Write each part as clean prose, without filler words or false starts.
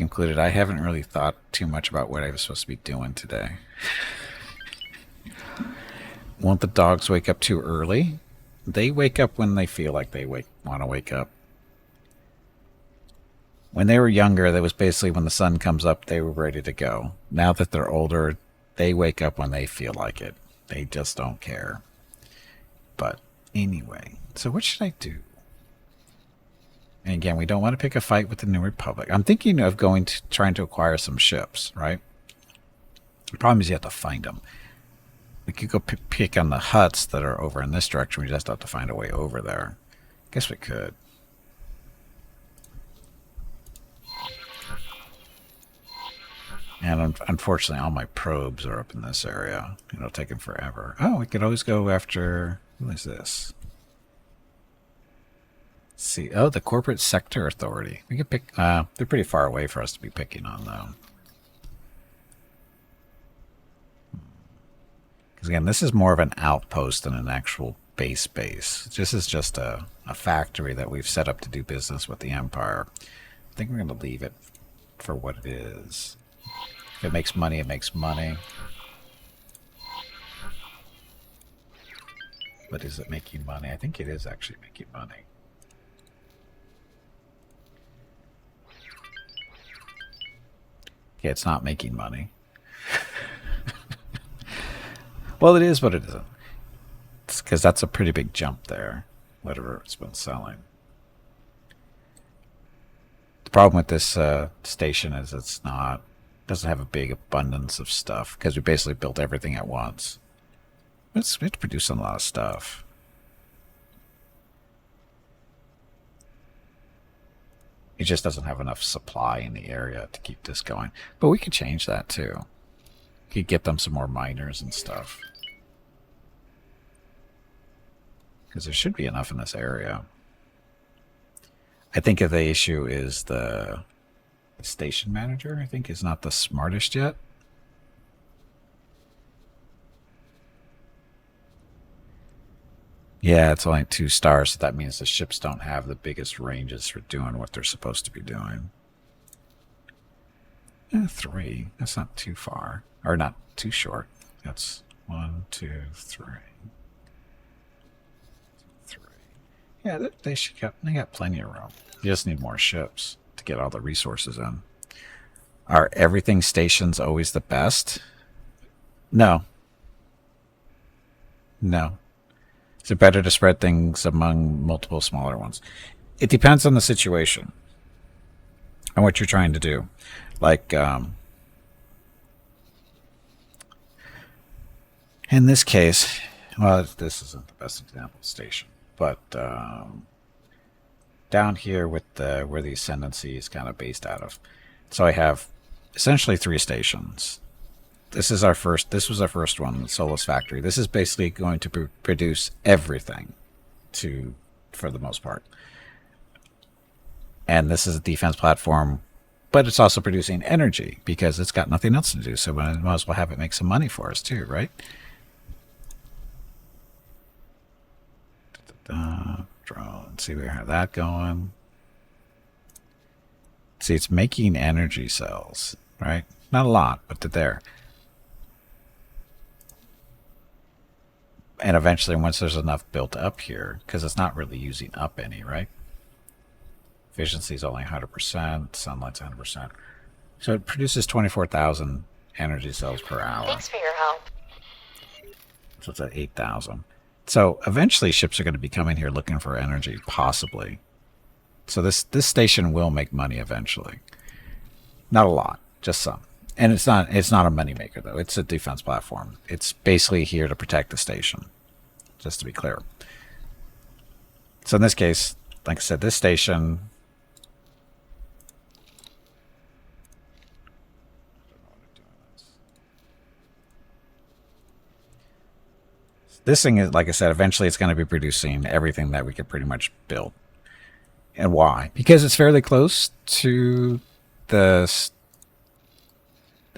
included, I haven't really thought too much about what I was supposed to be doing today. Won't the dogs wake up too early? They wake up when they feel like they want to wake up. When they were younger, that was basically when the sun comes up, they were ready to go. Now that they're older, they wake up when they feel like it. They just don't care. But anyway, so what should I do? And again, we don't want to pick a fight with the New Republic. I'm thinking of trying to acquire some ships, right? The problem is you have to find them. We could go pick on the huts that are over in this direction. We just have to find a way over there. Guess we could. And unfortunately, all my probes are up in this area. It'll take them forever. Oh, we could always go after... Who is this? Let's see. Oh, the Corporate Sector Authority. We could pick... they're pretty far away for us to be picking on, though. Because again, this is more of an outpost than an actual base. This is just a factory that we've set up to do business with the Empire. I think we're going to leave it for what it is. If it makes money, it makes money. But is it making money? I think it is actually making money. Yeah, it's not making money. Well, it is, but it isn't. It's because that's a pretty big jump there, whatever it's been selling. The problem with this station is doesn't have a big abundance of stuff because we basically built everything at once. It's producing a lot of stuff. It just doesn't have enough supply in the area to keep this going. But we could change that too. We could get them some more miners and stuff. Because there should be enough in this area. I think if the issue is the station manager, I think, is not the smartest yet. Yeah, it's only 2 stars, so that means the ships don't have the biggest ranges for doing what they're supposed to be doing. 3. That's not too far. Or not too short. That's 1, 2, 3. 3. Yeah, they got plenty of room. You just need more ships to get all the resources in. Are everything stations always the best? No. No. Is it better to spread things among multiple smaller ones? It depends on the situation and what you're trying to do. Like, in this case, well, this isn't the best example station, but down here with where the ascendancy is kind of based out of. So I have essentially 3 stations. This was our first one, the Solus Factory. This is basically going to produce everything for the most part. And this is a defense platform, but it's also producing energy because it's got nothing else to do. So we might as well have it make some money for us too, right? Drone. See, we have that going. See, it's making energy cells, right? Not a lot, but they're there. And eventually, once there's enough built up here, because it's not really using up any, right? Efficiency is only 100%, sunlight's 100%. So it produces 24,000 energy cells per hour. Thanks for your help. So it's at 8,000. So eventually ships are going to be coming here looking for energy, possibly. So this station will make money eventually. Not a lot, just some. And it's not a moneymaker, though. It's a defense platform. It's basically here to protect the station, just to be clear. So in this case, like I said, this station... This thing is, like I said, eventually it's going to be producing everything that we could pretty much build. And why? Because it's fairly close to the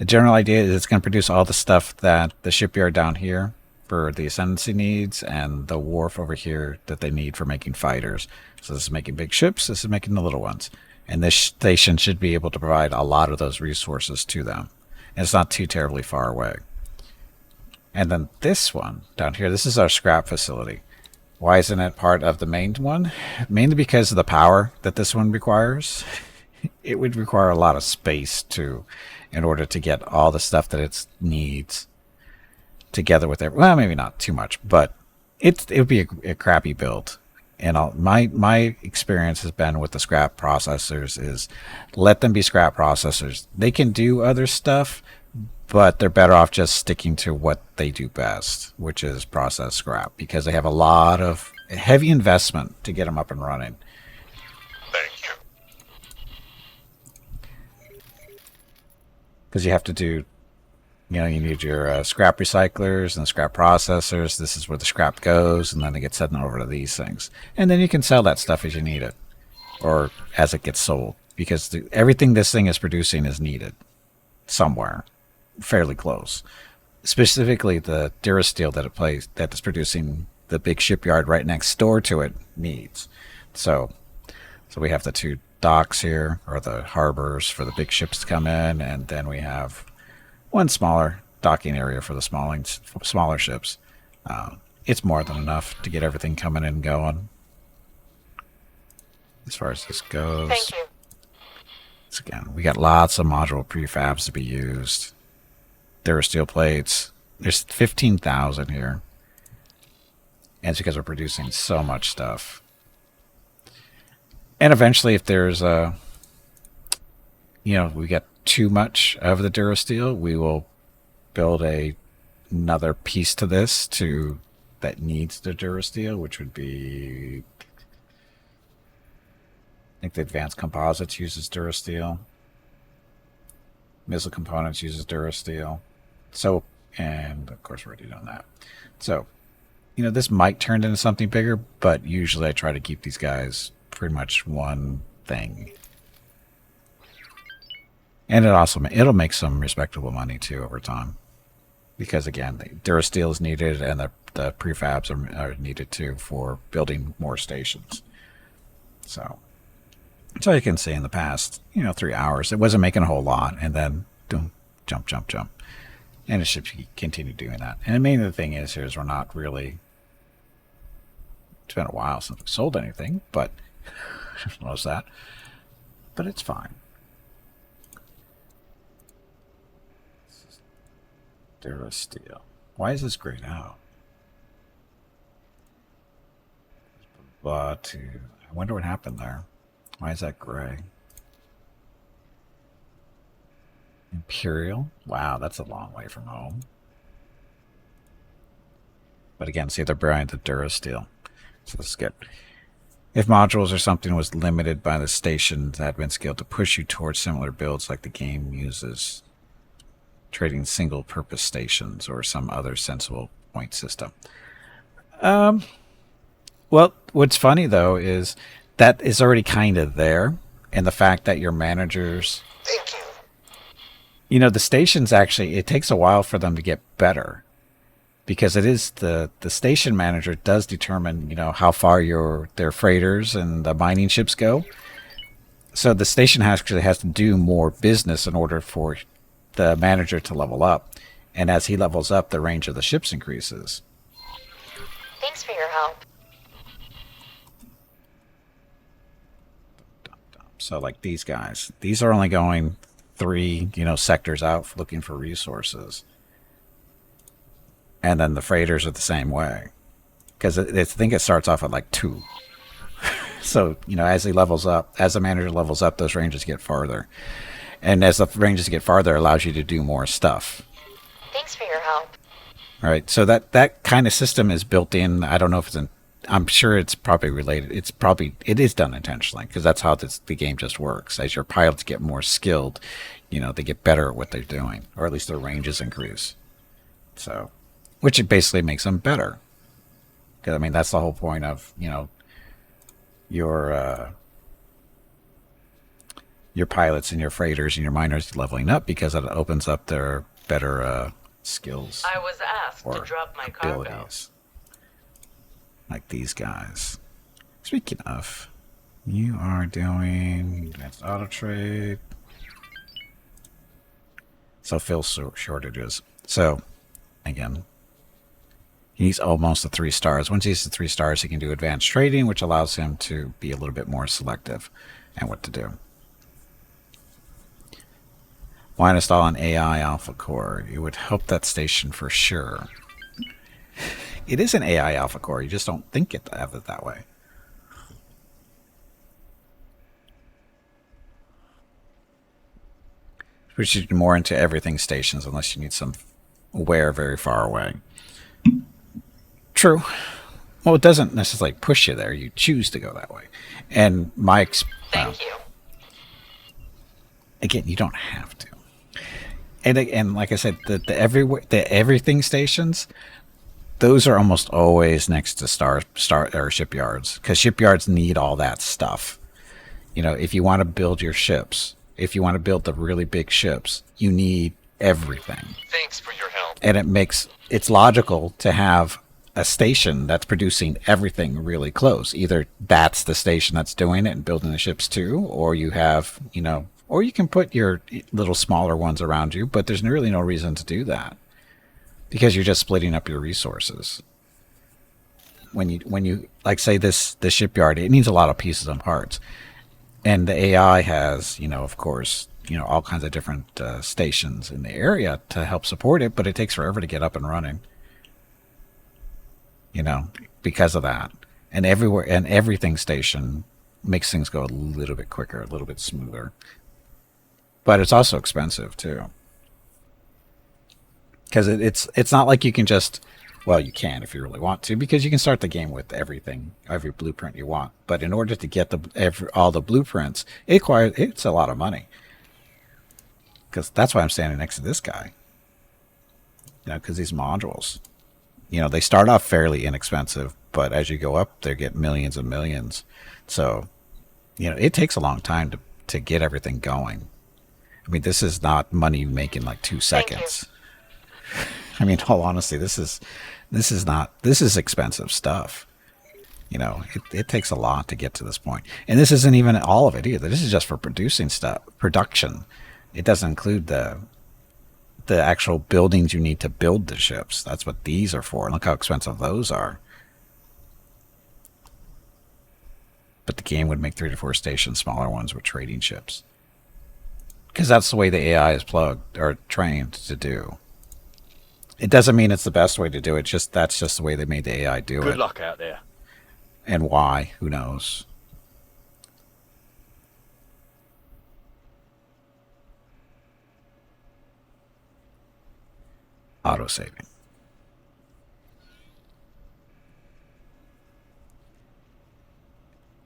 general idea is it's going to produce all the stuff that the shipyard down here for the ascendancy needs and the wharf over here that they need for making fighters. So this is making big ships, this is making the little ones. And this station should be able to provide a lot of those resources to them. And it's not too terribly far away. And then this one down here, this is our scrap facility. Why isn't it part of the main one? Mainly because of the power that this one requires. It would require a lot of space too, in order to get all the stuff that it needs together with it. Well, maybe not too much, but it would be a crappy build. And my experience has been with the scrap processors is let them be scrap processors. They can do other stuff, but they're better off just sticking to what they do best, which is process scrap, because they have a lot of heavy investment to get them up and running. Thank you. Because you have to do, you need your scrap recyclers and scrap processors. This is where the scrap goes, and then it gets sent over to these things. And then you can sell that stuff as you need it, or as it gets sold, because everything this thing is producing is needed somewhere, fairly close. Specifically, the Durasteel that is producing the big shipyard right next door to it needs. So we have the two docks here, or the harbors for the big ships to come in, and then we have one smaller docking area for the smaller ships. It's more than enough to get everything coming in and going. As far as this goes, Thank you. so again, we got lots of module prefabs to be used. There are steel plates. There's 15,000 here. And it's because we're producing so much stuff. And eventually, if there's we get too much of the Durasteel, we will build another piece to this that needs the Durasteel, which would be, I think the Advanced Composites uses Durasteel. Missile Components uses Durasteel. So, and of course we're already done that. So, this might turn into something bigger, but usually I try to keep these guys pretty much one thing. And it'll make some respectable money too over time, because again, the Durasteel is needed, and the prefabs are needed too for building more stations. So you can see in the past 3 hours it wasn't making a whole lot, and then jump, and it should continue doing that. And the main thing is we're not really. It's been a while since we sold anything, but notice that. But it's fine. Durasteel. Why is this grayed out? But I wonder what happened there. Why is that gray? Imperial? Wow, that's a long way from home. But again, see, they're buying the Durasteel. So let's get. If modules or something was limited by the station's admin skill to push you towards similar builds like the game uses, trading single-purpose stations or some other sensible point system. Well, what's funny though is that is already kind of there, and the fact that your managers. Thank you. The stations actually, it takes a while for them to get better, because it is the station manager does determine how far their freighters and the mining ships go. So the station actually has to do more business in order for the manager to level up, and as he levels up, the range of the ships increases. Thanks for your help. So like these guys, these are only going 3 sectors out looking for resources. And then the freighters are the same way, because I think it starts off at like 2. So as he levels up, as the manager levels up, those ranges get farther, and as the ranges get farther, it allows you to do more stuff. Thanks for your help. All right, so that kind of system is built in. I don't know if it's in. I'm sure it's probably related. It is done intentionally, because that's how the game just works. As your pilots get more skilled, they get better at what they're doing, or at least their ranges increase. So. Which it basically makes them better. Because, that's the whole point of, your pilots and your freighters and your miners leveling up, because it opens up their better skills. I was asked to drop my abilities. cargo. Like these guys. Speaking of, You are doing advanced auto trade. So fill shortages. So again, he's almost a 3 stars. Once he's at 3 stars, he can do advanced trading, which allows him to be a little bit more selective and what to do. Why install an AI alpha core? You would help that station for sure. It is an AI alpha core. You just don't think of it that way. Which is more into everything stations unless you need some where very far away. True. Well, it doesn't necessarily push you there. You choose to go that way. And my Thank you. Again, you don't have to. And like I said, the everything stations, those are almost always next to star or shipyards, because shipyards need all that stuff. You know, if you want to build your ships, if you want to build the really big ships, you need everything. Thanks for your help. And it's logical to have a station that's producing everything really close. Either that's the station that's doing it and building the ships too, or you have, or you can put your little smaller ones around you, but there's really no reason to do that because you're just splitting up your resources. When you like say this shipyard, it needs a lot of pieces and parts, and the AI has, of course, all kinds of different stations in the area to help support it, but it takes forever to get up and running. Because of that. And everything station makes things go a little bit quicker, a little bit smoother. But it's also expensive too. Because it's not like you can just, well, you can if you really want to, because you can start the game with everything, every blueprint you want. But in order to get all the blueprints, it's a lot of money. Because that's why I'm standing next to this guy. Because these modules, they start off fairly inexpensive, but as you go up, they get millions and millions. So, it takes a long time to get everything going. I mean, this is not money you make in like 2 seconds. I mean, in all honesty, this is expensive stuff. It takes a lot to get to this point. And this isn't even all of it either. This is just for production. It doesn't include the actual buildings you need to build the ships. That's what these are for. And look how expensive those are. But the game would make 3 to 4 stations, smaller ones with trading ships. Because that's the way the AI is plugged or trained to do. It doesn't mean it's the best way to do it. That's just the way they made the AI do it. Good luck out there. And why? Who knows? Auto-saving.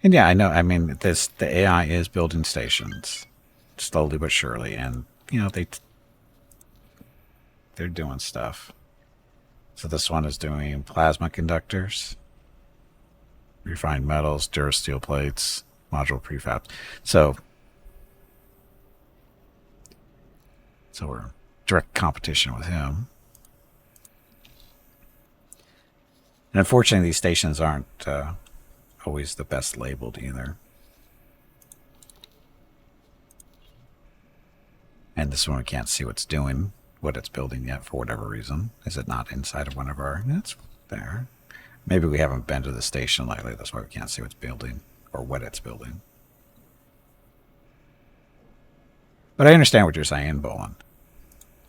And yeah, I know. I mean, the AI is building stations slowly but surely, and they're doing stuff. So this one is doing plasma conductors, refined metals, durasteel plates, module prefabs. So we're in direct competition with him. And unfortunately, these stations aren't always the best labeled either. And this one we can't see what it's building yet for whatever reason. Is it not inside of one of our... It's there. Maybe we haven't been to the station lately. That's why we can't see what's building or what it's building. But I understand what you're saying, Bolin.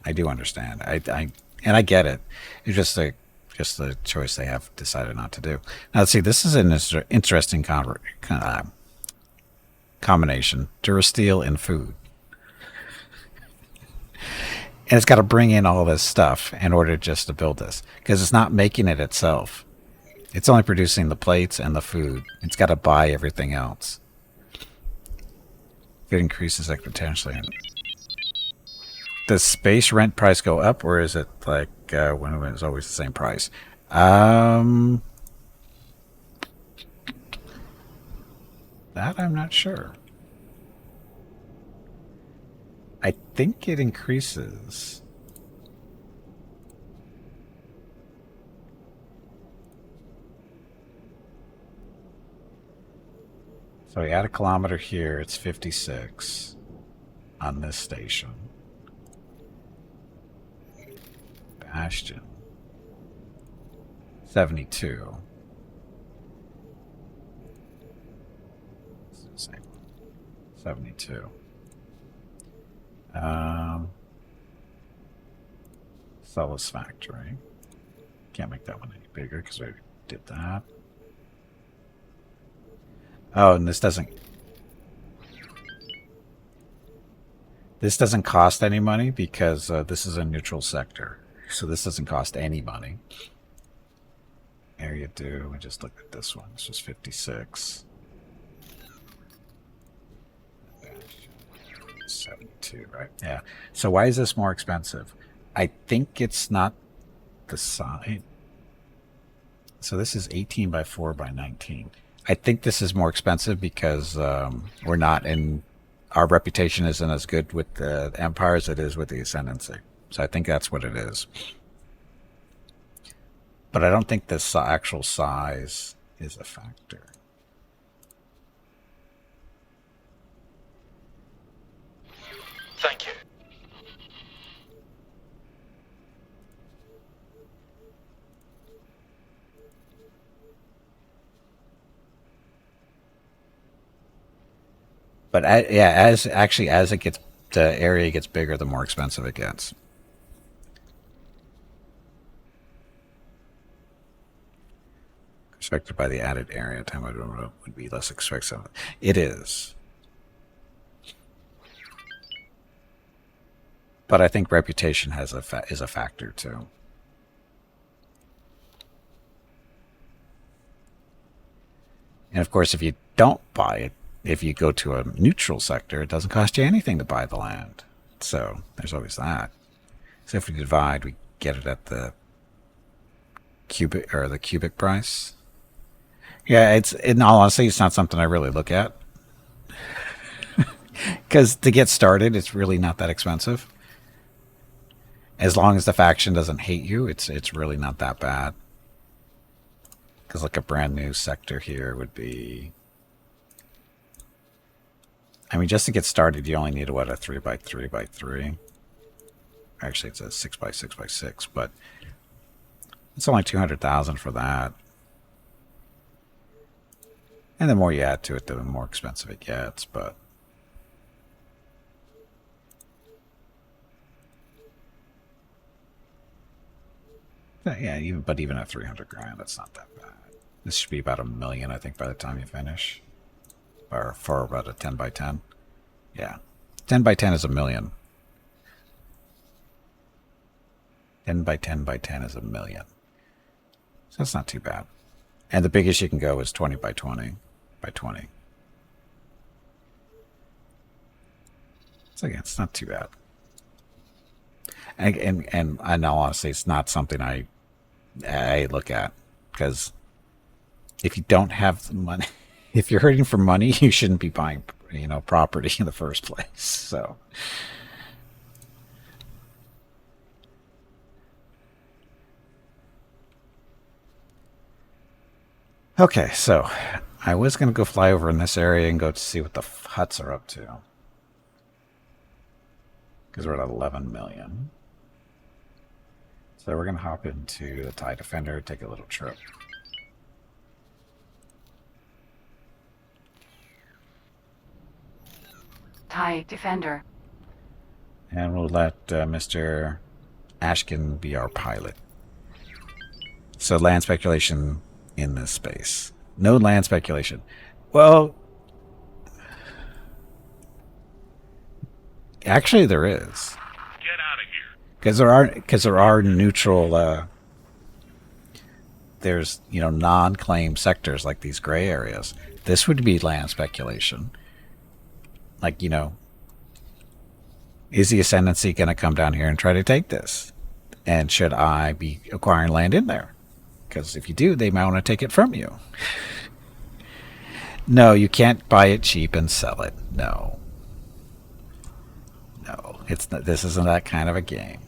I do understand. I get it. It's just the choice they have decided not to do. Now, let's see. This is an interesting combination. Durasteel and food. And it's got to bring in all this stuff in order just to build this. Because it's not making it itself. It's only producing the plates and the food. It's got to buy everything else. If it increases exponentially. Does space rent price go up, or is it like when it's always the same price? That I'm not sure. I think it increases. So we add a kilometer here, it's 56 on this station. Bastion. 72. 72. Celis factory. Can't make that one any bigger because we did that. Oh, and this doesn't cost any money because this is a neutral sector. So this doesn't cost any money. Area due, we just looked at this one. This was 56. 72, right? Yeah. So why is this more expensive? I think it's not the size. So this is 18 by 4 by 19. I think this is more expensive because we're not in... Our reputation isn't as good with the Empire as it is with the Ascendancy. So I think that's what it is. But I don't think this actual size is a factor. Thank you. But yeah, as it gets, the area gets bigger, the more expensive it gets. Expected by the added area time would be less expensive. It is. But I think reputation is a factor too. And of course, if you don't buy it, if you go to a neutral sector, it doesn't cost you anything to buy the land. So there's always that. So if we divide, we get it at the cubic price. Yeah, it's, in all honesty, it's not something I really look at. Because to get started, it's really not that expensive. As long as the faction doesn't hate you, it's really not that bad. Because like a brand new sector here would be... I mean, just to get started, you only need, what, a 3 by 3 by 3. Actually, it's a 6 by 6 by 6, but it's only 200,000 for that. And the more you add to it, the more expensive it gets, but... Yeah, even at 300 grand, that's not that bad. This should be about $1 million, I think, by the time you finish. Or for about a 10 by 10. Yeah. 10 by 10 is $1 million. 10 by 10 by 10 is $1 million. So that's not too bad. And the biggest you can go is 20 by 20 by 20. So again, it's not too bad. And in all honesty, it's not something I look at, because if you don't have the money, if you're hurting for money, you shouldn't be buying, property in the first place. So. Okay, so I was going to go fly over in this area and go to see what the huts are up to. Because we're at 11 million. So we're going to hop into the TIE Defender, take a little trip. TIE Defender. And we'll let Mr. Ashkin be our pilot. So land speculation in this space. No land speculation. Well, actually there is. Get out of here. Because there are neutral, there's, non-claim sectors like these gray areas. This would be land speculation. Like, is the Ascendancy going to come down here and try to take this? And should I be acquiring land in there? Because if you do, they might want to take it from you. No, you can't buy it cheap and sell it. No. No, it's not, this isn't that kind of a game.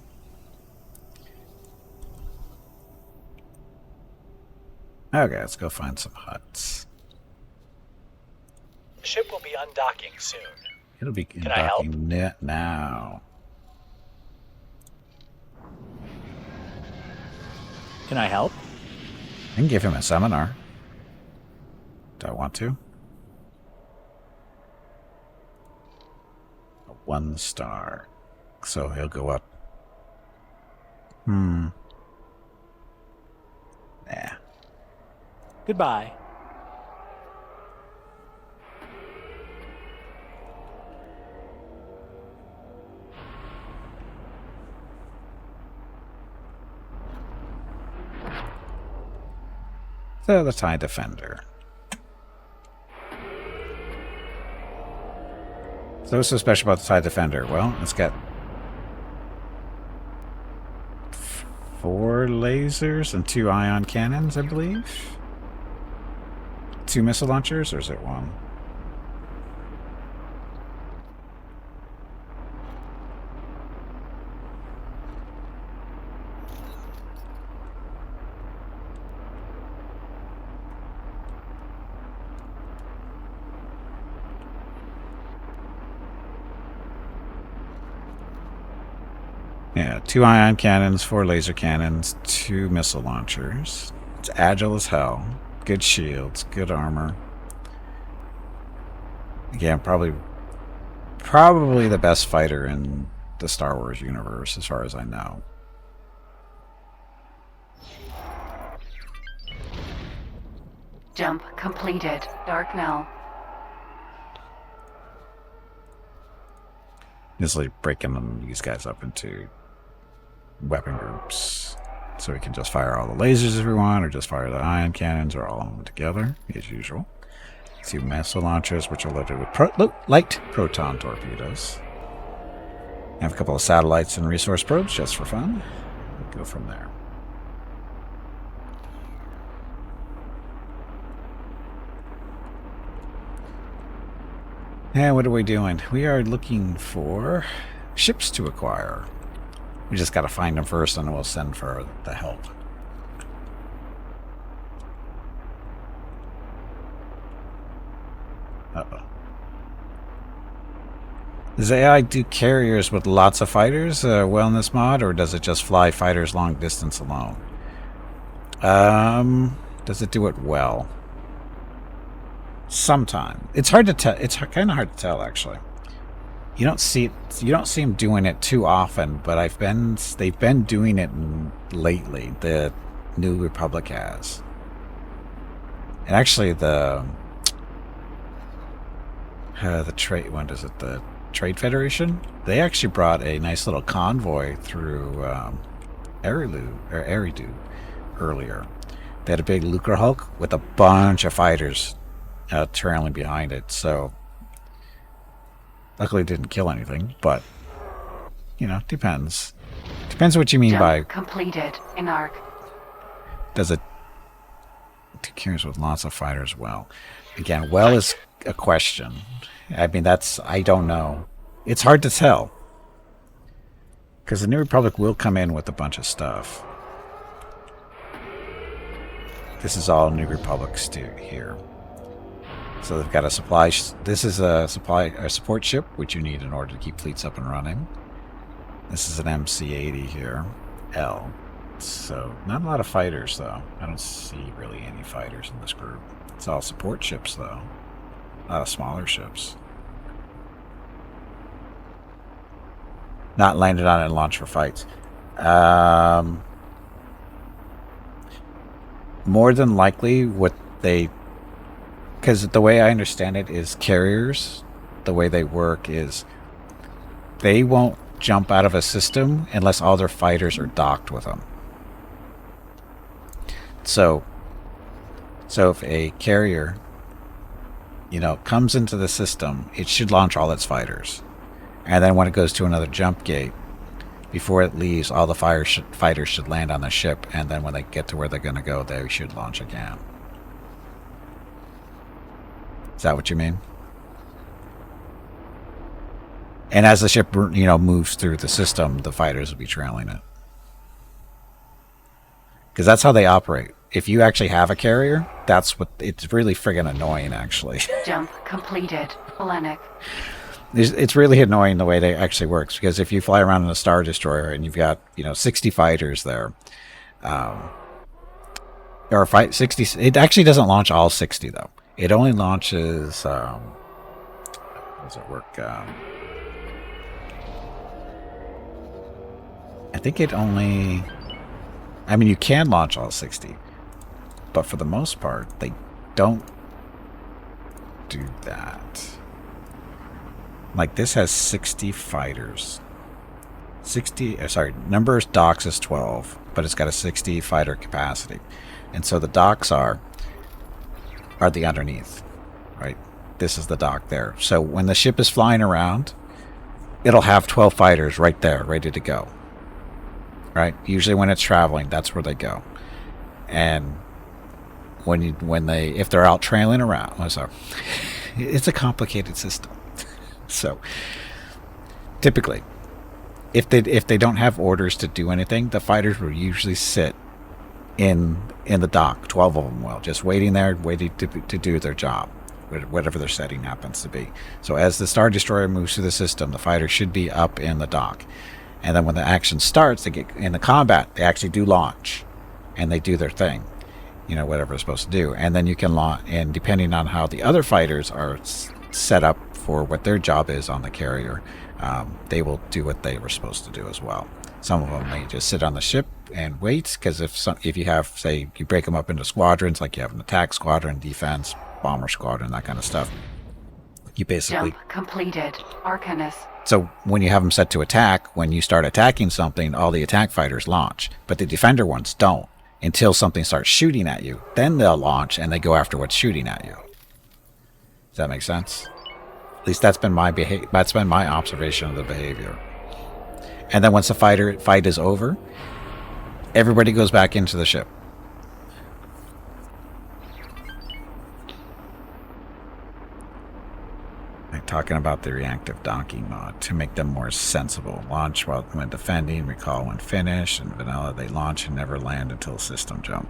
Okay, let's go find some huts. The ship will be undocking soon. It'll be Can I help? docking net now. Can I help? I can give him a seminar. Do I want to? A 1 star. So he'll go up. Nah. Goodbye. So the TIE Defender. So what's so special about the TIE Defender? Well, it's got 4 lasers and 2 ion cannons, I believe. 2 missile launchers, or is it 1? Yeah, 2 ion cannons, 4 laser cannons, 2 missile launchers. It's agile as hell. Good shields, good armor. Again, probably the best fighter in the Star Wars universe, as far as I know. Jump completed. Dark now. Just like breaking these guys up into weapon groups. So we can just fire all the lasers if we want, or just fire the ion cannons, or all of them together, as usual. 2 missile launchers, which are loaded with light proton torpedoes. I have a couple of satellites and resource probes, just for fun. We'll go from there. And what are we doing? We are looking for ships to acquire. We just got to find them first, and we'll send for the help. Uh-oh. Does AI do carriers with lots of fighters well in this mod, or does it just fly fighters long distance alone? Does it do it well? Sometime. It's hard to tell. It's kind of hard to tell, actually. You don't see them doing it too often, but they've been doing it lately. The New Republic has, and actually the Trade Federation. They actually brought a nice little convoy through Eridu earlier. They had a big Lucre Hulk with a bunch of fighters trailing behind it. So luckily it didn't kill anything, but depends. Depends what you mean Jump by completed in arc. does it do carriers with lots of fighters well. Again, well is a question. I mean, I don't know. It's hard to tell. Because the New Republic will come in with a bunch of stuff. This is all New Republic here. So they've got a supply. This is a support ship, which you need in order to keep fleets up and running. This is an MC-80 here, L. So not a lot of fighters, though. I don't see really any fighters in this group. It's all support ships, though. A lot of smaller ships. Not landed on and launched for fights. More than likely, because the way I understand it is carriers, the way they work is they won't jump out of a system unless all their fighters are docked with them. So if a carrier, comes into the system, it should launch all its fighters. And then when it goes to another jump gate, before it leaves, all the fighters should land on the ship, and then when they get to where they're going to go, they should launch again. Is that what you mean? And as the ship, moves through the system, the fighters will be trailing it. Because that's how they operate. if you actually have a carrier, that's what it's really friggin' annoying. Actually, Jump completed. Hellenic. it's really annoying the way they actually works, because if you fly around in a Star Destroyer and you've got 60 fighters there, or 60, it actually doesn't launch all 60 though. It only launches. How does it work? I think it only. I mean, you can launch all 60, but for the most part, they don't do that. Like, this has 60 fighters. 60, sorry, numbers docks is 12, but it's got a 60 fighter capacity. And so the docks are the underneath, right? This is the dock there. So when the ship is flying around, it'll have 12 fighters right there, ready to go. Right? Usually when it's traveling, that's where they go. And if they're out trailing around, so it's a complicated system. So typically, if they don't have orders to do anything, the fighters will usually sit in the dock. 12 of them will, just waiting there, waiting to do their job, whatever their setting happens to be. So as the Star Destroyer moves through the system, the fighters should be up in the dock. And then when the action starts, they get in the combat, they actually do launch, and they do their thing, whatever they're supposed to do. And then you can launch, and depending on how the other fighters are set up for what their job is on the carrier, they will do what they were supposed to do as well. Some of them may just sit on the ship and wait, because if you have, say, you break them up into squadrons, like you have an attack squadron, defense, bomber squadron, that kind of stuff. You basically... Jump completed. Arcanus. So when you have them set to attack, when you start attacking something, all the attack fighters launch, but the defender ones don't until something starts shooting at you. Then they'll launch and they go after what's shooting at you. Does that make sense? At least that's been my observation of the behavior. And then once the fight is over, everybody goes back into the ship. I'm talking about the reactive docking mod to make them more sensible. Launch when defending, recall when finished, and vanilla they launch and never land until system jump.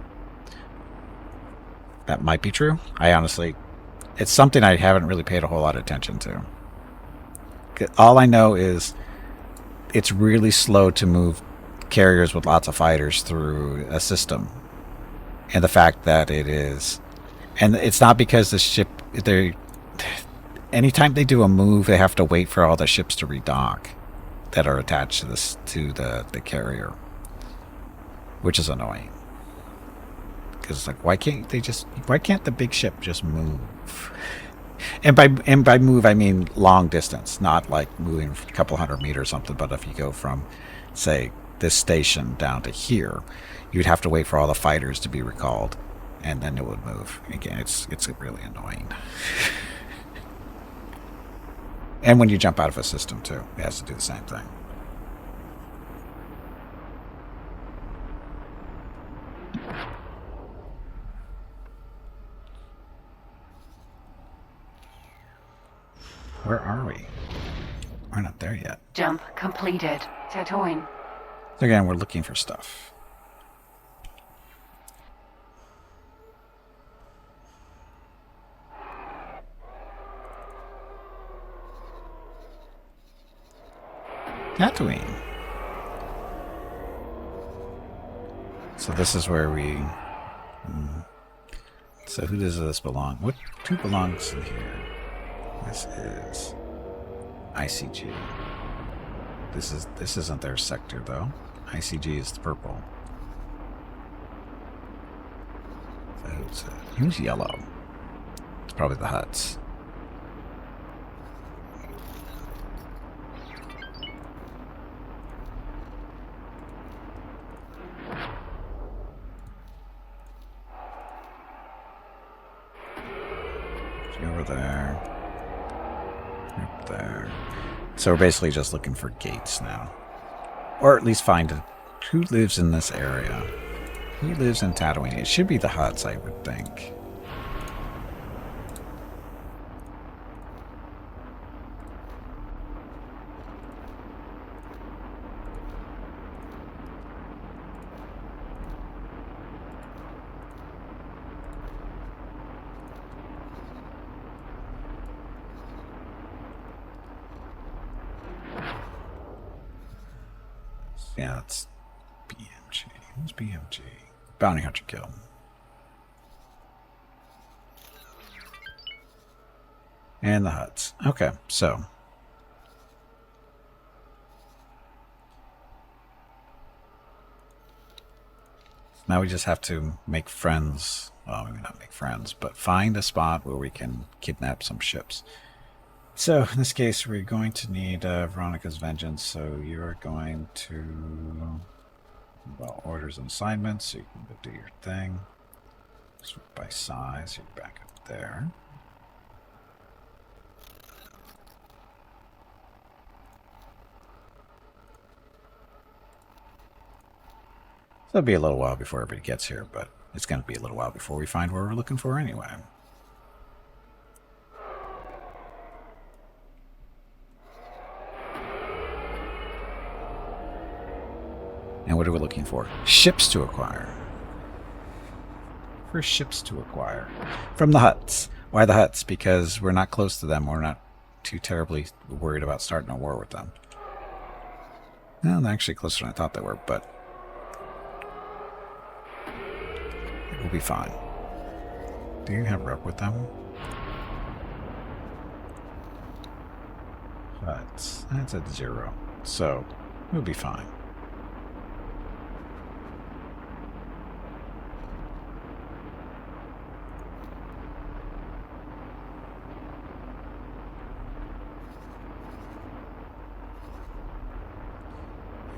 That might be true. It's something I haven't really paid a whole lot of attention to. All I know is it's really slow to move carriers with lots of fighters through a system. And the fact that it is... And it's not because the ship... Anytime they do a move, they have to wait for all the ships to redock that are attached to the carrier, which is annoying. Because it's like, why can't the big ship just move? And by move, I mean long distance, not like moving a couple 100 meters or something. But if you go from, say, this station down to here, you'd have to wait for all the fighters to be recalled, and then it would move. Again, it's really annoying. And when you jump out of a system, too, it has to do the same thing. Where are we? We're not there yet. Jump completed. Tatooine. So again, we're looking for stuff. Tatooine. So this is where we... So who does this belong? Who belongs in here? This is ICG. This isn't their sector though. ICG is the purple. So who's yellow? It's probably the Hutts. Over there. Up there. So we're basically just looking for gates now. Or at least find who lives in this area. Who lives in Tatooine? It should be the Hutts, I would think. Yeah, that's BMG. What's BMG? Bounty Hunter Kill. And the huts. Okay, so. Now we just have to make friends. Well, maybe not make friends, but find a spot where we can kidnap some ships. So, in this case, we're going to need Veronica's Vengeance, so you're going to... Well, orders and assignments, so you can go do your thing. Sort by size, you're back up there. So it'll be a little while before everybody gets here, but it's going to be a little while before we find what we're looking for anyway. And what are we looking for? Ships to acquire. For ships to acquire. From the huts. Why the huts? Because we're not close to them. We're not too terribly worried about starting a war with them. Well, they're actually closer than I thought they were, but we'll be fine. Do you have rep with them? Huts. That's at 0. So, we'll be fine.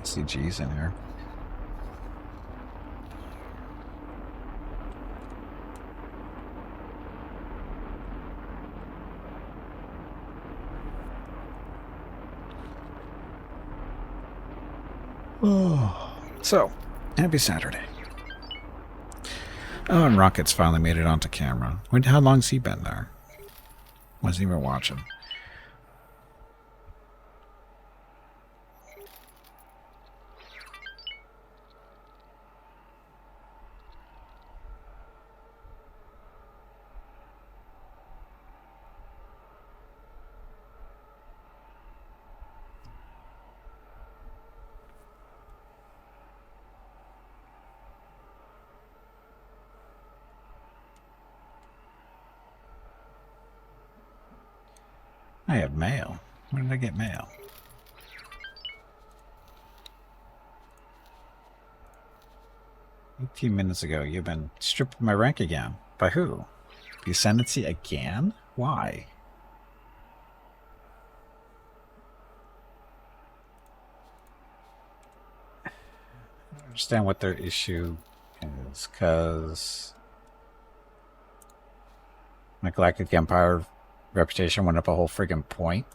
CG's in here. Oh. So, happy Saturday. Oh, and Rocket's finally made it onto camera. How long's he been there? Wasn't even watching. I have mail. Where did I get mail? A few minutes ago, you've been stripped of my rank again. By who? The Ascendancy again? Why? I don't understand what their issue is, because my Galactic Empire reputation went up a whole friggin' point.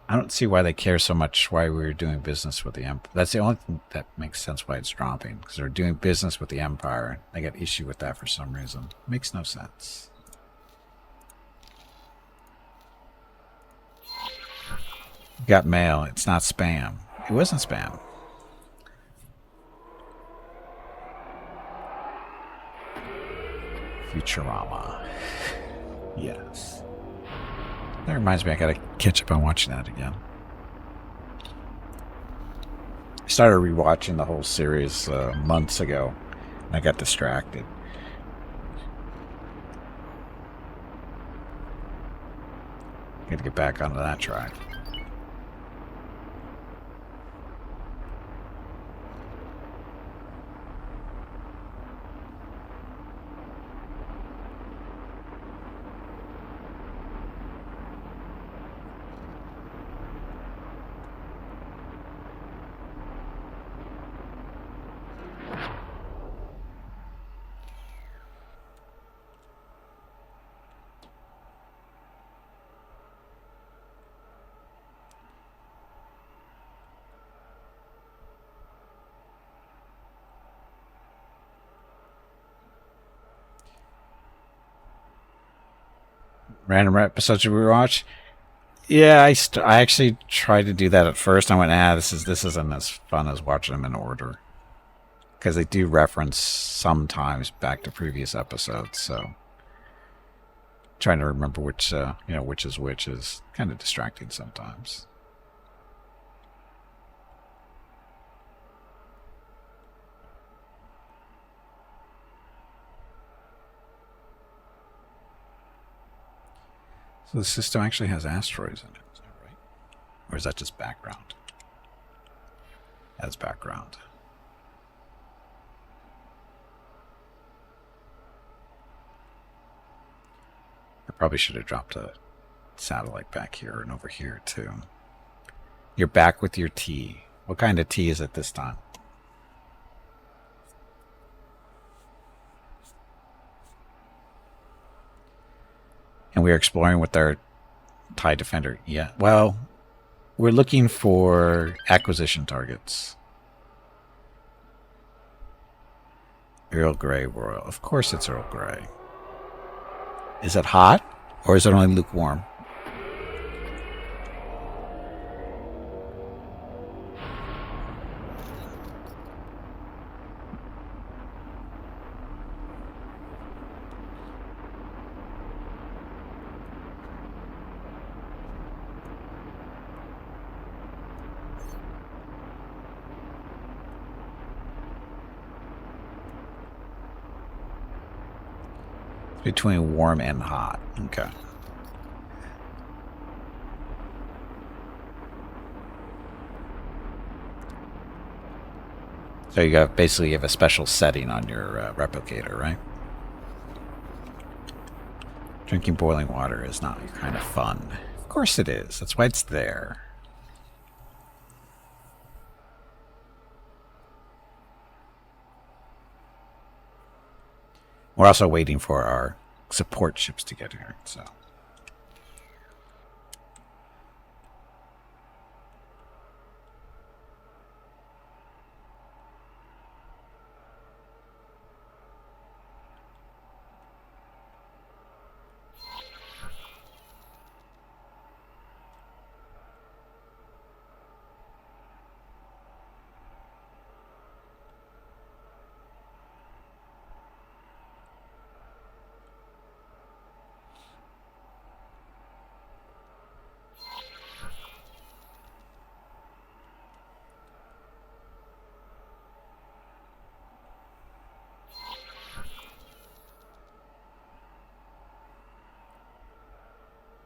I don't see why they care so much why we were doing business with the Empire. That's the only thing that makes sense why it's dropping. Because they're doing business with the Empire. They got issue with that for some reason. Makes no sense. Got mail. It's not spam. It wasn't spam. Futurama. Yes. That reminds me, I gotta catch up on watching that again. I started rewatching the whole series months ago, and I got distracted. Gotta get back onto that track. Random episodes we watch. Yeah, I actually tried to do that at first. I went, this isn't as fun as watching them in order, because they do reference sometimes back to previous episodes. So Trying to remember which which is kind of distracting sometimes. So the system actually has asteroids in it, is that right? Or is that just background? That's background. I probably should have dropped a satellite back here and over here too. You're back with your tea. What kind of tea is it this time? And we're exploring with our TIE Defender. Yeah, well, we're looking for acquisition targets. Earl Grey Royal. Of course it's Earl Grey. Is it hot? Or is it only lukewarm? Between warm and hot. Okay. So you got basically you have a special setting on your replicator, right? Drinking boiling water is not kind of fun. Of course it is. That's why it's there. We're also waiting for our support ships to get here, so.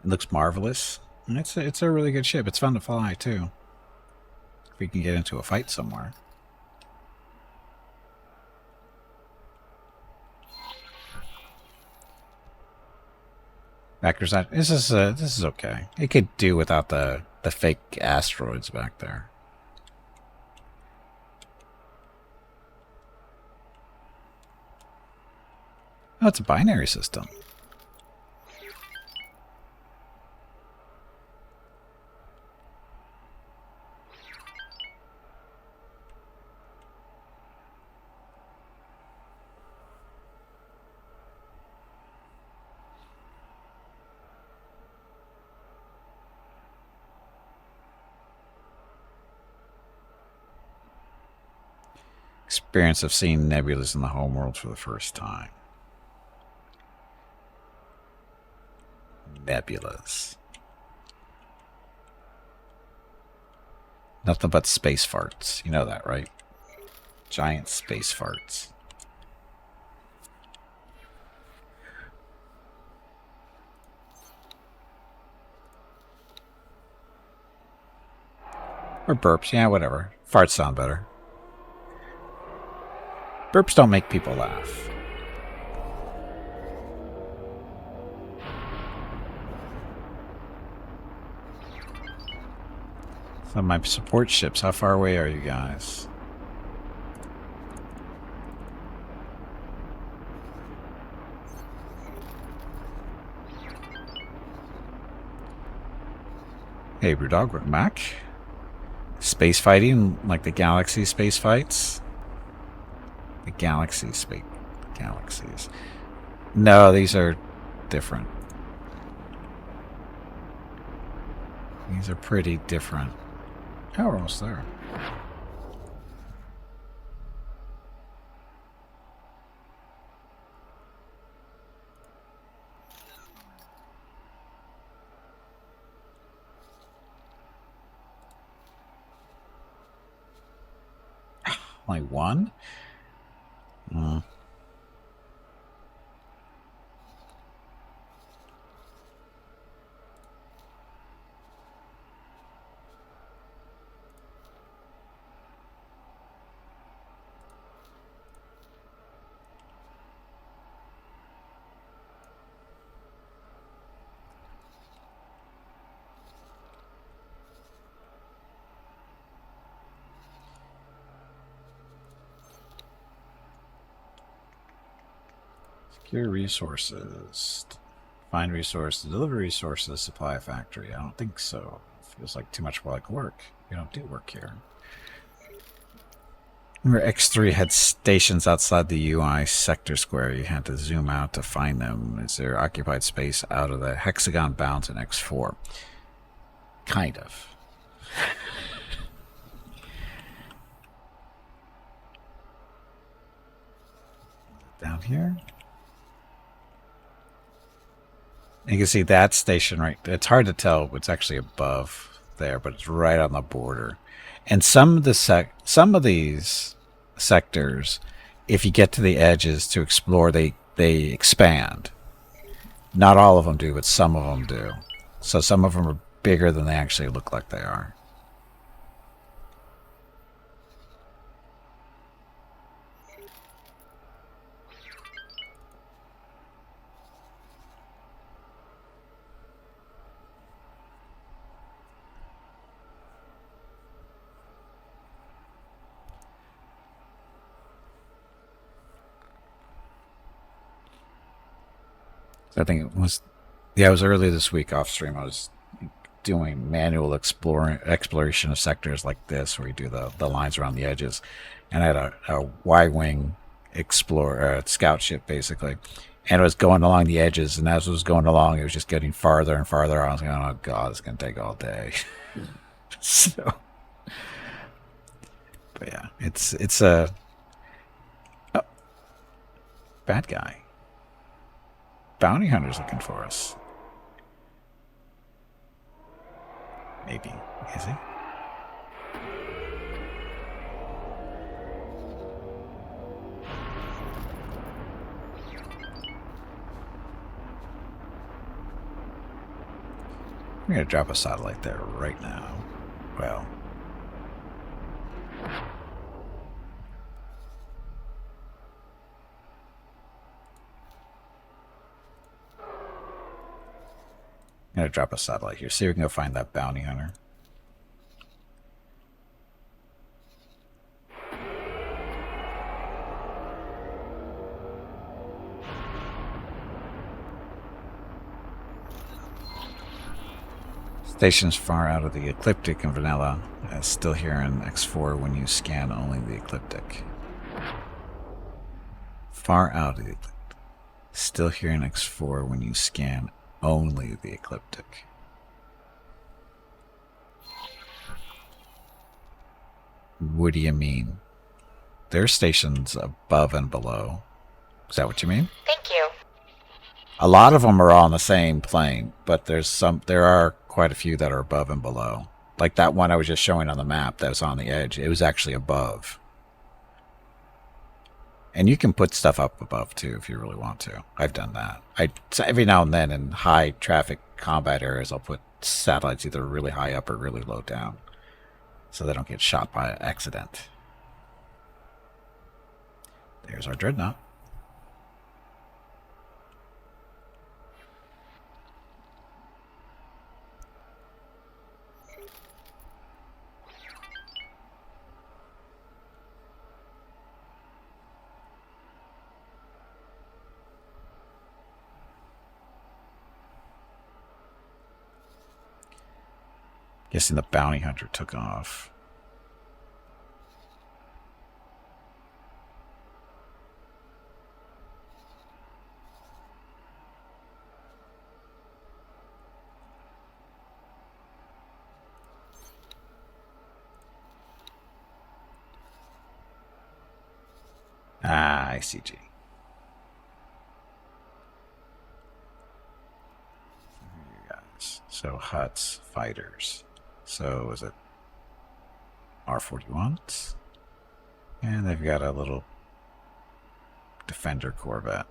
It looks marvelous. And it's a really good ship. It's fun to fly, too. If we can get into a fight somewhere. Backers, this is okay. It could do without the fake asteroids back there. Oh, it's a binary system. Experience of seeing nebulas in the homeworld for the first time. Nebulas. Nothing but space farts. You know that, right? Giant space farts. Or burps. Yeah, whatever. Farts sound better. Burps don't make people laugh. So my support ships, how far away are you guys? Hey, Brewdog, we're back. Space fighting, like the galaxy space fights? The galaxies. No, these are different. These are pretty different. Oh, we're almost there. Only one? Hmm. Secure resources. Find resources. Deliver resources. Supply a factory. I don't think so. Feels like too much like work. We don't do work here. Remember, X3 had stations outside the UI sector square. You had to zoom out to find them. Is there occupied space out of the hexagon bounds in X4? Kind of. Down here? You can see that station right. It's hard to tell what's actually above there, but it's right on the border. And some of these sectors, if you get to the edges to explore, they expand. Not all of them do, but some of them do. So some of them are bigger than they actually look like they are. I think it was, yeah, it was early this week off stream. I was doing manual exploration of sectors like this, where you do the lines around the edges, and I had a Y-wing scout ship basically, and it was going along the edges, and as it was going along, it was just getting farther and farther. I was going, oh god, it's going to take all day. So, but yeah, it's a bad guy. Bounty hunter's looking for us. Maybe. Is he? I'm going to drop a satellite there right now. Well, I'm going to drop a satellite here. See if we can go find that bounty hunter. Stations far out of the ecliptic in vanilla. Still here in X4 when you scan only the ecliptic. Far out of the ecliptic. Still here in X4 when you scan only the ecliptic. What do you mean? There's stations above and below. Is that what you mean? Thank you. A lot of them are all on the same plane, but there are quite a few that are above and below. Like that one I was just showing on the map that was on the edge. It was actually above. And you can put stuff up above too if you really want to. I've done that. Every now and then in high traffic combat areas, I'll put satellites either really high up or really low down, so they don't get shot by accident. There's our dreadnought. Guessing the bounty hunter took off. Ah, ICG. Here you guys. So huts, fighters. So is it R41s? And they've got a little Defender Corvette.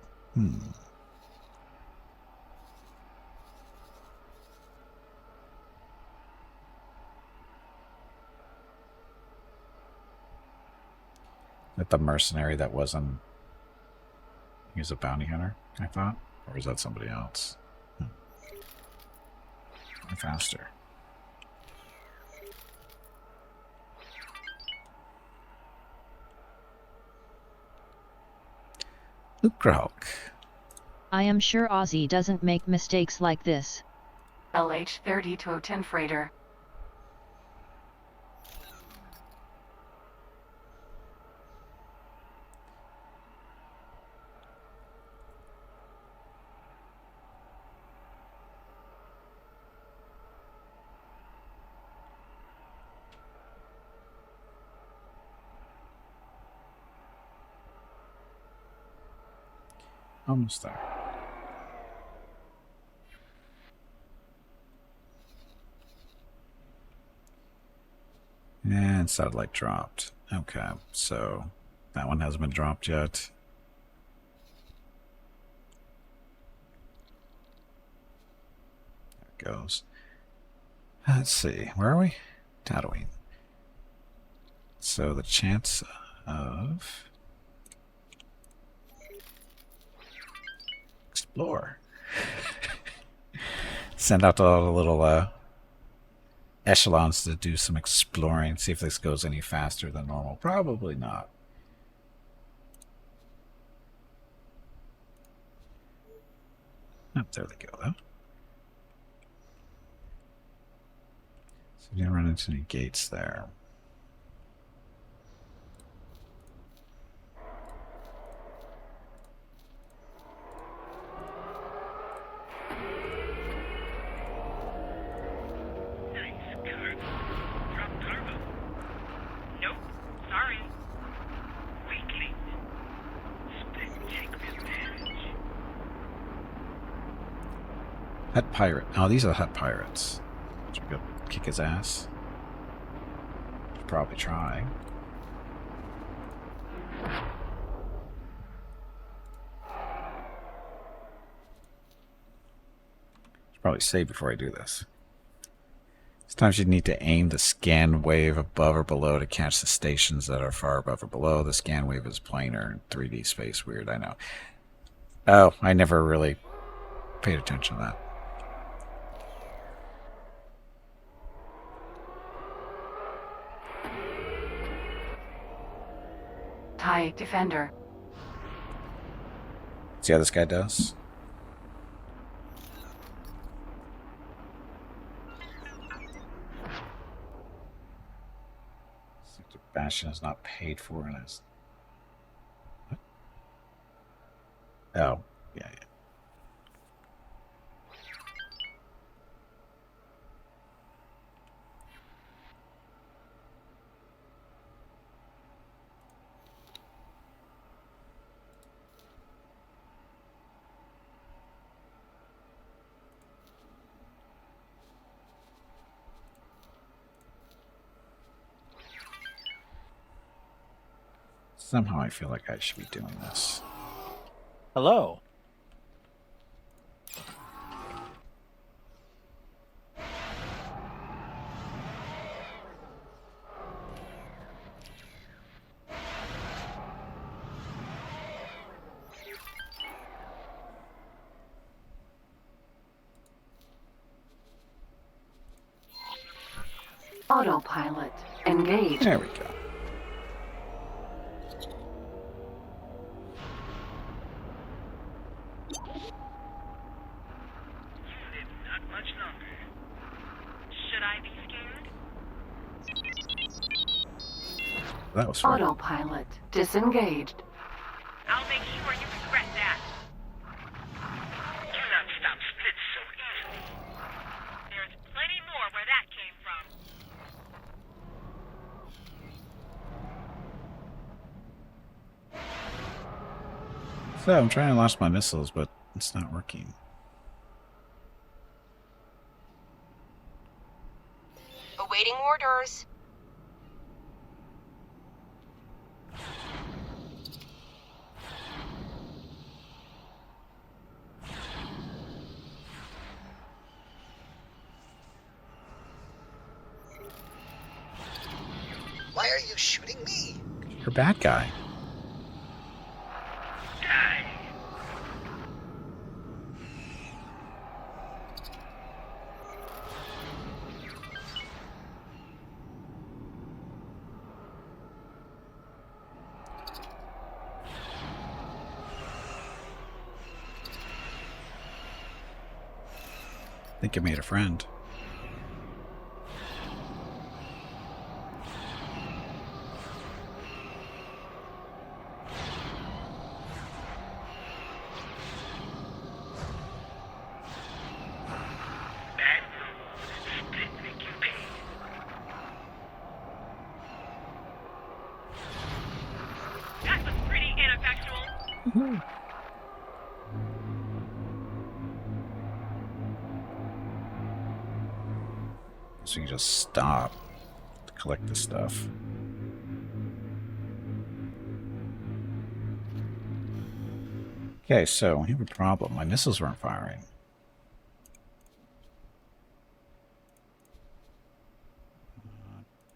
That the mercenary that wasn't... He was a bounty hunter, I thought? Or was that somebody else? Faster. Lucrehulk. I am sure Ozzy doesn't make mistakes like this. LH-3210 freighter. Almost there. And satellite dropped. Okay, so that one hasn't been dropped yet. There it goes. Let's see, where are we? Tatooine. So the chance of... Explore. Send out all the little echelons to do some exploring, see if this goes any faster than normal. Probably not. Oh, there they go, though. So you didn't run into any gates there. Hut pirate. Oh, these are hut pirates. Should we go kick his ass? Should probably try. Should probably save before I do this. Sometimes you need to aim the scan wave above or below to catch the stations that are far above or below. The scan wave is planar in 3D space. Weird, I know. Oh, I never really paid attention to that. TIE Defender. See how this guy does? Sector Bastion is not paid for in his... What? Oh, yeah. Somehow I feel like I should be doing this. Hello. Autopilot. Engage. There we go. That was fun. Autopilot. Disengaged. I'll make sure you regret that. Do not stop Split so easily. There's plenty more where that came from. So I'm trying to launch my missiles, but it's not working. Awaiting orders. Why are you shooting me? You're a bad guy. Die. I think you made a friend. Bad rules. Split make you pay. That was pretty ineffectual. So you just stop to collect the stuff. Okay, so we have a problem. My missiles weren't firing.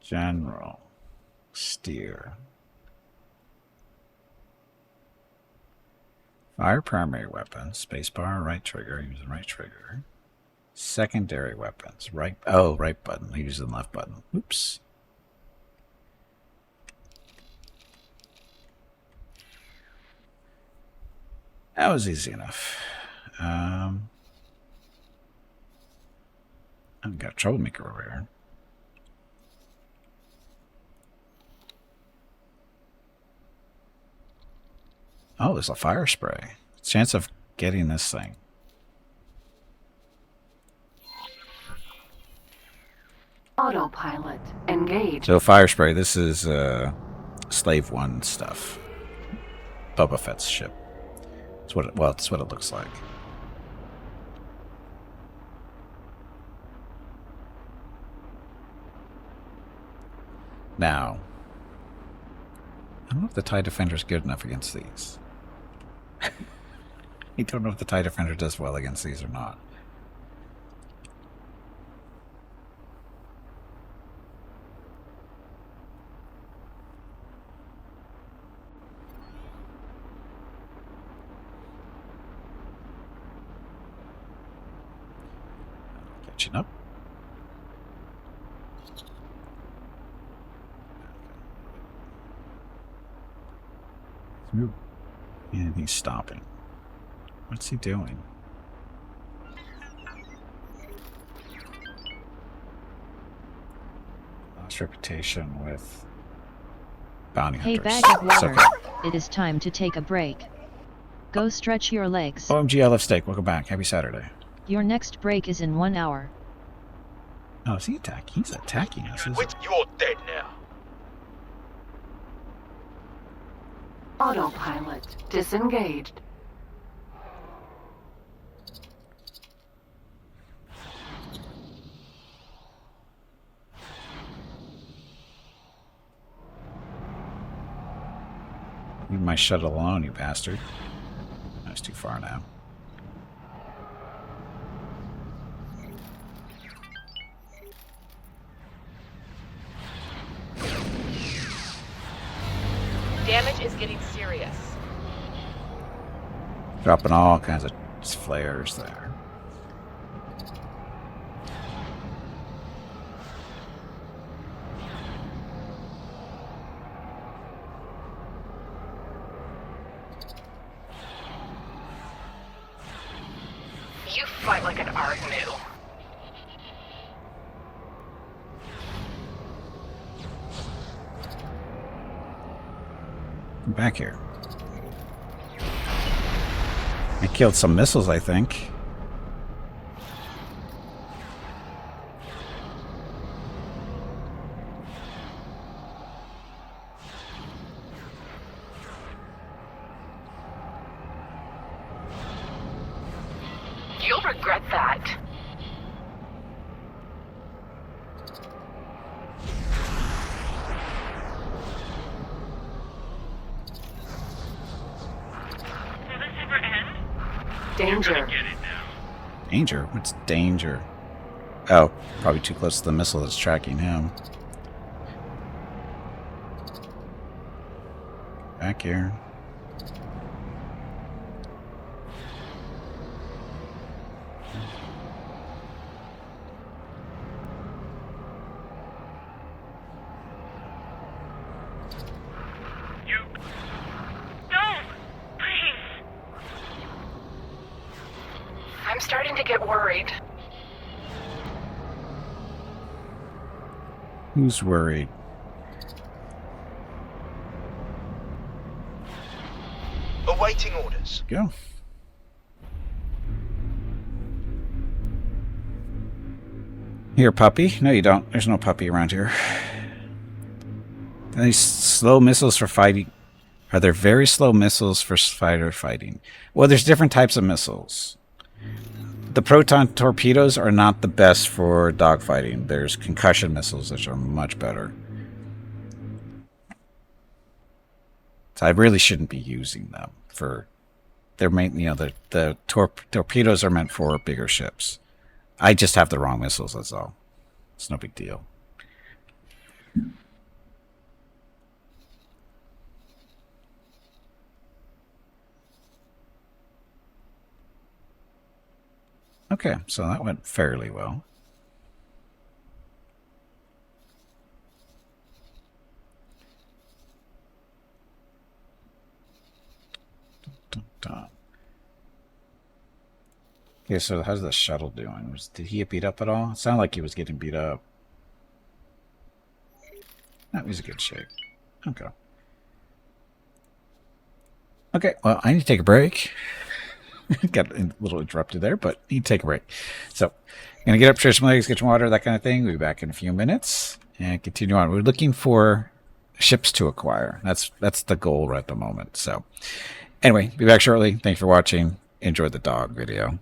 General. Steer. Fire primary weapons. Spacebar, right trigger. Using right trigger. Secondary weapons. Right. Oh, right button. Using left button. Oops. That was easy enough. I've got a troublemaker over here. Oh, there's a fire spray. Chance of getting this thing. Autopilot engaged. So fire spray, this is Slave 1 stuff. Boba Fett's ship. It's what it's what it looks like. Now, I don't know if the TIE Defender is good enough against these. I don't know if the TIE Defender does well against these or not. Catching up. And he's stopping. What's he doing? Lost reputation with bounty Hey, hunters. bag of It's water. okay. It is time to take a break. Go stretch your legs. OMG, I love steak. Welcome back. Happy Saturday. Your next break is in 1 hour. Oh, is he attacking? He's attacking us. Isn't he? You're dead now. Autopilot disengaged. Leave my shuttle alone, you bastard. That's too far now. Damage is getting serious. Dropping all kinds of flares there. You fight like an Argnu. Come back here. I killed some missiles, I think. You'll regret that. Danger. Get it now. Danger? What's danger? Oh, probably too close to the missile that's tracking him. Back here. You. No! Please! I'm starting to get worried. Who's worried? Awaiting orders. Go. Here, puppy. No, you don't. There's no puppy around here. These slow missiles for fighting. Are there very slow missiles for fighter fighting? Well, there's different types of missiles. The proton torpedoes are not the best for dogfighting. There's concussion missiles, which are much better. So I really shouldn't be using them for. They're mainly, the torpedoes are meant for bigger ships. I just have the wrong missiles. That's all. It's no big deal. Okay, so that went fairly well. Okay, so how's the shuttle doing? Did he get beat up at all? It sounded like he was getting beat up. That was a good shape. Okay. Okay, well, I need to take a break. Got a little interrupted there, but need to take a break. So, I'm going to get up, stretch my legs, get some water, that kind of thing. We'll be back in a few minutes and continue on. We're looking for ships to acquire. That's the goal right at the moment. So, anyway, be back shortly. Thanks for watching. Enjoy the dog video.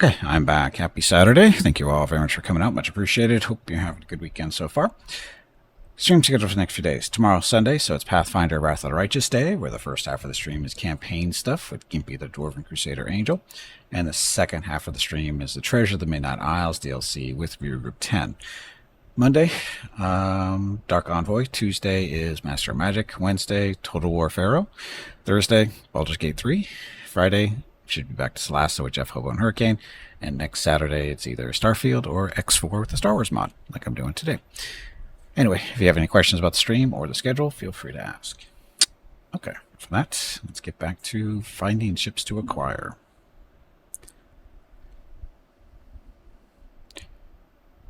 Okay, I'm back. Happy Saturday. Thank you all very much for coming out. Much appreciated. Hope you're having a good weekend so far. Stream scheduled for the next few days. Tomorrow, Sunday, so it's Pathfinder Wrath of the Righteous Day, where the first half of the stream is campaign stuff with Gimpy the Dwarven Crusader Angel. And the second half of the stream is the Treasure of the Midnight Isles DLC with Regroup 10. Monday, Dark Envoy. Tuesday is Master of Magic. Wednesday, Total War Pharaoh. Thursday, Baldur's Gate 3. Friday, should be back to Salasso with Jeff Hobo and Hurricane. And next Saturday, it's either Starfield or X4 with the Star Wars mod, like I'm doing today. Anyway, if you have any questions about the stream or the schedule, feel free to ask. Okay, for that, let's get back to finding ships to acquire.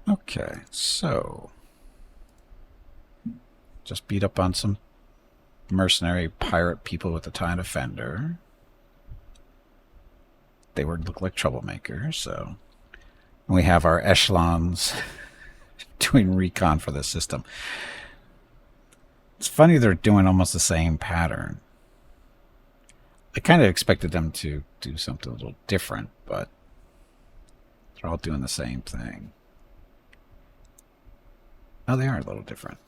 Okay, so just beat up on some mercenary pirate people with the Tide Defender. They look like troublemakers, so and we have our echelons doing recon for this system. It's funny they're doing almost the same pattern. I kind of expected them to do something a little different, but they're all doing the same thing. Oh, they are a little different.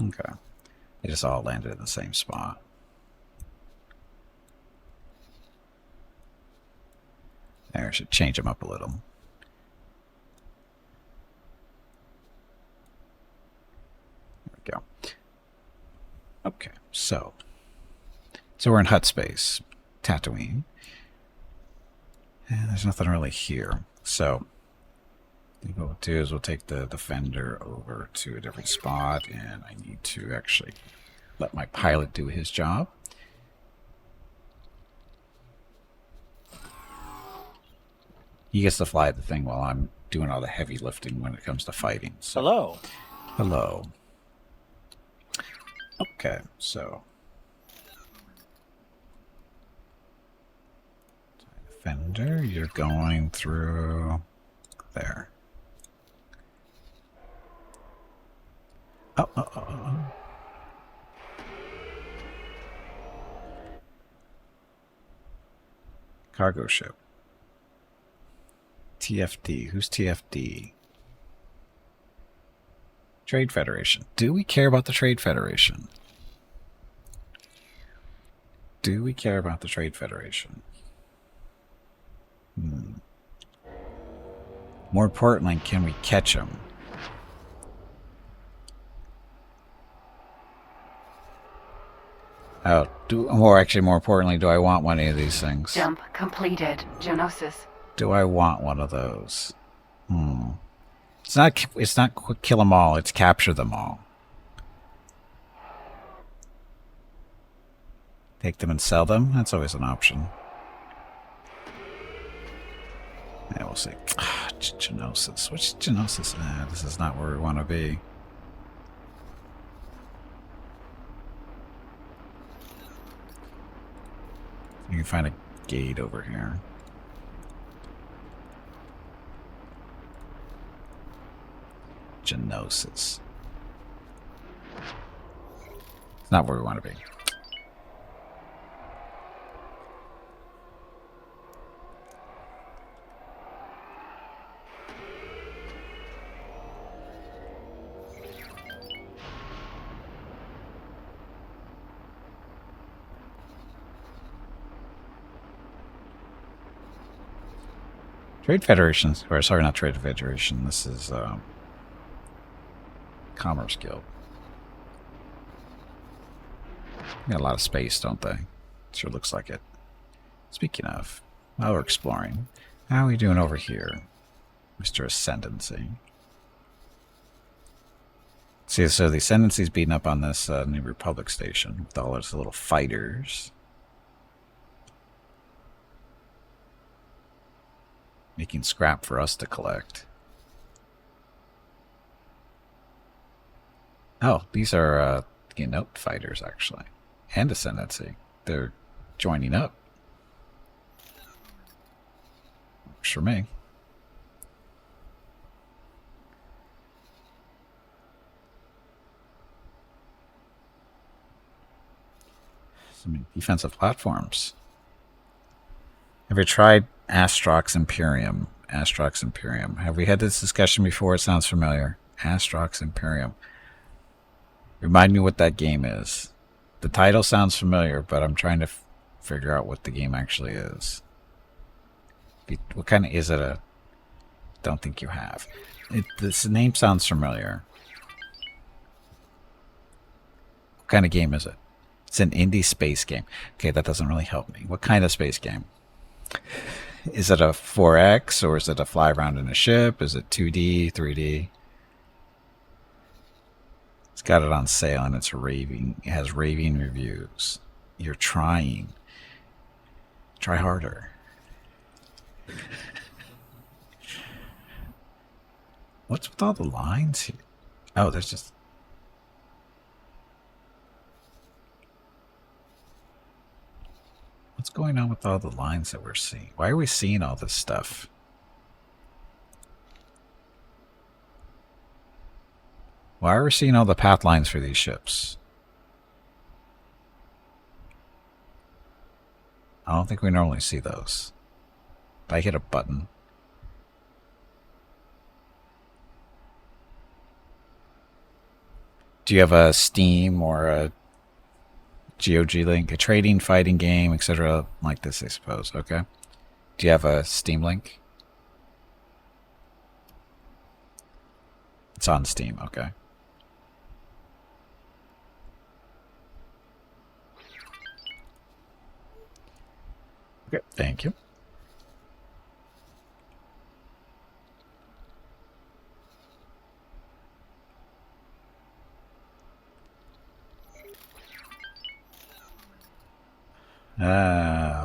Okay. They just all landed in the same spot. There, I should change them up a little. There we go. Okay, so we're in hut space, Tatooine. And there's nothing really here. So what we'll do is we'll take the Defender over to a different spot, and I need to actually let my pilot do his job. He gets to fly the thing while I'm doing all the heavy lifting when it comes to fighting. So, Hello. hello. Okay, so Defender, you're going through there. Oh. Cargo ship. TFD. Who's TFD? Trade Federation. Do we care about the Trade Federation? Do we care about the Trade Federation? More importantly, can we catch them? Oh, more importantly, do I want one of these things? Jump completed. Genosis. Do I want one of those? It's not kill them all, it's capture them all. Take them and sell them? That's always an option. Yeah, we'll see. Genosis. Which Genosis? This is not where we want to be. You can find a gate over here. Genosis. It's not where we want to be. Trade Federations, or sorry, not Trade Federation. This is Commerce Guild. They got a lot of space, don't they? Sure looks like it. Speaking of, while we're exploring, how are we doing over here, Mr. Ascendancy? See, so the Ascendancy's beating up on this New Republic station with all its little fighters. Making scrap for us to collect. Oh, these are note fighters, actually. And Ascendancy. They're joining up. Works for me. Some defensive platforms. Have you tried Astrox Imperium? Astrox Imperium. Have we had this discussion before? It sounds familiar. Astrox Imperium. Remind me what that game is. The title sounds familiar, but I'm trying to figure out what the game actually is. What kind of is it? A don't think you have. This name sounds familiar. What kind of game is it? It's an indie space game. Okay, that doesn't really help me. What kind of space game? Is it a 4X or is it a fly around in a ship? Is it 2D, 3D? It's got it on sale and it's raving. It has raving reviews. You're trying. Try harder. What's with all the lines here? Oh, there's just... What's going on with all the lines that we're seeing? Why are we seeing all this stuff? Why are we seeing all the path lines for these ships? I don't think we normally see those. If I hit a button. Do you have a Steam or a GOG link? A trading, fighting game, etc. like this, I suppose. Okay. Do you have a Steam link? It's on Steam. Okay. Okay, thank you.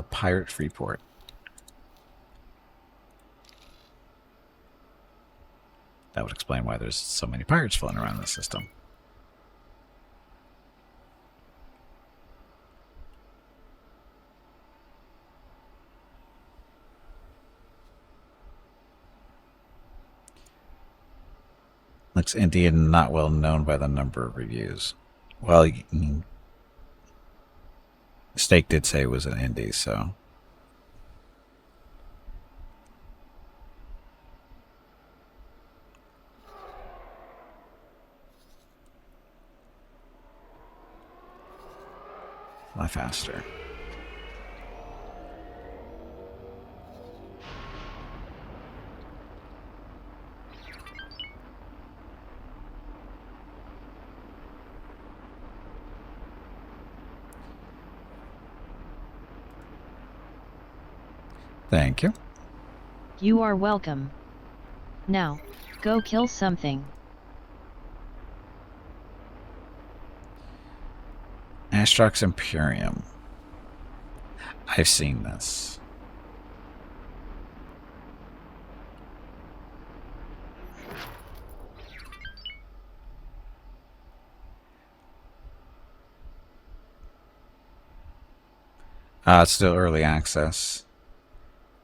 Pirate Freeport. That would explain why there's so many pirates floating around the system. Looks Indian, not well known by the number of reviews. Well, Steak did say it was an indie, so... Fly faster. Thank you. You are welcome. Now, go kill something. Astrox Imperium. I've seen this. It's still early access.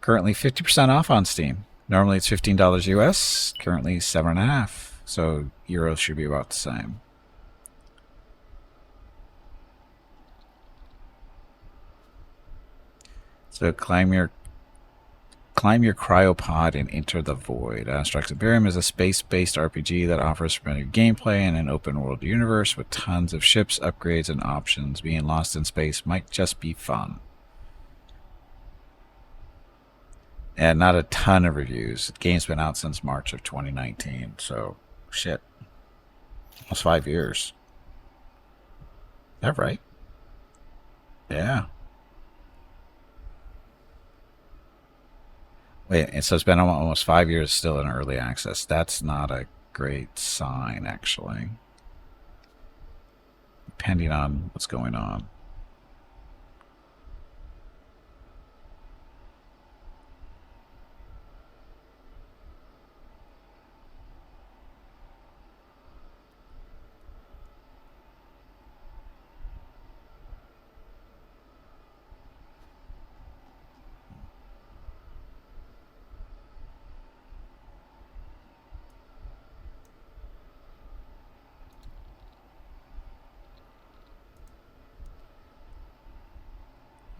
Currently 50% off on Steam. Normally it's $15 US. Currently $7.50. So euros should be about the same. So climb your cryopod and enter the void. Astrox Imperium is a space-based RPG that offers familiar gameplay in an open-world universe with tons of ships, upgrades, and options. Being lost in space might just be fun. And not a ton of reviews. The game's been out since March of 2019, so shit. Almost 5 years. Is that right? Yeah. Wait, and so it's been almost 5 years still in early access. That's not a great sign, actually. Depending on what's going on.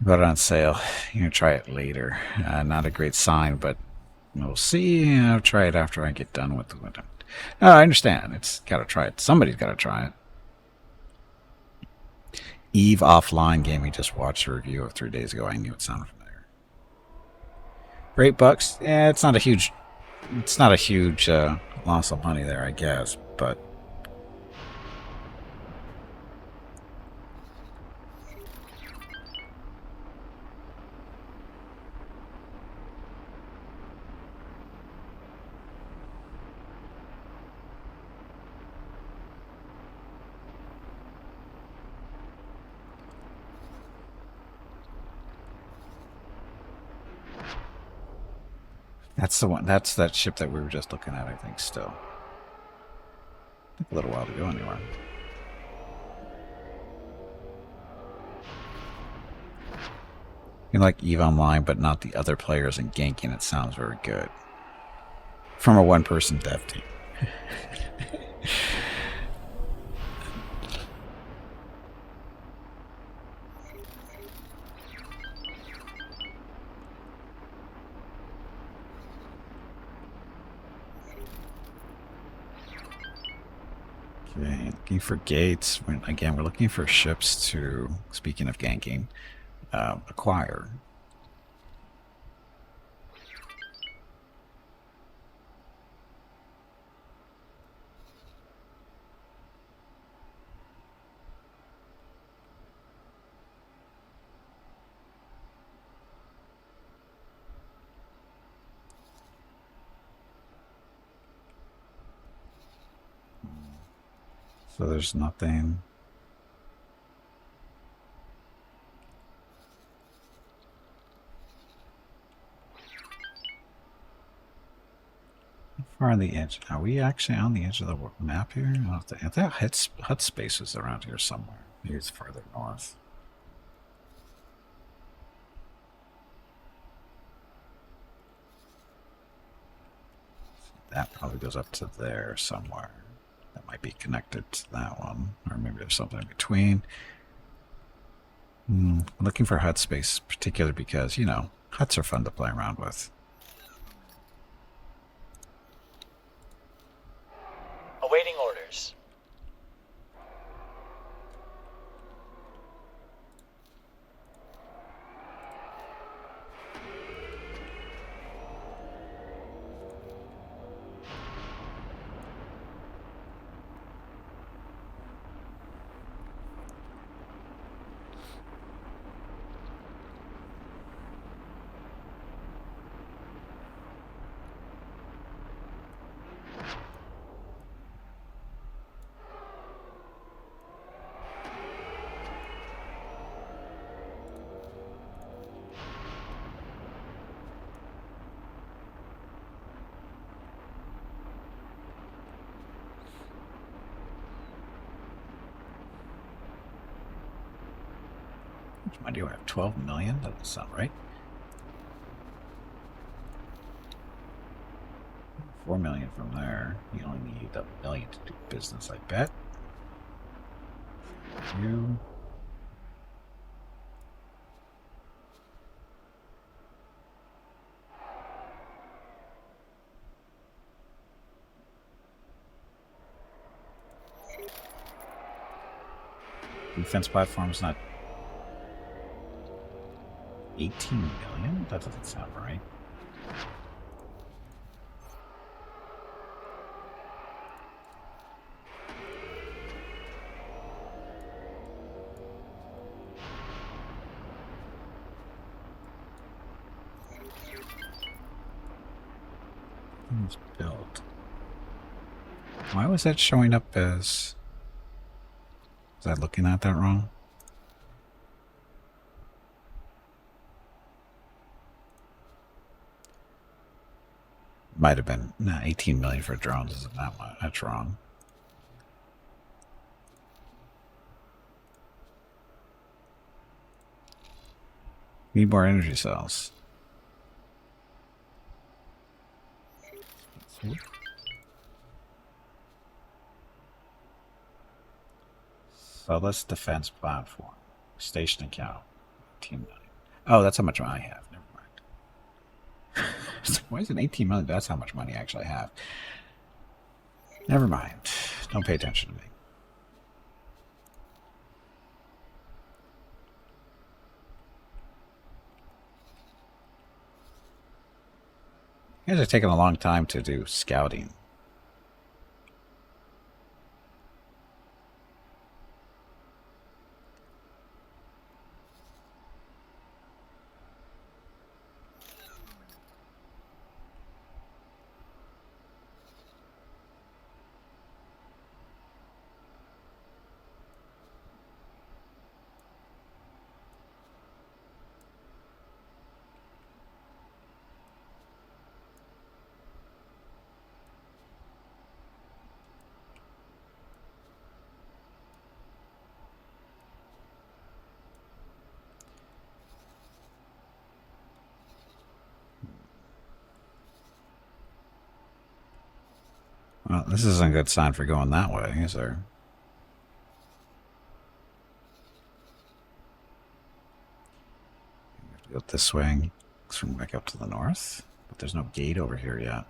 Got it on sale. You're gonna try it later. Not a great sign, but We'll see. I'll try it after I get done with the window. Oh, I understand. It's got to try it. Somebody's got to try it. Eve Offline game. We just watched a review of 3 days ago. I knew it sounded familiar. For $8, yeah, it's not a huge. It's not a huge loss of money there, I guess, but. That's the one. That's that ship that we were just looking at, I think, still. Took a little while to go anywhere. You like EVE Online, but not the other players and ganking. It sounds very good. From a one-person dev team. Okay, looking for gates. Again, we're looking for ships to, speaking of ganking, acquire. So there's nothing. How far on the edge? Are we actually on the edge of the map here? I think hut space is around here somewhere. Maybe it's further north. That probably goes up to there somewhere. That might be connected to that one. Or maybe there's something in between. I'm looking for hut space, particularly because, you know, huts are fun to play around with. Awaiting orders. Why do I have 12 million? That doesn't sound right. 4 million from there. You only need a million to do business, I bet. You. Defense platform's not 18 million? That doesn't sound right. It's built. Why was that showing up as... Was I looking at that wrong? Might have been. Nah, 18 million for drones isn't that much. That's wrong. Need more energy cells. Solus defense platform. Station account. 18 million. Oh, that's how much I have. Never mind. Why is it 18 million? That's how much money I actually have. Never mind. Don't pay attention to me. You guys are taking a long time to do scouting. Well, this isn't a good sign for going that way, is there? We have to go this way, swing back up to the north, but there's no gate over here yet.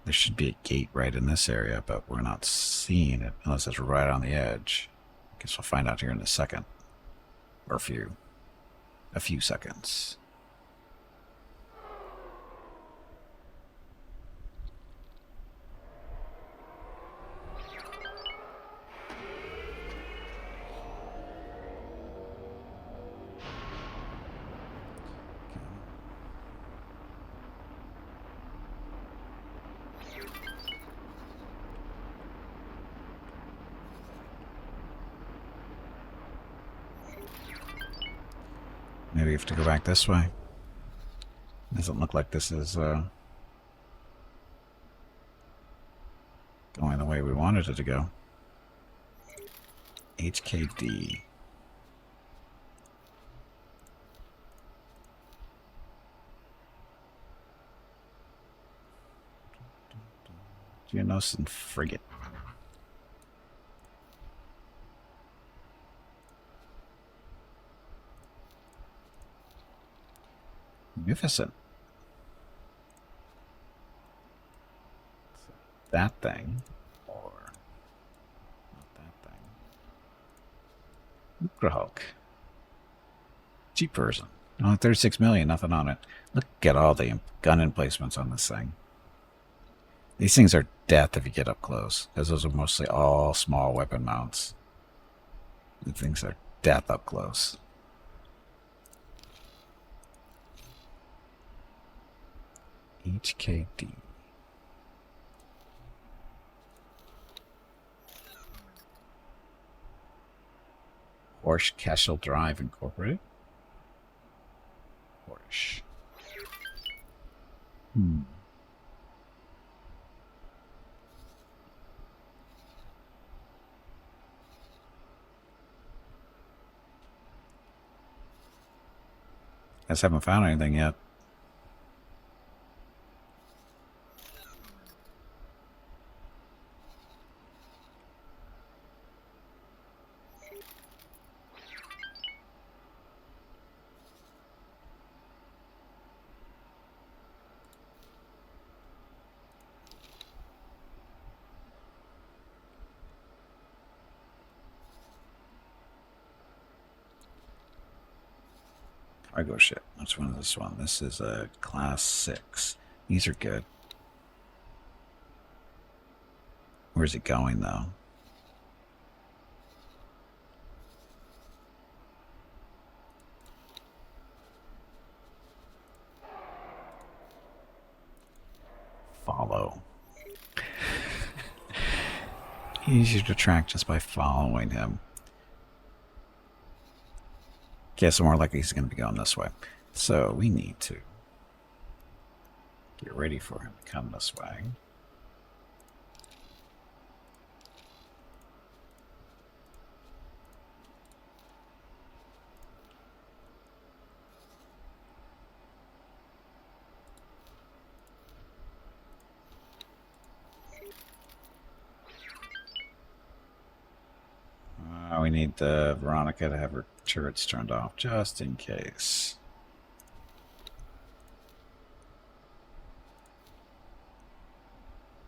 There should be a gate right in this area, but we're not seeing it unless it's right on the edge. I guess we'll find out here in a second, or a few seconds. Maybe we have to go back this way. Doesn't look like this is going the way we wanted it to go. HKD. Geonosis frigate. Magnificent. That thing, or not that thing. Ukrahulk. Cheap version. Only 36 million, nothing on it. Look at all the gun emplacements on this thing. These things are death if you get up close, because those are mostly all small weapon mounts. The things are death up close. HKD. Horsch Cashel Drive Incorporated. Horsch. Guys haven't found anything yet. Cargo ship. Which one is this one? This is a class 6. These are good. Where's it going, though? Follow. Easier to track just by following him. Guess more likely he's going to be going this way. So we need to get ready for him to come this way. We need Veronica to have her turrets turned off just in case.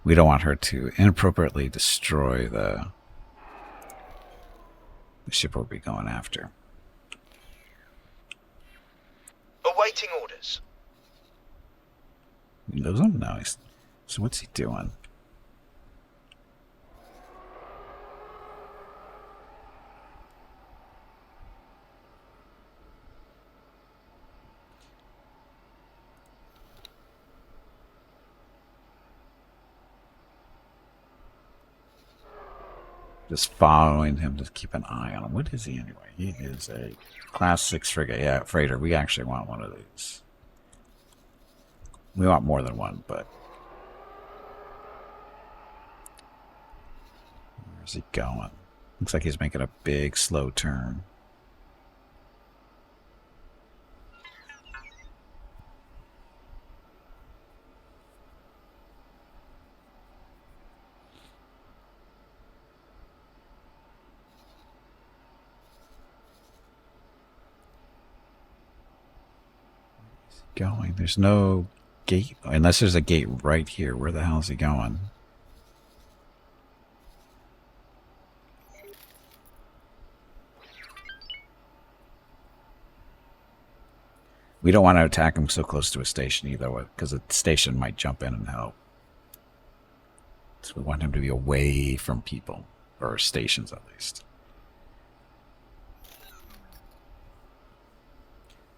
We don't want her to inappropriately destroy the ship we'll be going after. Awaiting orders. You lose him? No. So what's he doing? Just following him to keep an eye on him. What is he anyway? He is a Class 6 frigate. Yeah, freighter. We actually want one of these. We want more than one, but... Where's he going? Looks like he's making a big, slow turn. Going. There's no gate. Unless there's a gate right here. Where the hell is he going? We don't want to attack him so close to a station either, because the station might jump in and help. So we want him to be away from people. Or stations, at least.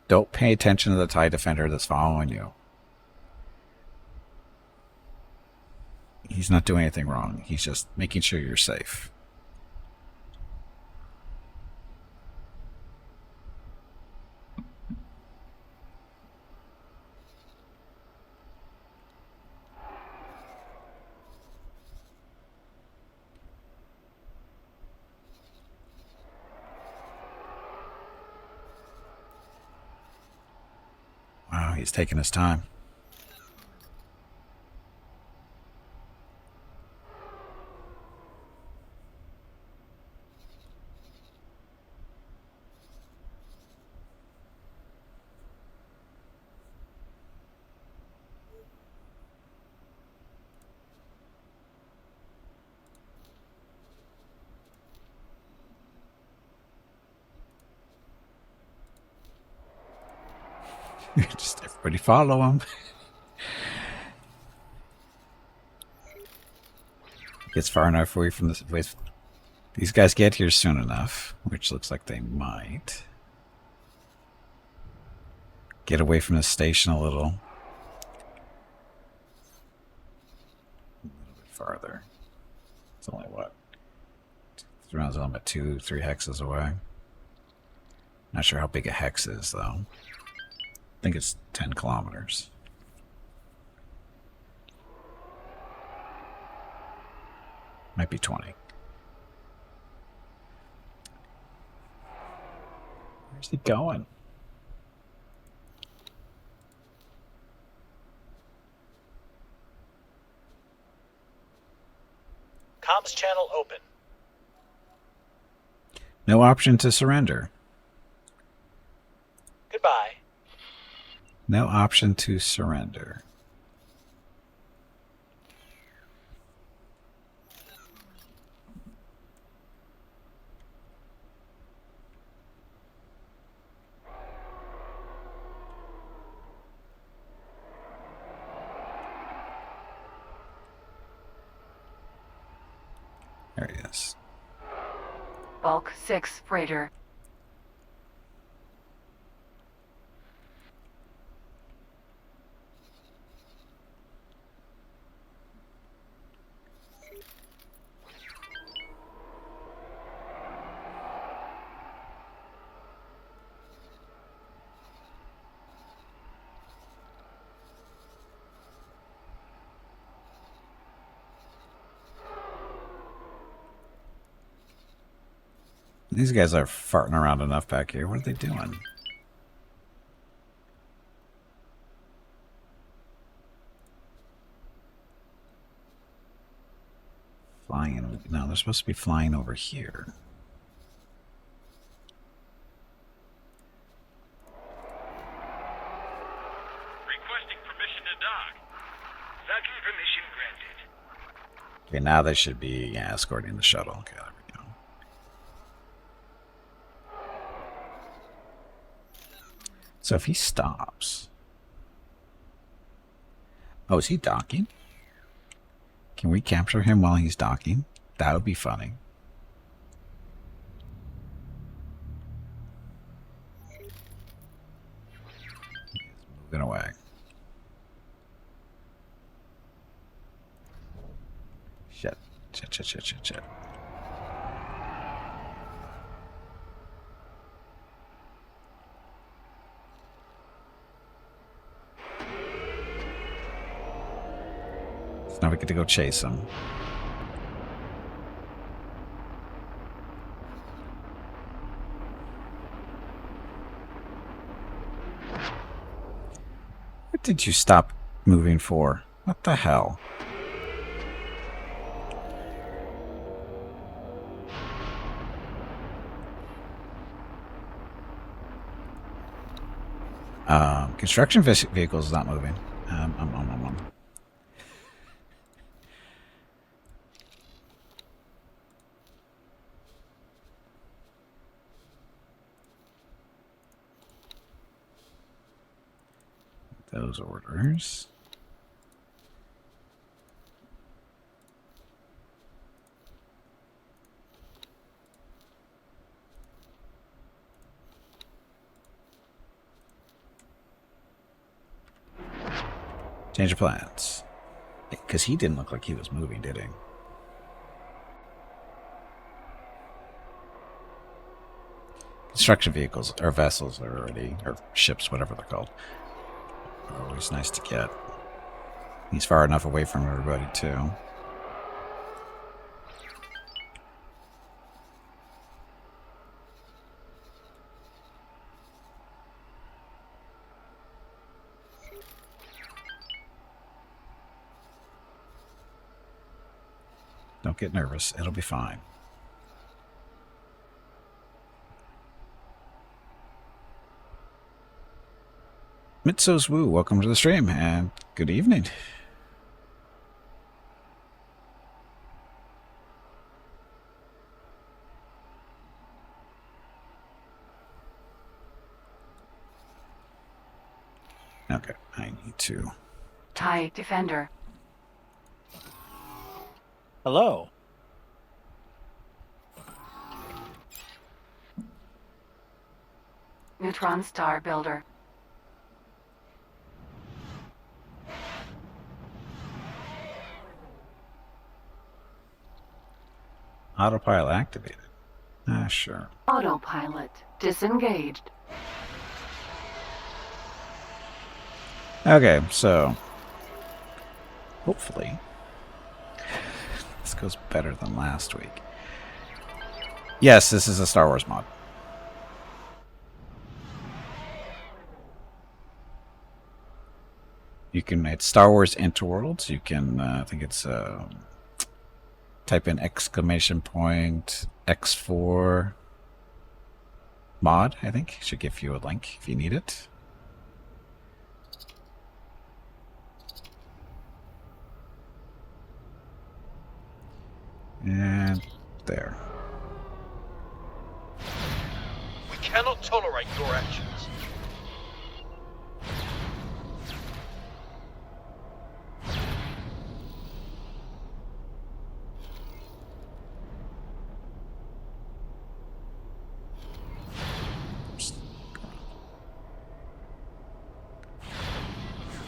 Don't pay attention to the TIE Defender that's following you. He's not doing anything wrong. He's just making sure you're safe. Wow, he's taking his time. Just everybody follow him. Gets far enough away from this. These guys get here soon enough, which looks like they might. Get away from the station a little. A little bit farther. It's only what? It's around about 2-3 hexes away. Not sure how big a hex is though. I think it's 10 kilometers. Might be 20. Where's he going? Comms channel open. No option to surrender. Goodbye. No option to surrender. There he is. Bulk 6 freighter. These guys are farting around enough back here. What are they doing? Flying. No, they're supposed to be flying over here. Requesting permission to dock. Docking permission granted. Okay, now they should be escorting the shuttle. Okay, there we go. So if he stops... Oh, is he docking? Can we capture him while he's docking? That would be funny. He's moving away. Shit. Shit. So now we get to go chase him. What did you stop moving for? What the hell? Construction vehicle is not moving. Those orders. Change of plans. Because he didn't look like he was moving, did he? Construction vehicles, or vessels are already, or ships, whatever they're called, are always nice to get. He's far enough away from everybody, too. Don't get nervous. It'll be fine. Mitsos Wu, welcome to the stream, and good evening. Okay, I need to... TIE Defender. Hello. Neutron Star Builder. Autopilot activated. Sure. Autopilot disengaged. Okay, so... hopefully... this goes better than last week. Yes, this is a Star Wars mod. You can... it's Star Wars Interworlds. You can... I think it's... type in exclamation point X4 mod, I think. Should give you a link if you need it. And there. We cannot tolerate your actions.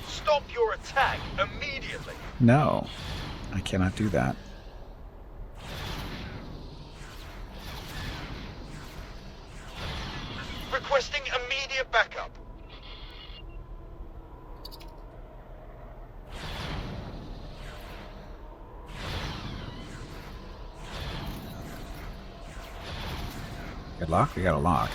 Stop your attack immediately. No, I cannot do that. Requesting immediate backup. Good lock? We got a lock.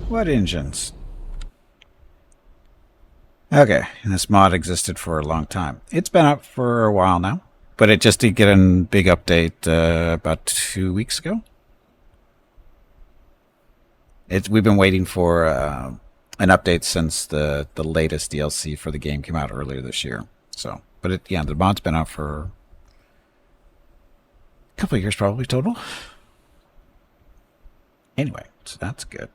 What engines? Okay, and this mod existed for a long time. It's been up for a while now, but it just did get a big update about 2 weeks ago. We've been waiting for an update since the latest DLC for the game came out earlier this year. So, but yeah, the mod's been out for a couple of years probably total. Anyway, so that's good.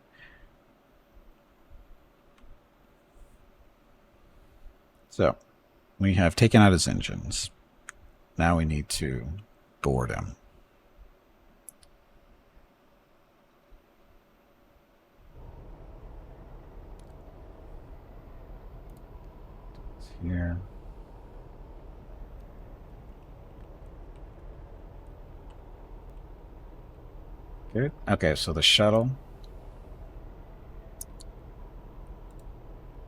So, we have taken out his engines. Now we need to board him. Here. Good. Okay, so the shuttle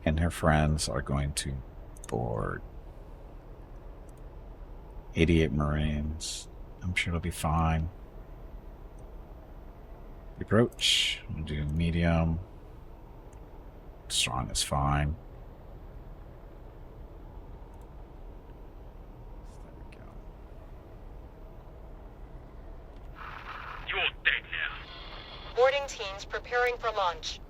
and her friends are going to board. 88 Marines. I'm sure it'll be fine. Approach. We'll do medium. Strong is fine. There we go. You're dead now. Boarding teams preparing for launch.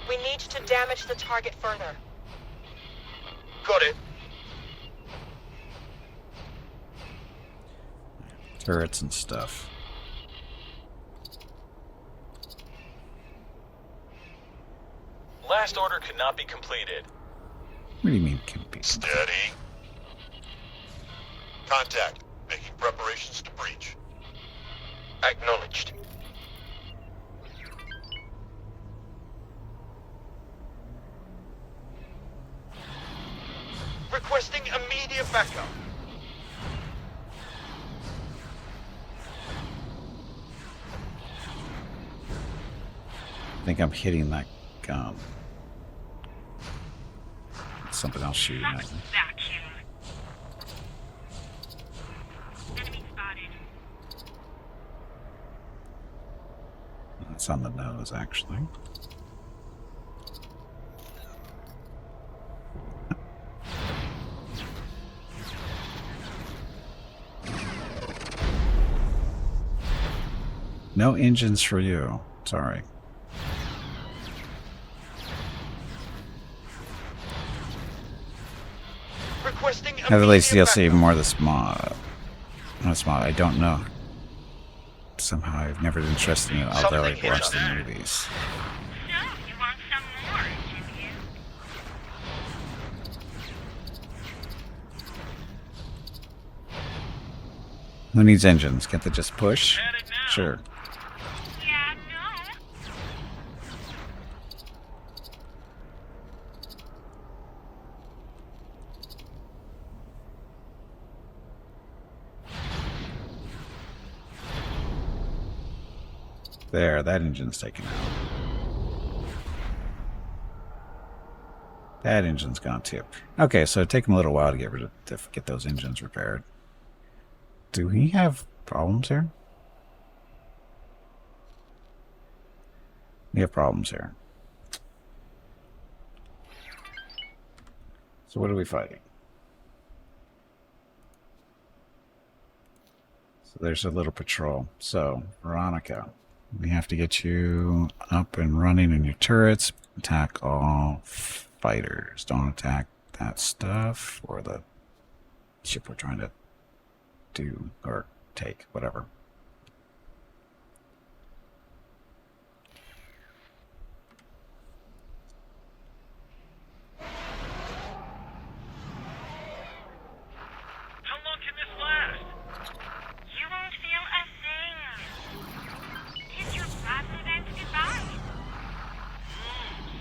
We need to damage the target further. Got it. Turrets and stuff. Last order could not be completed. What do you mean can be? Steady. Contact. Making preparations to breach. Acknowledged. Requesting immediate backup. I think I'm hitting that gun. Something else shooting at me. Vacuum. Enemy spotted. It's on the nose, actually. No engines for you. Sorry. Requesting Have the latest immediate DLC backup. more of this mod. Not this mod, I don't know. Somehow I've never been interested in it, although I've Something watched hit the us. movies. So, you want some more, do you? Who needs engines? Can't they just push? At it now. Sure. Yeah, no. There, that engine's taken out. That engine's gone too. Okay, so it take him a little while to get those engines repaired. Do we have problems here? We have problems here. So what are we fighting? So there's a little patrol. So, Veronica, we have to get you up and running in your turrets. Attack all fighters. Don't attack that stuff or the ship we're trying to do or take, whatever. How long can this last? You won't feel a thing. Kiss your plasma vents goodbye.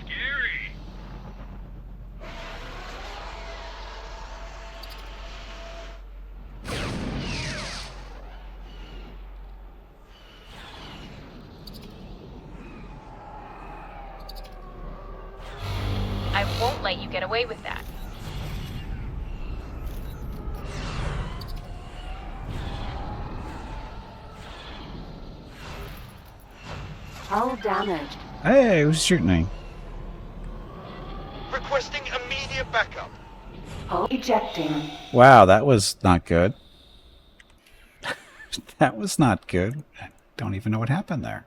Scary. I won't let you get away with that. Hull damaged. Hey, who's shooting me? Requesting immediate backup. Hull ejecting. Wow, that was not good. That was not good. don't even know what happened there.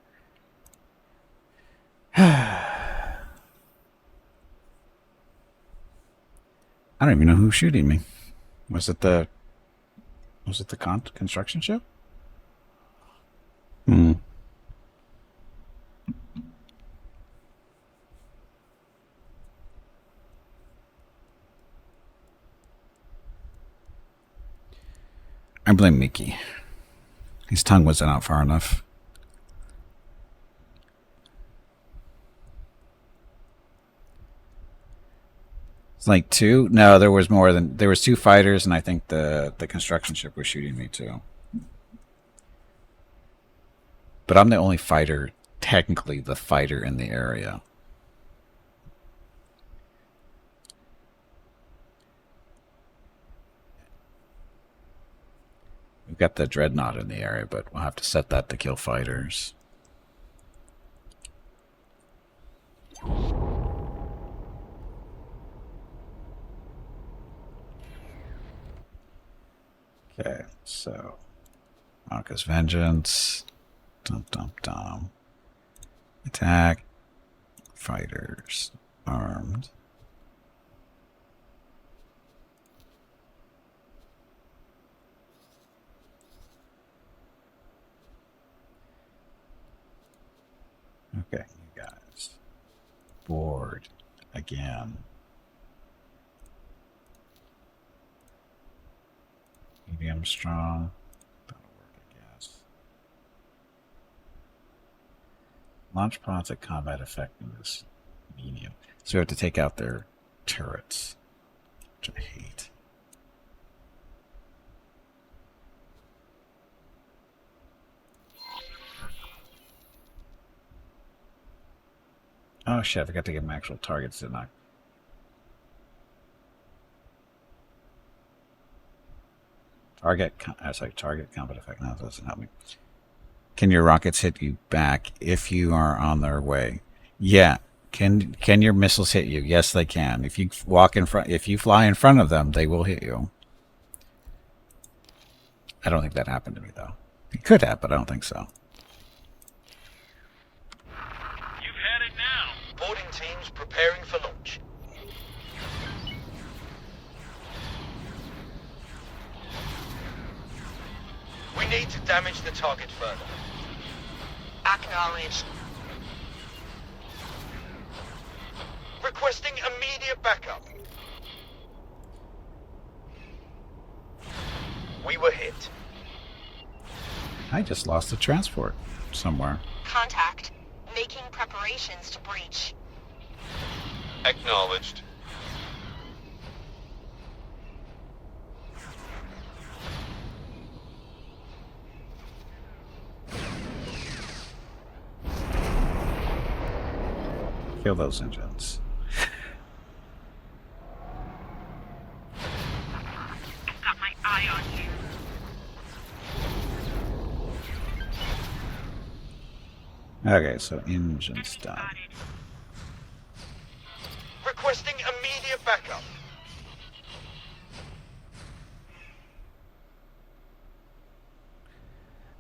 I don't even know who's shooting me. Was it the construction ship? Hmm. I blame Mickey. His tongue wasn't out far enough. It's like two? No, there was more than... There was two fighters, and I think the construction ship was shooting me too. But I'm the only fighter, technically the fighter in the area. We've got the dreadnought in the area, but we'll have to set that to kill fighters. Okay, so Monica's Vengeance. Dum dum dum. Attack. Fighters. Armed. Okay, you guys. Board again. Medium strong. That'll work, I guess. Launch pods at combat effectiveness. Medium. So we have to take out their turrets, which I hate. Oh shit, I forgot to give them actual targets, didn't I? Target combat effect. No, that doesn't help me. Can your rockets hit you back if you are on their way? Yeah. Can your missiles hit you? Yes, they can. If you fly in front of them, they will hit you. I don't think that happened to me though. It could have, but I don't think so. You've had it now. Boarding teams preparing for launch. We need to damage the target further. Acknowledged. Requesting immediate backup. We were hit. I just lost a transport somewhere. Contact. Making preparations to breach. Acknowledged. Kill those engines. Got my eye on you. Okay, so engines done. Requesting immediate backup.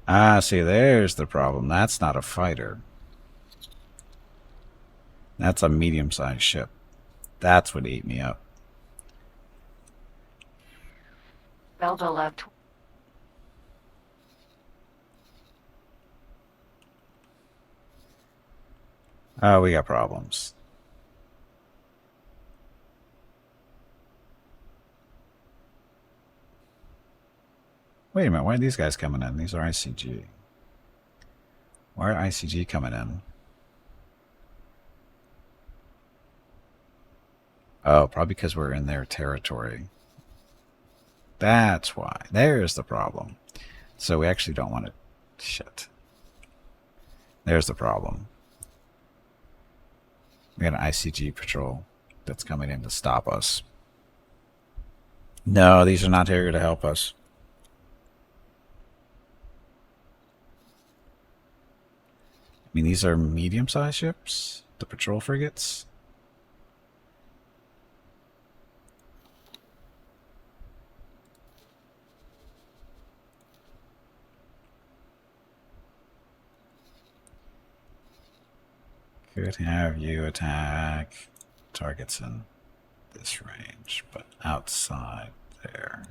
Ah, see, there's the problem. That's not a fighter. That's a medium-sized ship. That's what ate me up. Belva left. Oh, we got problems. Wait a minute, why are these guys coming in? These are ICG. Why are ICG coming in? Oh, probably because we're in their territory. That's why. There's the problem. So we actually don't want to... Shit. There's the problem. We got an ICG patrol that's coming in to stop us. No, these are not here to help us. I mean, these are medium-sized ships, the patrol frigates. Could have you attack targets in this range, but outside there.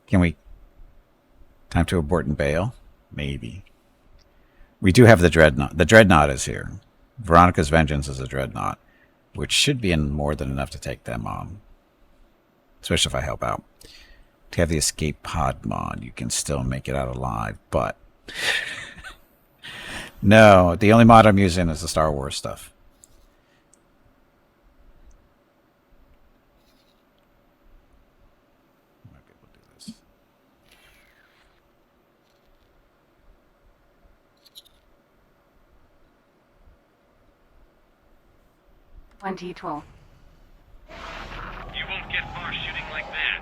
Can we... Time to abort and bail? Maybe. We do have the Dreadnought. The Dreadnought is here. Veronica's Vengeance is a Dreadnought, which should be in more than enough to take them on. Especially if I help out. To have the Escape Pod mod, you can still make it out alive, but... No, the only mod I'm using is the Star Wars stuff. Might be able to do this. $20. You won't get far shooting like that.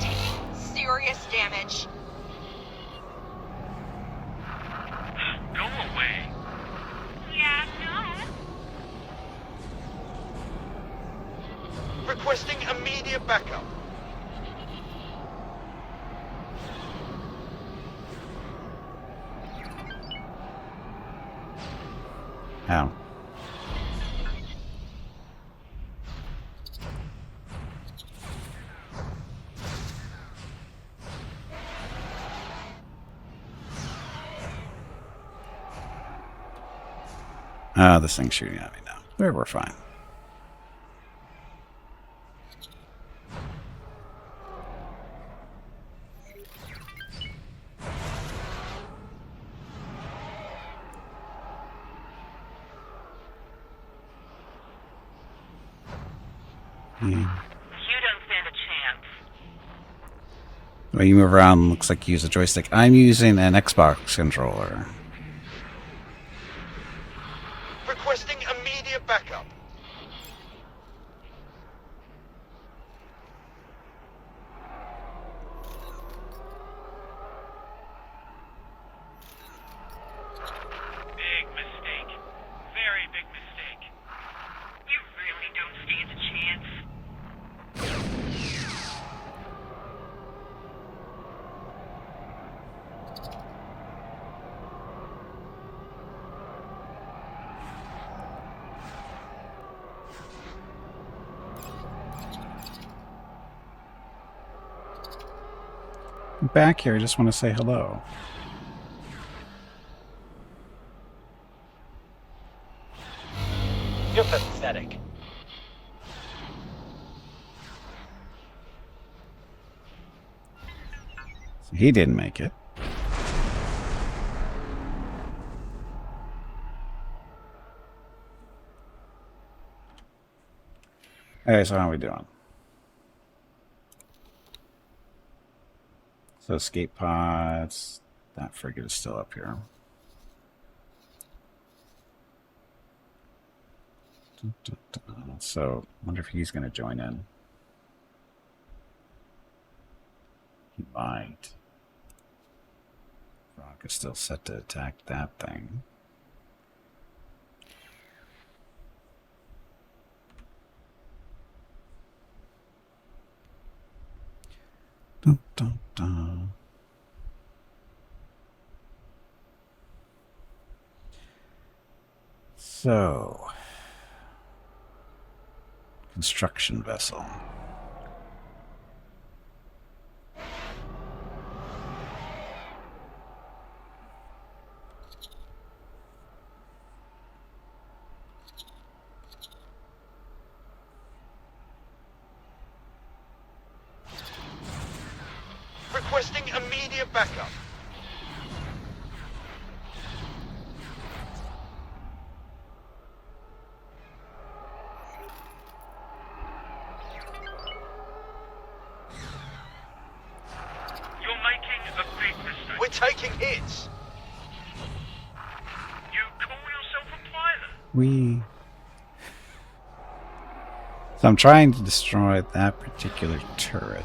Taking serious damage. Go away. Yeah, no. Requesting immediate backup. How? Ah, this thing's shooting at me now. We're fine. You don't stand a chance. The way you move around looks like you use a joystick. I'm using an Xbox controller. Requesting immediate backup. Big mistake. Very big mistake. You really don't stand a chance. I'm back here. I just want to say hello. You're pathetic. So he didn't make it. Hey, so how are we doing? So escape pods. That frigate is still up here. So, wonder if he's going to join in. He might. Rock is still set to attack that thing. Dun, dun, dun. So, construction vessel. Requesting immediate backup. You're making a big mistake. We're taking hits. You call yourself a pilot? We So I'm trying to destroy that particular turret.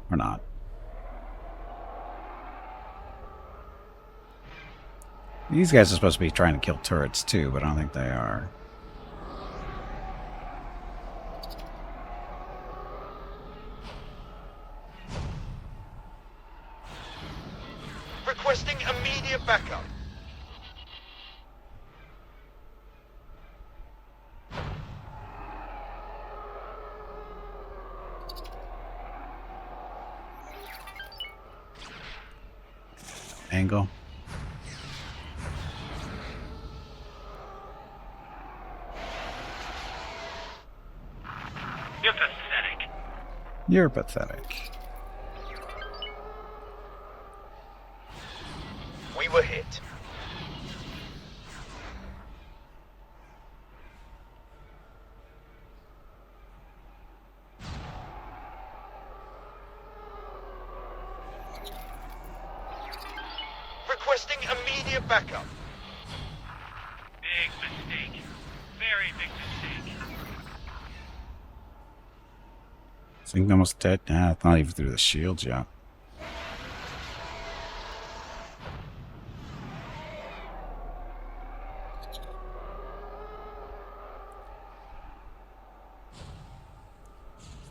Or not. These guys are supposed to be trying to kill turrets too, but I don't think they are. Requesting immediate backup. Angle. You're pathetic. You're pathetic. We were hit. Requesting immediate backup. Big mistake. Very big mistake. I think almost dead. Nah, it's not even through the shields yet.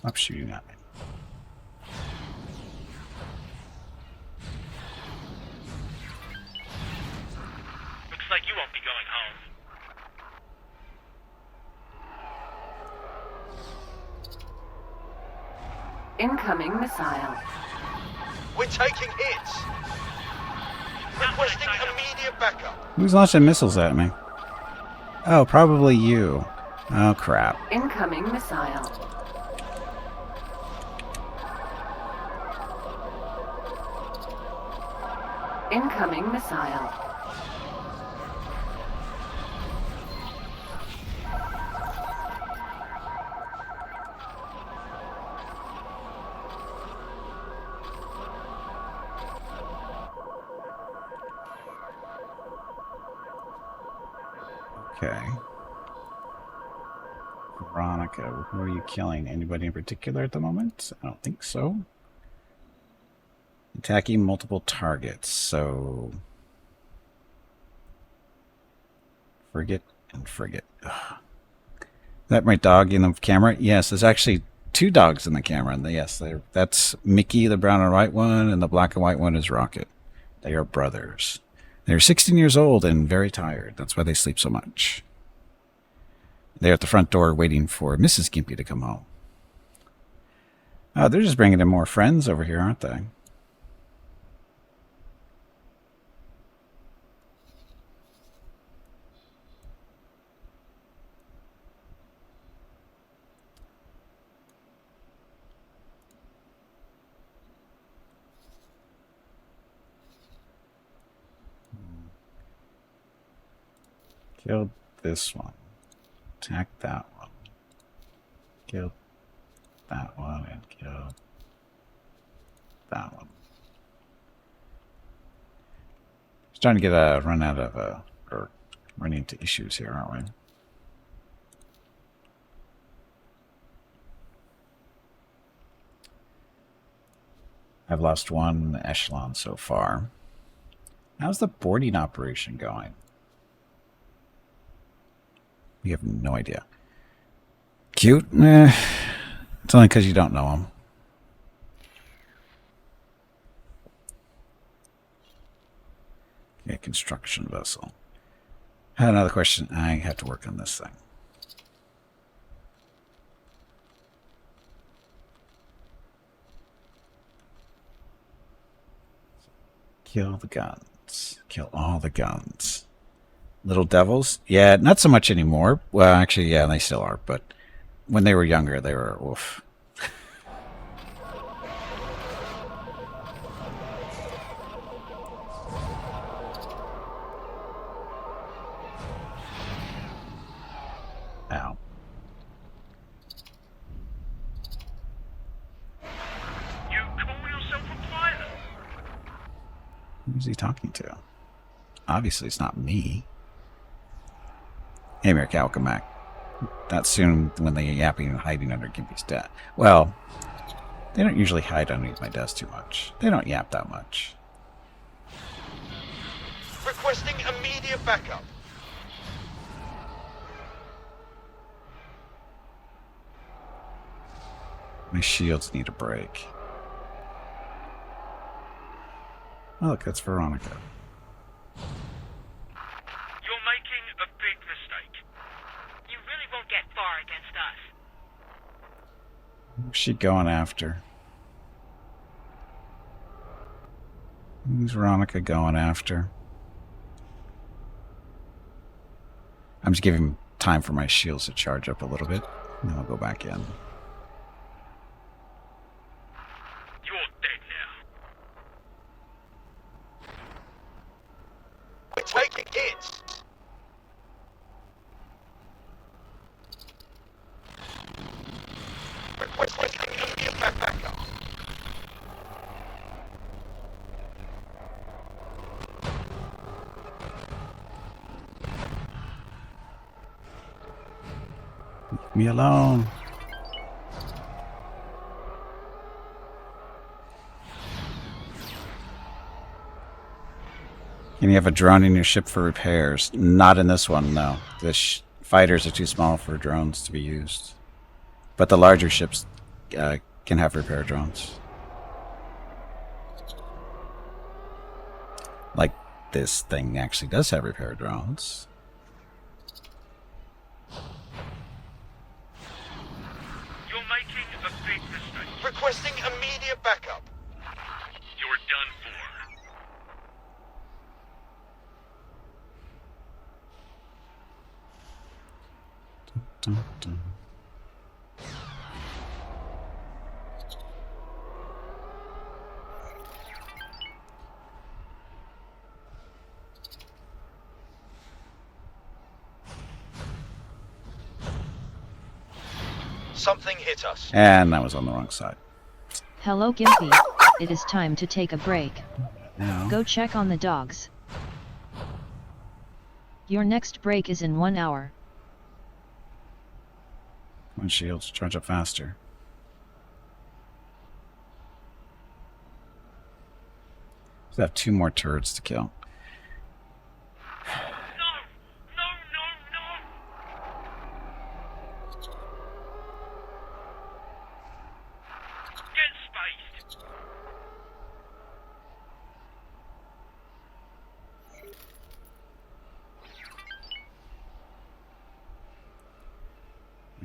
Stop shooting at me. Looks like you won't be going home. Incoming missile. We're taking hits. Requesting immediate backup. Who's launching missiles at me? Oh, probably you. Oh, crap. Incoming missile. Incoming missile. Okay. Veronica, who are you killing? Anybody in particular at the moment? I don't think so. Attacking multiple targets, so... Frigate and frigate. Ugh. Is that my dog in the camera? Yes, there's actually two dogs in the camera. And yes, that's Mickey, the brown and white one, and the black and white one is Rocket. They are brothers. They're 16 years old and very tired. That's why they sleep so much. They're at the front door waiting for Mrs. Gimpy to come home. Oh, they're just bringing in more friends over here, aren't they? Killed this one. Attack that one. Killed that one and killed that one. Starting to get a run out of or run into issues here, aren't we? I've lost one echelon so far. How's the boarding operation going? We have no idea. Cute? It's only because you don't know him. Okay, construction vessel. I had another question. I have to work on this thing. Kill the guns. Kill all the guns. Little devils? Yeah, not so much anymore. Well, actually, yeah, they still are. But when they were younger, they were, oof. Ow. You call yourself a pilot? Who's he talking to? Obviously, it's not me. Hey, Meerkat, welcome back. Not soon when they're yapping and hiding under Gimpy's desk. Well, they don't usually hide underneath my desk too much. They don't yap that much. Requesting immediate backup. My shields need a break. Oh, look, that's Veronica. You're making a big mistake. You really won't get far against us. Who's she going after? Who's Veronica going after? I'm just giving time for my shields to charge up a little bit, and then I'll go back in. You're dead now. We're taking hits. Requesting immediate backup. Leave me alone. Can you have a drone in your ship for repairs? Not in this one, no. The fighters are too small for drones to be used. But the larger ships can have repair drones. Like this thing actually does have repair drones. You're making a big mistake. Requesting immediate backup. You're done for. Dun, dun. Something hit us. And I was on the wrong side. Hello Gimpy, it is time to take a break. Now, Go check on the dogs. Your next break is in 1 hour. my shields charge up faster. So I have 2 more turrets to kill.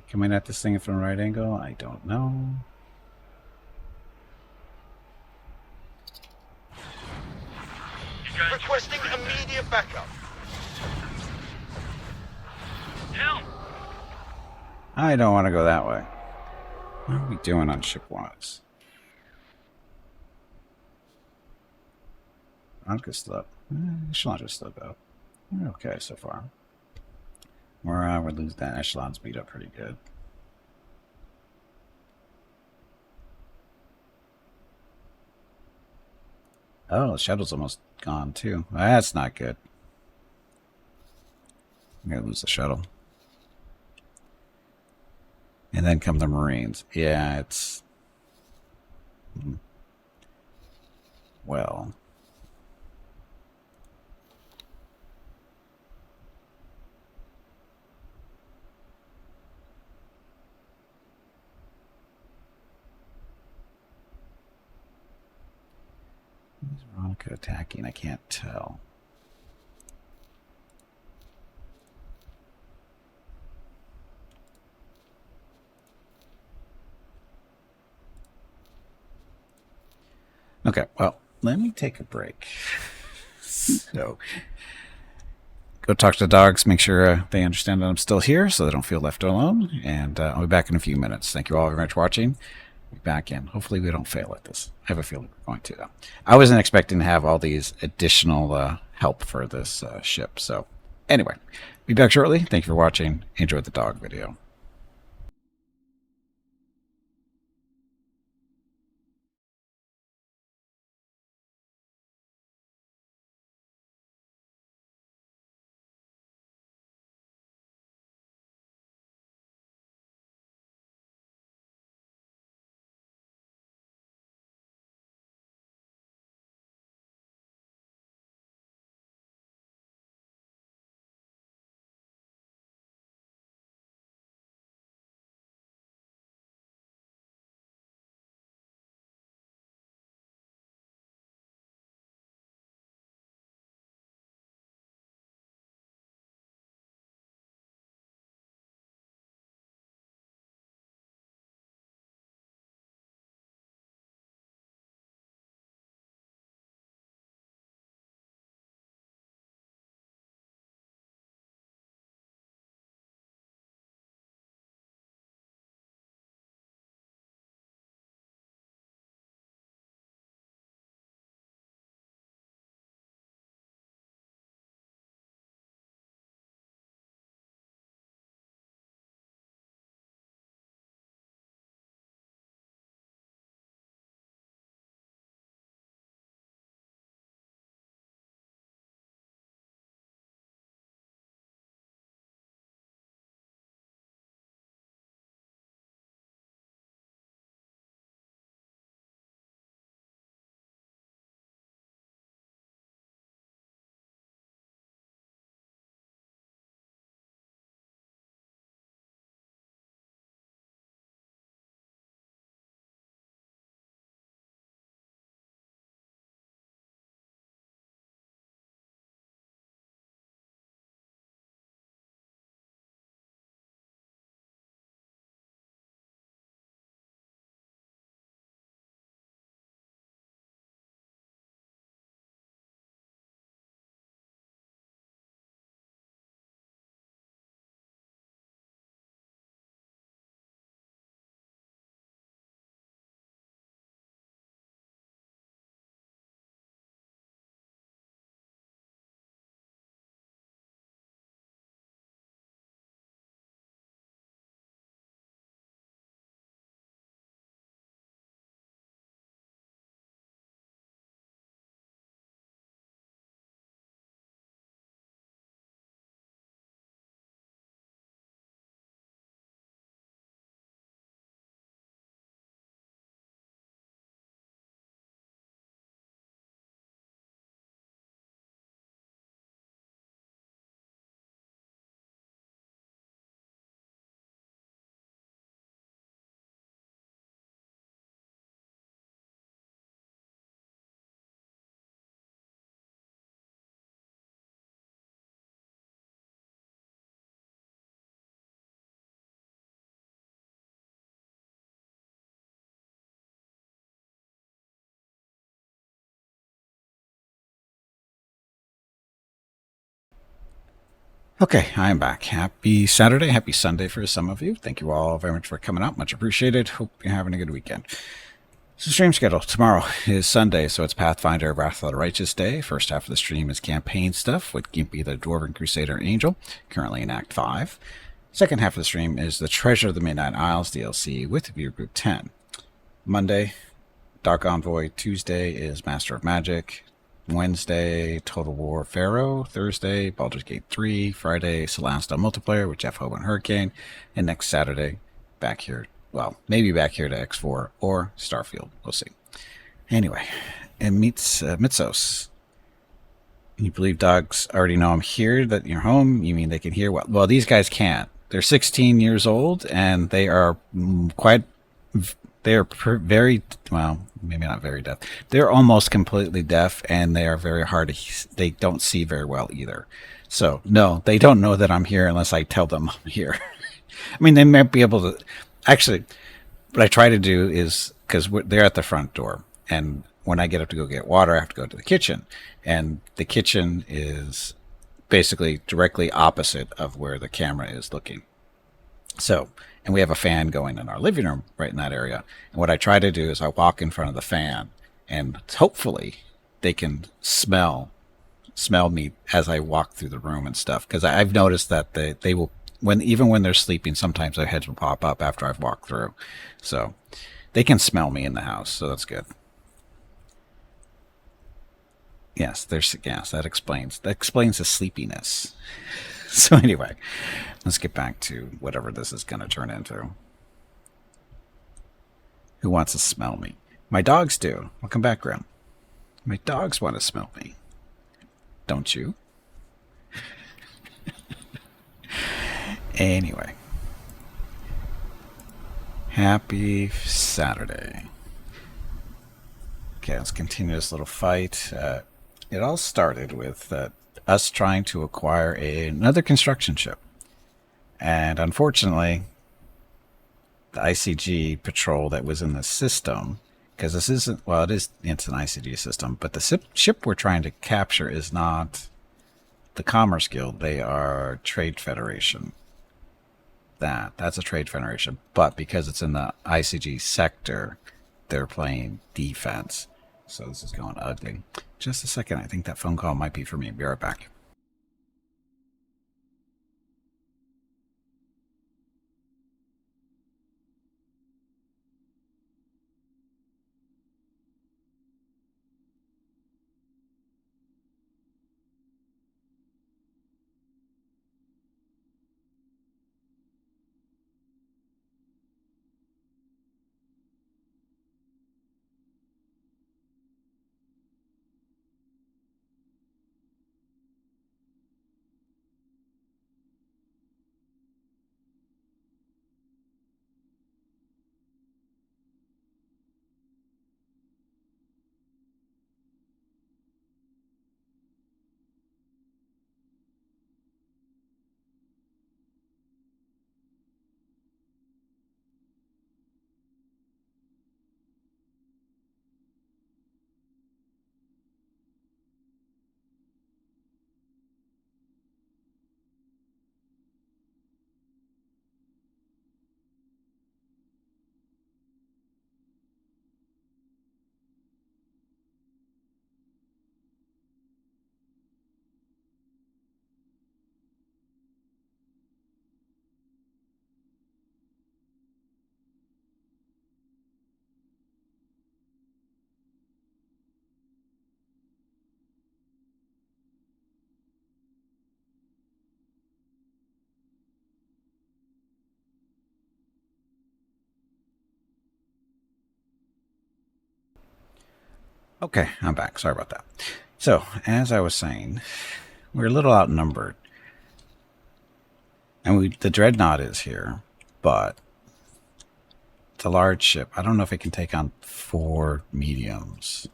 Coming at this thing from a right angle? I don't know. Requesting immediate backup. Help! I don't want to go that way. What are we doing on shipwise? Veronica's still up. Echelon's still up. We're okay so far. We're losing that. Echelon's beat up pretty good. Oh, the shadow's almost gone too. That's not good. I'm gonna lose the shuttle. And then come the Marines. Yeah, it's... Well... Is Veronica attacking? I can't tell. Okay, well, let me take a break. So, go talk to the dogs, make sure they understand that I'm still here so they don't feel left alone. And I'll be back in a few minutes. Thank you all very much for watching. Be back in. Hopefully we don't fail at this. I have a feeling we're going to, though. I wasn't expecting to have all these additional help for this ship. So, anyway, be back shortly. Thank you for watching. Enjoy the dog video. Okay, I'm back. Happy Saturday, happy Sunday for some of you. Thank you all very much for coming out. Much appreciated. Hope you're having a good weekend. So stream schedule. Tomorrow is Sunday, so it's Pathfinder Wrath of the Righteous Day. First half of the stream is campaign stuff with Gimpy the Dwarven Crusader Angel, currently in Act 5. Second half of the stream is the Treasure of the Midnight Isles DLC with Viewer Group 10. Monday, Dark Envoy. Tuesday is Master of Magic. Wednesday, Total War Pharaoh. Thursday, Baldur's Gate 3. Friday, Celeste Multiplayer with Jeff Hope and Hurricane. And next Saturday, back here. Well, maybe back here to X4 or Starfield. We'll see. Anyway, and meets Mitsos. You believe dogs already know I'm here, that you're home? You mean they can hear? Well, these guys can't. They're 16 years old, and they are very, well, maybe not very deaf. They're almost completely deaf, and they are very hard to, they don't see very well either. So, no, they don't know that I'm here unless I tell them I'm here. I mean, they might be able to, actually, what I try to do is, because they're at the front door, and when I get up to go get water, I have to go to the kitchen. And the kitchen is basically directly opposite of where the camera is looking. So, and we have a fan going in our living room right in that area. And what I try to do is I walk in front of the fan, and hopefully they can smell me as I walk through the room and stuff. Because I've noticed that they will, even when they're sleeping, sometimes their heads will pop up after I've walked through. So they can smell me in the house, so that's good. Yes, that explains the sleepiness. So anyway, let's get back to whatever this is going to turn into. Who wants to smell me? My dogs do. Welcome back, Grim. My dogs want to smell me. Don't you? Anyway. Happy Saturday. Okay, let's continue this little fight. It all started with us trying to acquire another construction ship. And unfortunately, the ICG patrol that was in the system, because this isn't, well, it's an ICG system, but the ship we're trying to capture is not the Commerce Guild. They are Trade Federation. That's a Trade Federation. But because it's in the ICG sector, they're playing defense. So this is going ugly. Just a second. I think that phone call might be for me. Be right back. Okay, I'm back. Sorry about that. So, as I was saying, we're a little outnumbered. And the Dreadnought is here, but it's a large ship. I don't know if it can take on 4 mediums.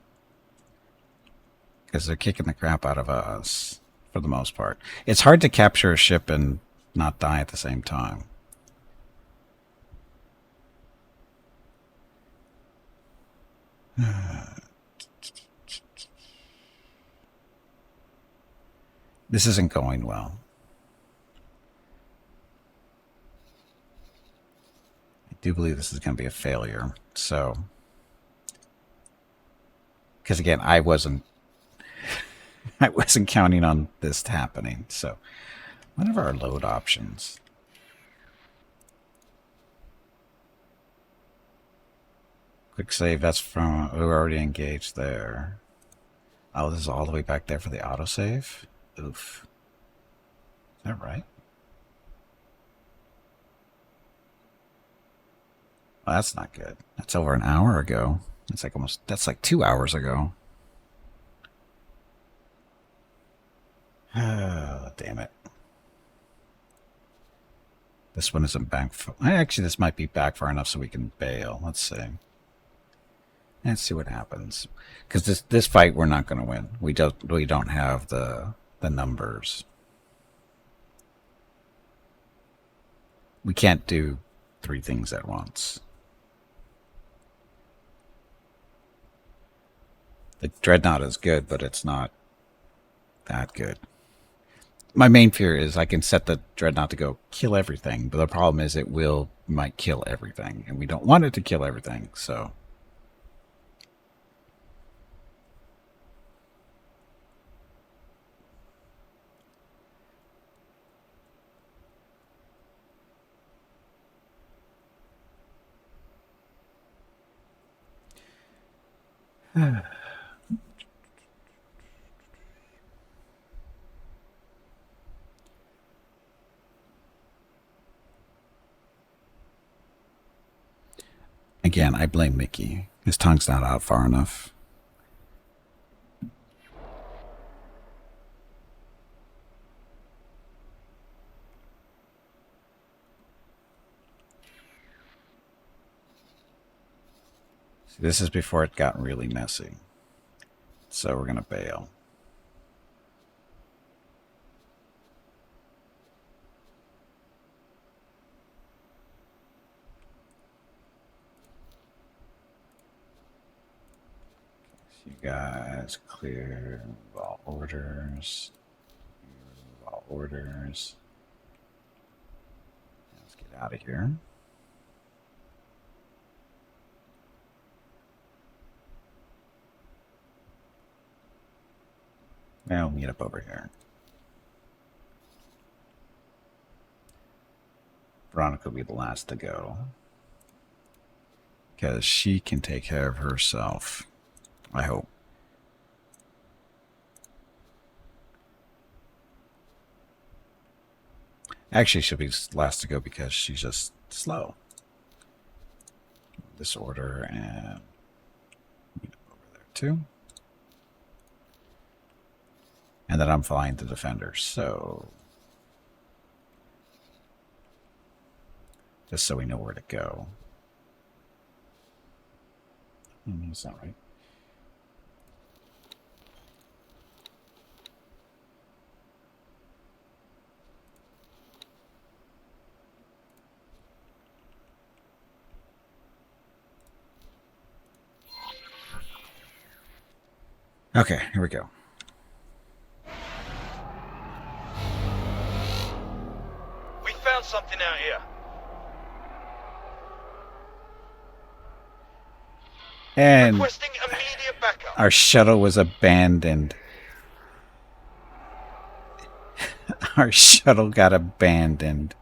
Because they're kicking the crap out of us, for the most part. It's hard to capture a ship and not die at the same time. This isn't going well. do believe this is going to be a failure. So, because again, I wasn't counting on this happening. So, what are our load options? Quick save, that's from, we were already engaged there. Oh, this is all the way back there for the autosave? Oof. Is that right? Well, that's not good. That's over an hour ago. That's like 2 hours ago. Oh, damn it. This one isn't back. Actually, this might be back far enough so we can bail. Let's see. Let's see what happens. Because this fight we're not going to win. We don't have the numbers. We can't do 3 things at once. The Dreadnought is good, but it's not that good. My main fear is I can set the Dreadnought to go kill everything, but the problem is it might kill everything, and we don't want it to kill everything, so. Again, I blame Mickey. His tongue's not out far enough. See, this is before it got really messy. So we're going to bail. You guys clear all orders. All orders. Let's get out of here. Now we'll meet up over here. Veronica will be the last to go. Because she can take care of herself. I hope. Actually, she'll be last to go because she's just slow. This order and over there too. And then I'm flying the defenders, so just so we know where to go. That's not right. Okay, here we go. We found something out here. And Requesting immediate backup. our shuttle was abandoned. Our shuttle got abandoned.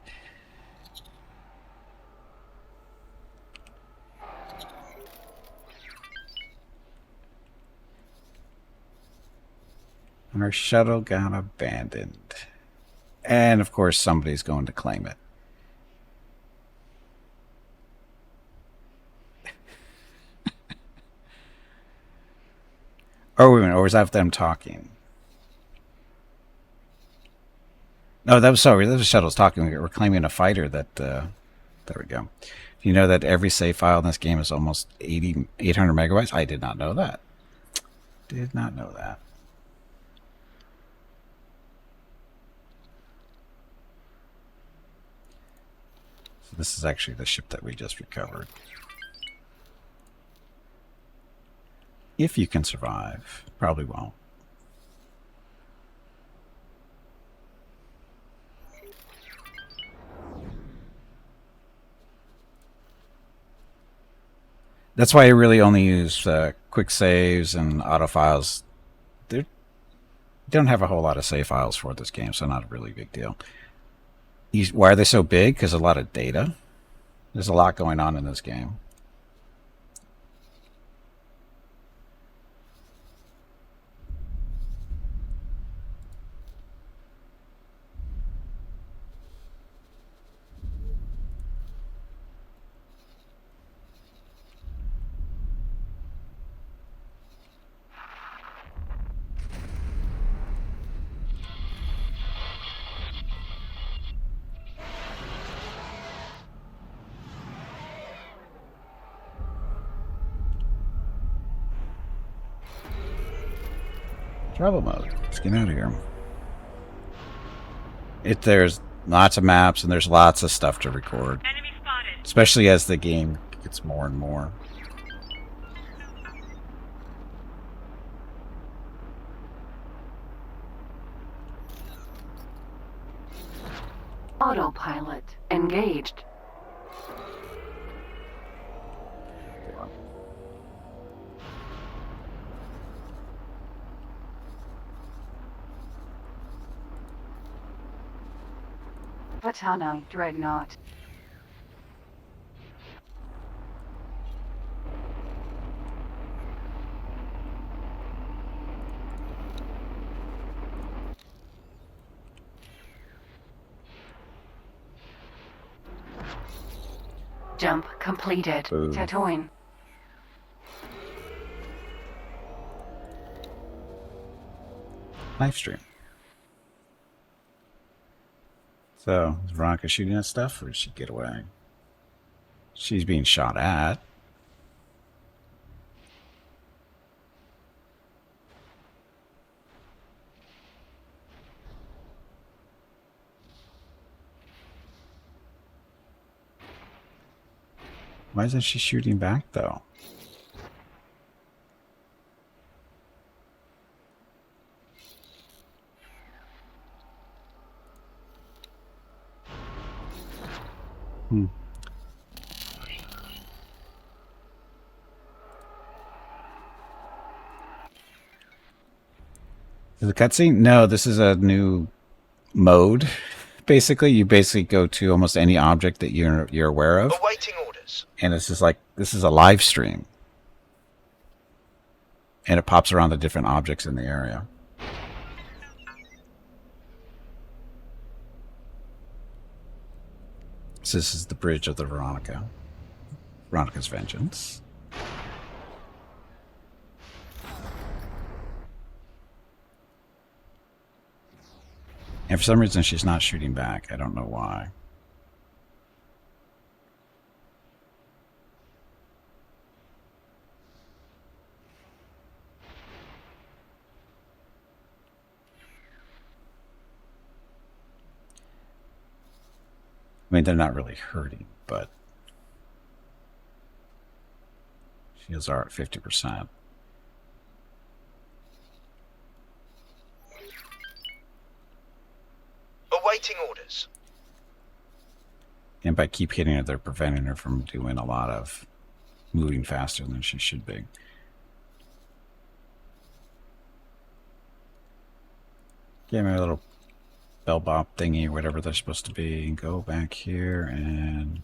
Our shuttle got abandoned. And of course, somebody's going to claim it. Or wait a minute, or was that them talking? No, that was shuttles talking. We're claiming a fighter that there we go. You know that every save file in this game is almost 800 megabytes? I did not know that. Did not know that. So this is actually the ship that we just recovered. If you can survive. Probably won't. That's why I really only use quick saves and auto files. They don't have a whole lot of save files for this game, so not a really big deal. Why are they so big? Because a lot of data. There's a lot going on in this game. Travel mode. Let's get out of here. There's lots of maps and there's lots of stuff to record. Enemy spotted. Especially as the game gets more and more. Autopilot engaged. Patana Dreadnought. Jump completed. Boom. Tatooine. Live stream. So, is Veronica shooting at stuff, or did she get away? She's being shot at. Why isn't she shooting back, though? Is it a cutscene? No, this is a new mode. Basically, you go to almost any object that you're aware of, Awaiting orders. and it's just like this is a live stream, and it pops around the different objects in the area. So this is the bridge of the Veronica's Vengeance. And for some reason, she's not shooting back. I don't know why. I mean, they're not really hurting, but shields are at 50%. Awaiting orders. And by keep hitting her, they're preventing her from doing a lot of moving faster than she should be. Give me a little bell bop thingy, whatever they're supposed to be, and go back here and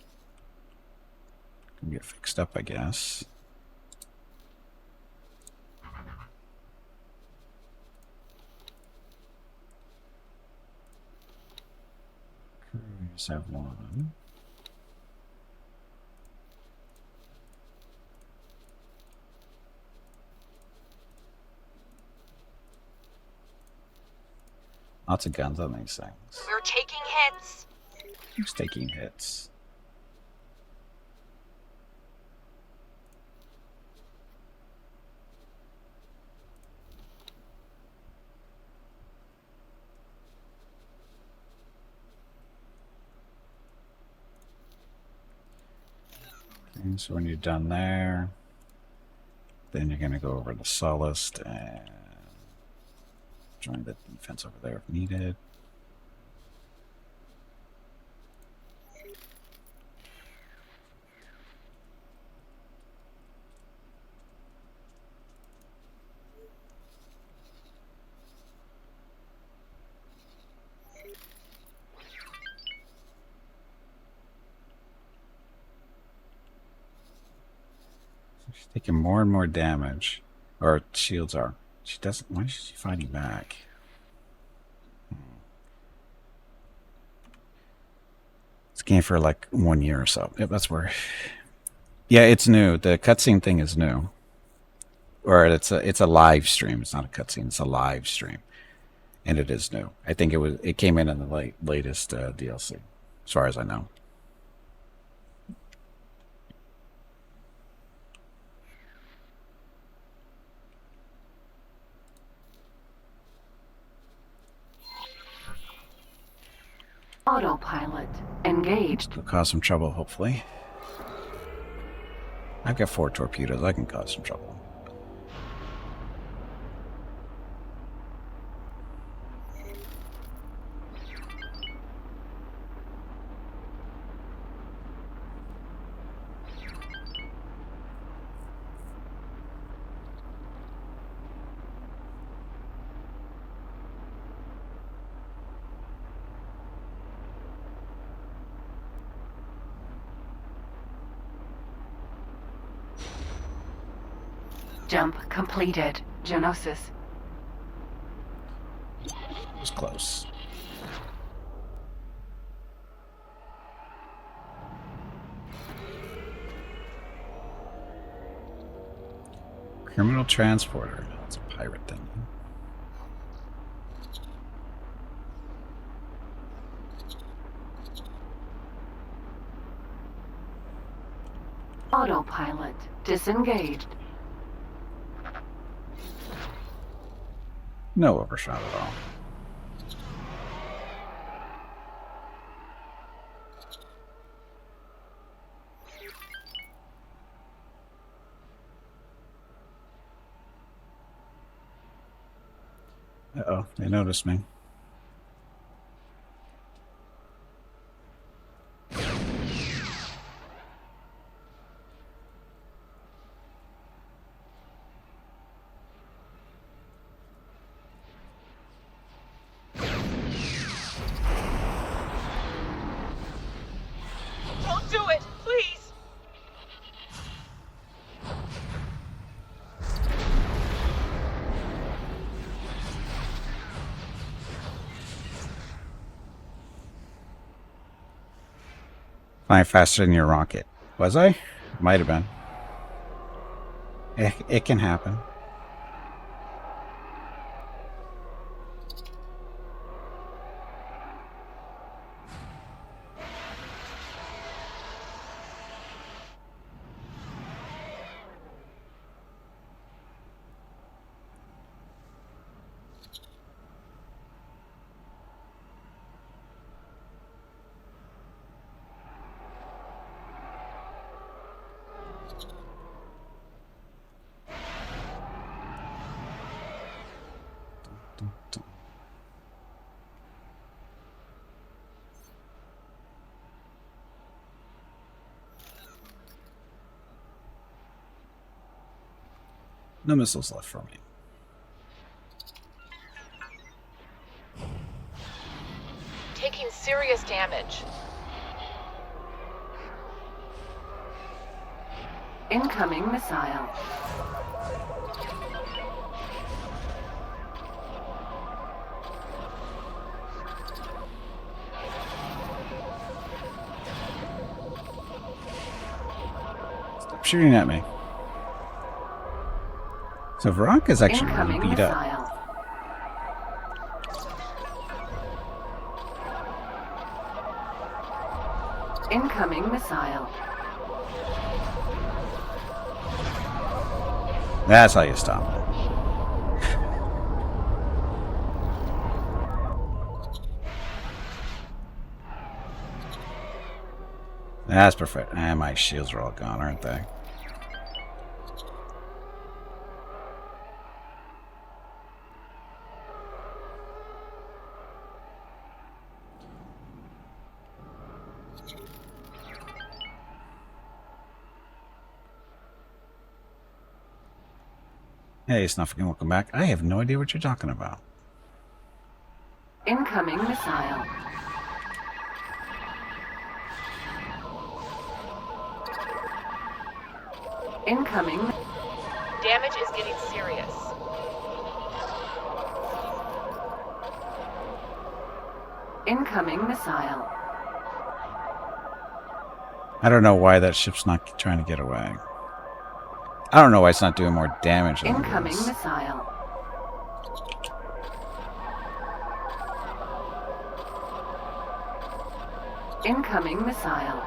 get fixed up, I guess. Crews have one. Lots of guns on these things. We're taking hits. Who's taking hits? Okay, so when you're done there, then you're going to go over to Sullust and join the defense over there if needed. She's taking more and more damage. Or shields are. She doesn't. Why is she fighting back? It's game for like 1 year or so. Yep, that's where. Yeah, it's new. The cutscene thing is new. Or it's a live stream. It's not a cutscene. It's a live stream, and it is new. I think it came in the latest DLC, as far as I know. Autopilot engaged. It'll cause some trouble, hopefully. I've got 4 torpedoes. I can cause some trouble. Jump completed. Genosis. It was close. Criminal transporter. That's a pirate thing. Autopilot disengaged. No overshot at all. Uh-oh, they noticed me. Don't do it, please! Flying faster than your rocket. Was I? Might have been. It can happen. No missiles left for me. Taking serious damage. Incoming missile. Stop shooting at me. So Veronica's actually really Incoming beat up. missile. Incoming missile. That's how you stop it. That's perfect. And my shields are all gone, aren't they? Hey, Snuffkin, welcome back. I have no idea what you're talking about. Incoming missile. Incoming. Damage is getting serious. Incoming missile. I don't know why that ship's not trying to get away. I don't know why it's not doing more damage than it Incoming is. missile. Incoming missile.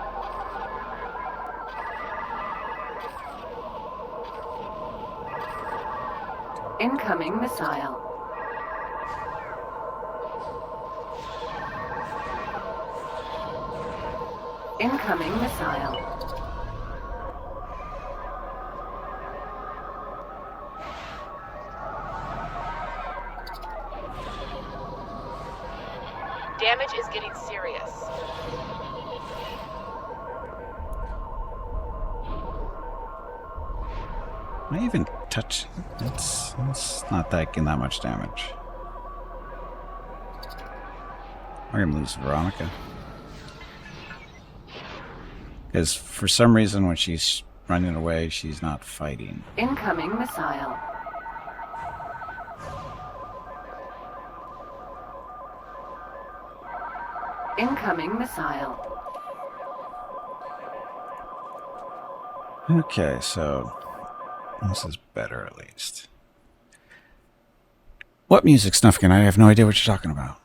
Incoming missile. Incoming missile. Damage is getting serious. Can I even touch? It's not getting that much damage. We're gonna lose Veronica. Because for some reason when she's running away, she's not fighting. Incoming missile. Incoming missile. Okay, so this is better at least. What music, Snufkin? I have no idea what you're talking about.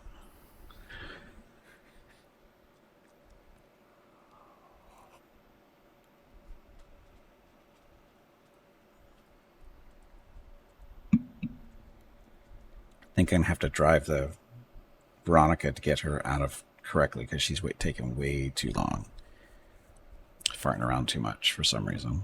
I think I'm going to have to drive the Veronica to get her out of correctly because she's taking way too long. Farting around too much for some reason.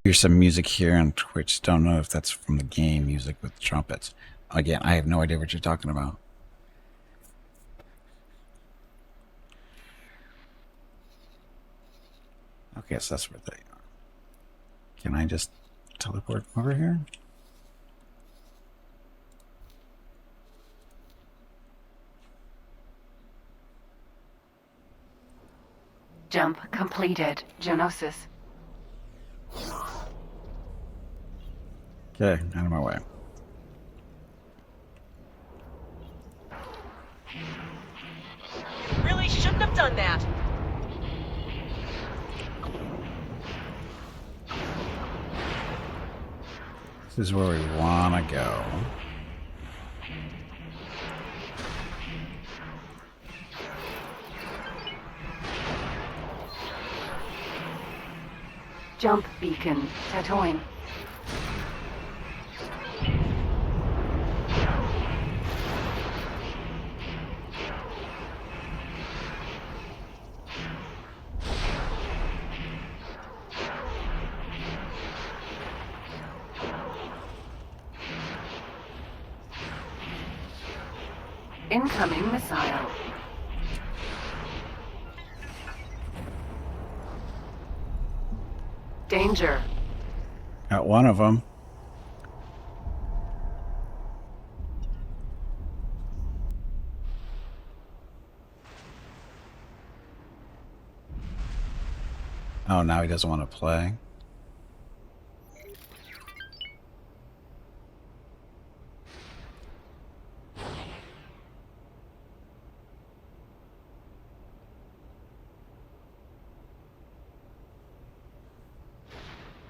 Here's some music here on Twitch. Don't know if that's from the game, music with trumpets. Again, I have no idea what you're talking about. Okay, so that's where they are. Can I just teleport over here? Jump completed. Genosis. Okay, out of my way. Really shouldn't have done that. This is where we want to go. Jump beacon. Tatooine. Incoming missile. Danger. Got one of them. Oh, now he doesn't want to play.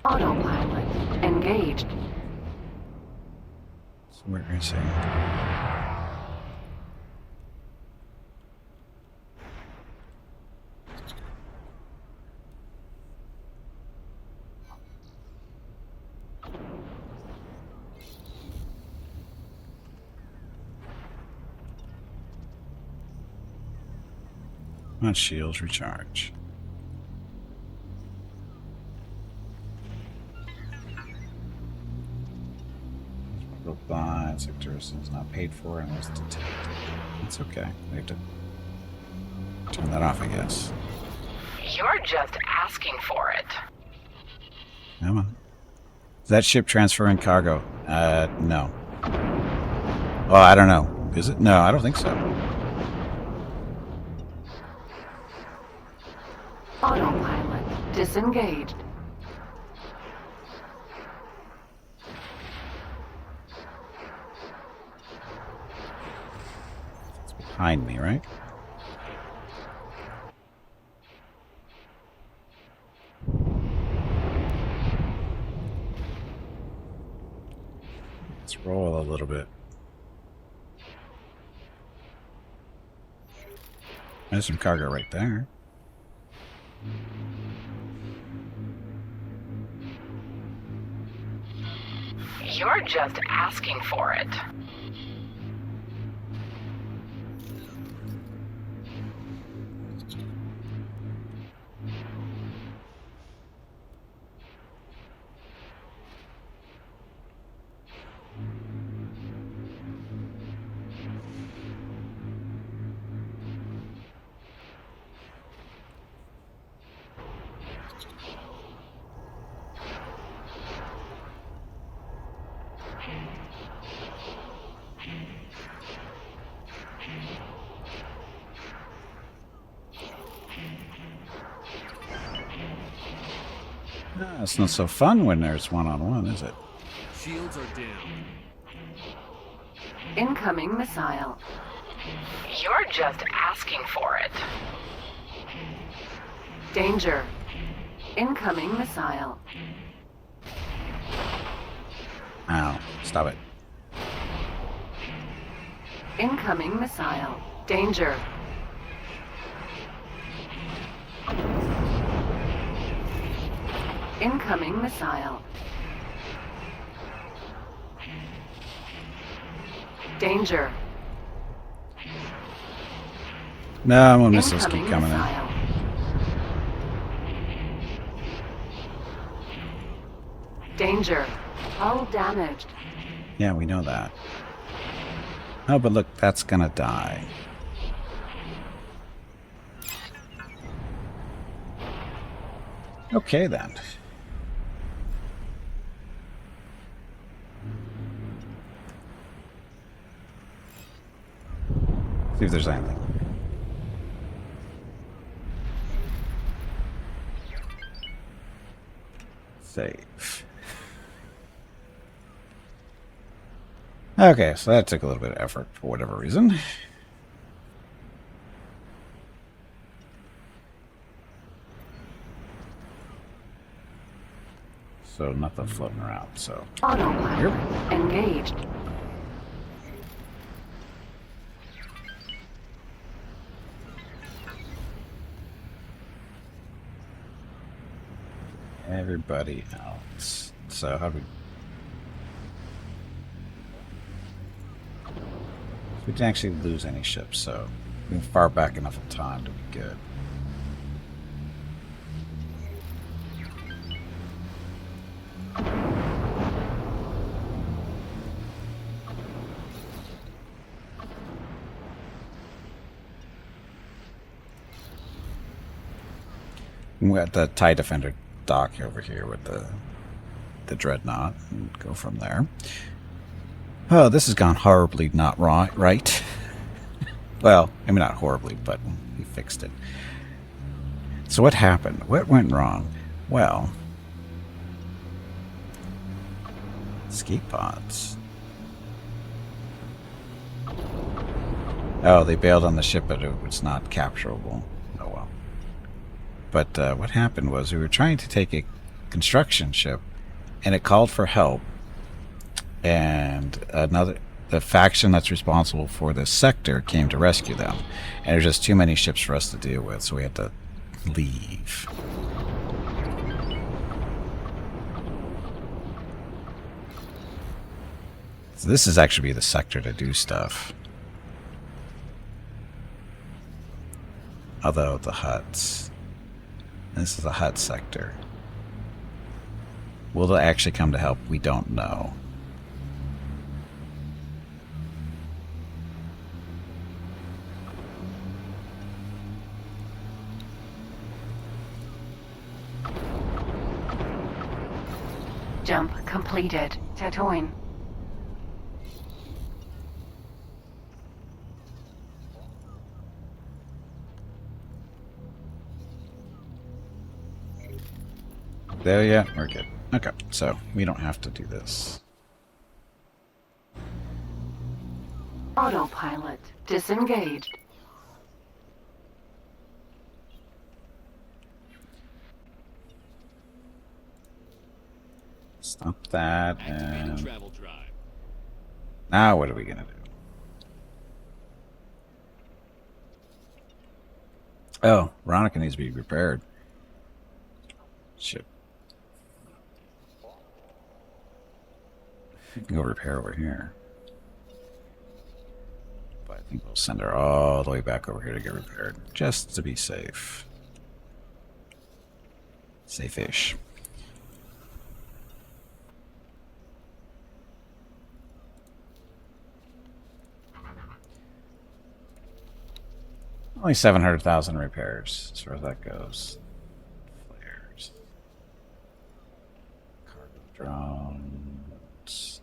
Autopilot engaged. So where is he? On shields recharge. Blind sector is not paid for and was detected. It's okay. We have to turn that off, I guess. You're just asking for it. Come on. Is that ship transferring cargo? No. Well, I don't know. Is it? No, I don't think so. Autopilot disengaged. It's behind me, right? Let's roll a little bit. There's some cargo right there. You're just asking for it. It's not so fun when there's one-on-one, is it? Shields are down. Incoming missile. You're just asking for it. Danger. Incoming missile. Ow. Stop it. Incoming missile. Danger. Incoming missile. Danger. No, more missiles keep Incoming coming in. missile. Danger. Hull damaged. Yeah, we know that. Oh, but look, that's gonna die. Okay, then. See if there's anything. Save. Okay, so that took a little bit of effort for whatever reason. So nothing floating around, so... Autopilot engaged. Everybody else. So how do we... We didn't actually lose any ships, so we're far back enough in time to be good. We got the TIE Defender dock over here with the Dreadnought, and go from there. Oh, this has gone horribly not right. Well, I mean not horribly, but we fixed it. So what happened? What went wrong? Well, escape pods. Oh, they bailed on the ship, but it was not capturable. Oh well. But what happened was we were trying to take a construction ship, and it called for help. And the faction that's responsible for this sector came to rescue them. And there's just too many ships for us to deal with, so we had to leave. So this is actually the sector to do stuff. Although the huts. This is a hut sector. Will they actually come to help? We don't know. Jump completed. Tatooine. There yet? We're good. Okay, so we don't have to do this. Autopilot disengaged. Stop that, Activating and travel drive. now what are we gonna do? Oh, Veronica needs to be repaired. Shit. We can go repair over here. But I think we'll send her all the way back over here to get repaired. Just to be safe. Safe-ish. Only 700,000 repairs, as far as that goes. Flares. Cargo drones.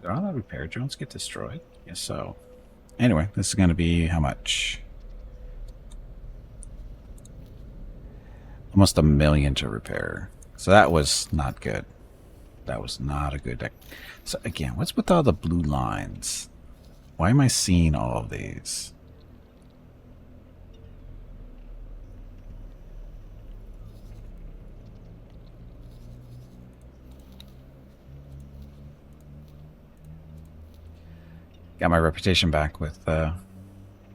Did all the repair drones get destroyed? Yes, so. Anyway, this is going to be how much? Almost 1 million to repair. So that was not good. That was not a good deck. So again, what's with all the blue lines? Why am I seeing all of these? Got my reputation back with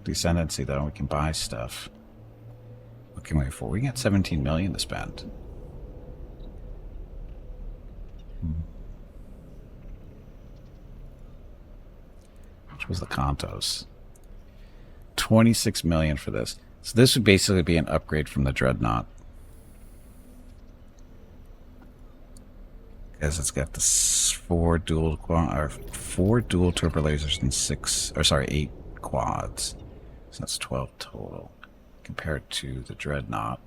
Descendancy, though. We can buy stuff. What can we afford? We got 17 million to spend. Which was the Contos. 26 million for this. So this would basically be an upgrade from the Dreadnought. Because it's got the four dual turbo lasers and 8 quads. So that's 12 total. Compared to the Dreadnought.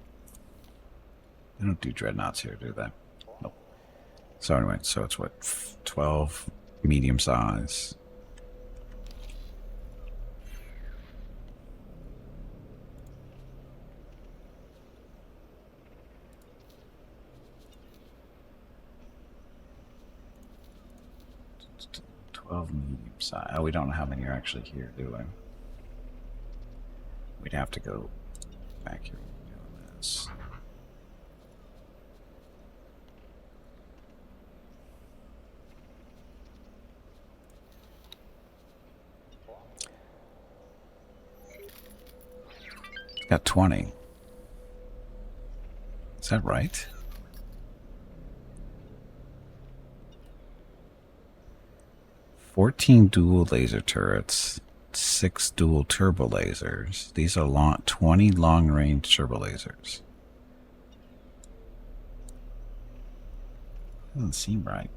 They don't do Dreadnoughts here, do they? Nope. So anyway, so it's what, 12 medium size. Medium size. Oh, we don't know how many are actually here, do we? We'd have to go back here and do this. Got 20. Is that right? 14 dual laser turrets, 6 dual turbo lasers. These are 20 long-range turbo lasers. Doesn't seem right.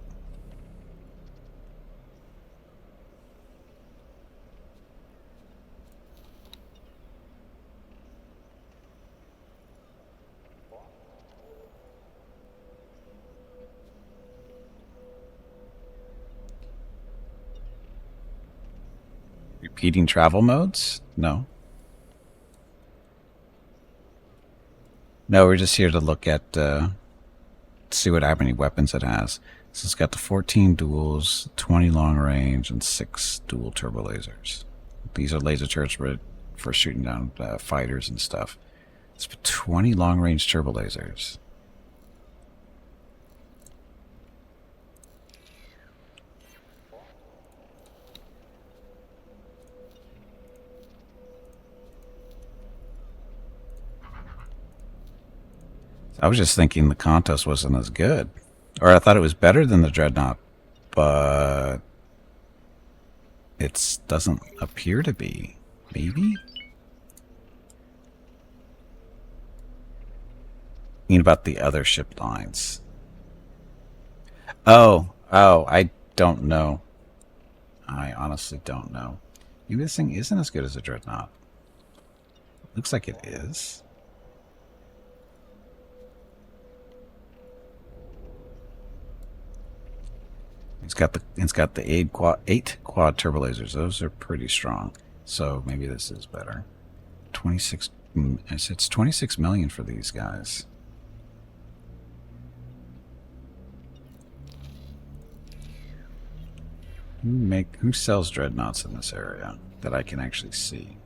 Repeating travel modes? No. No, we're just here to look at, see how many weapons it has. So it's got the 14 duals, 20 long range, and 6 dual turbo lasers. These are laser turrets for shooting down fighters and stuff. It's 20 long range turbo lasers. I was just thinking the contest wasn't as good. Or I thought it was better than the Dreadnought. But It doesn't appear to be. Maybe? Thinking about the other ship lines. Oh, I don't know. I honestly don't know. Maybe this thing isn't as good as a dreadnought. Looks like it is. It's got the eight quad turbo lasers. Those are pretty strong. So maybe this is better. 26. It's 26 million for these guys. Who sells dreadnoughts in this area that I can actually see?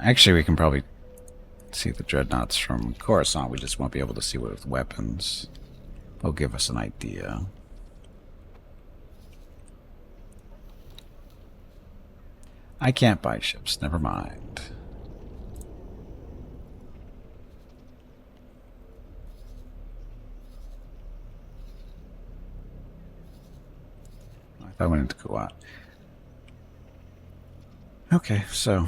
Actually, we can probably see the dreadnoughts from Coruscant. We just won't be able to see with weapons. They'll give us an idea. I can't buy ships. Never mind. I went into Kuwait. Okay, so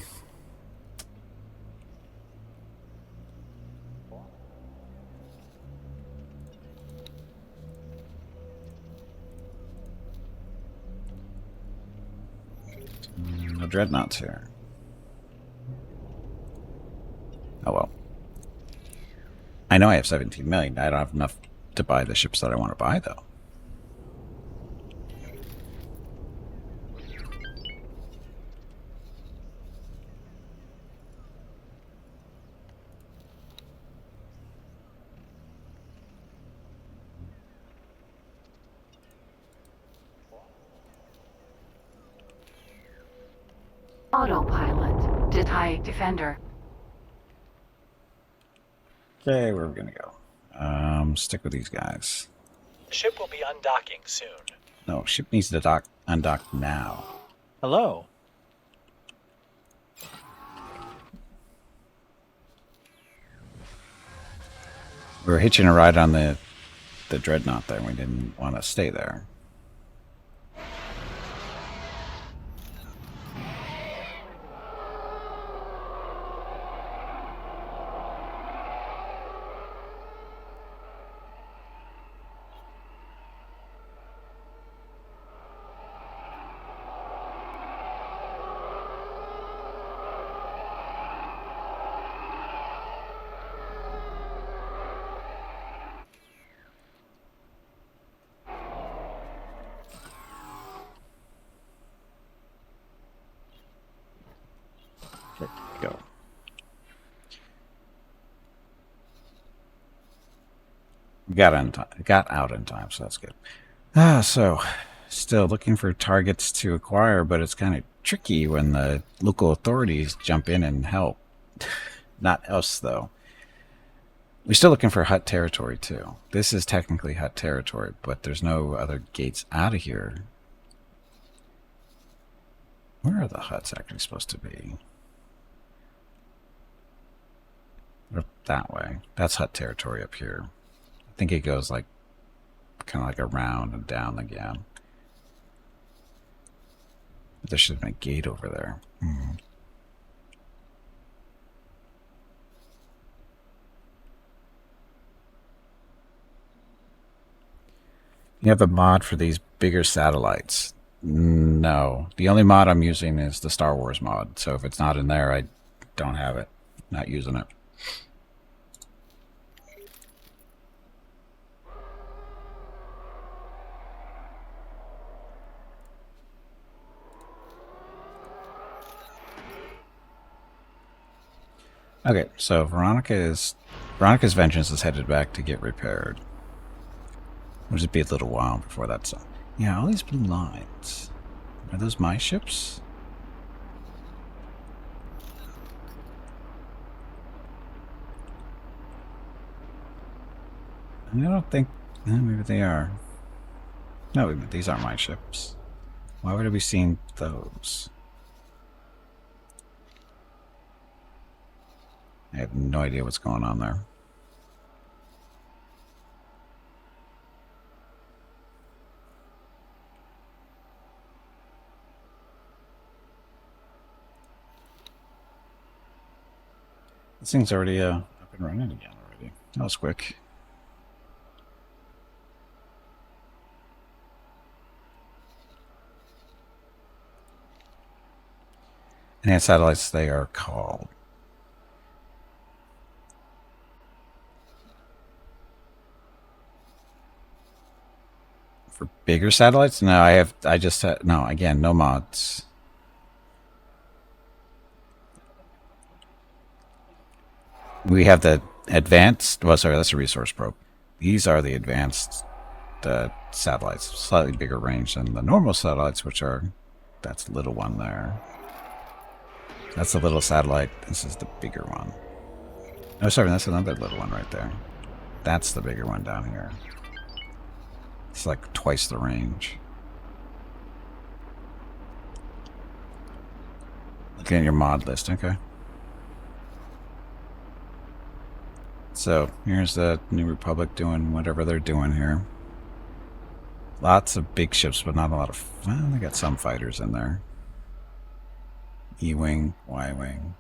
no dreadnoughts here. Oh well. I know I have 17 million. I don't have enough to buy the ships that I want to buy, though. Autopilot. Detect defender. Okay, where are we gonna go? Stick with these guys. The ship will be undocking soon. No, ship needs to undock now. Hello. We were hitching a ride on the dreadnought there. We didn't want to stay there. Go. We got out in time, so that's good. So still looking for targets to acquire, but it's kind of tricky when the local authorities jump in and help. Not us, though. We're still looking for Hutt territory, too. This is technically Hutt territory, but there's no other gates out of here. Where are the Hutts actually supposed to be? Up that way. That's Hutt territory up here. I think it goes like kind of like around and down again. But there should have been a gate over there. You have a mod for these bigger satellites? No. The only mod I'm using is the Star Wars mod. So if it's not in there, I don't have it. Not using it. Okay, so Veronica's Vengeance is headed back to get repaired. It'll just be a little while before that's done. Yeah, all these blue lines. Are those my ships? I don't think... maybe they are. No, these aren't my ships. Why would I be seeing those? I have no idea what's going on there. This thing's already up and running again already. That was quick. Enhanced satellites, they are called. For bigger satellites? No, I just had, no, again, no mods. We have the advanced, well, sorry, that's a resource probe. These are the advanced satellites, slightly bigger range than the normal satellites, which are, that's the little one there. That's the little satellite. This is the bigger one. Oh, sorry, that's another little one right there. That's the bigger one down here. It's like twice the range. Looking at your mod list, okay. So, here's the New Republic doing whatever they're doing here. Lots of big ships, but not a lot of... Well, they got some fighters in there. E-Wing, Y-Wing.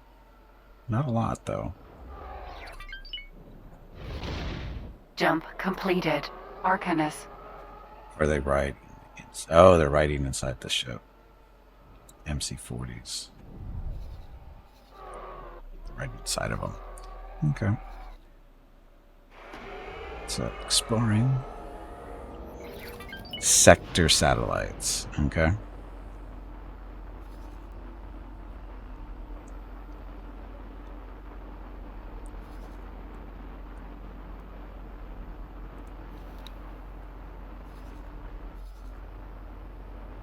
Not a lot, though. Jump completed. Arcanus. Or they ride... Oh, they're riding inside the ship. MC-40s. Right inside of them. Okay. So, exploring. Sector satellites. Okay.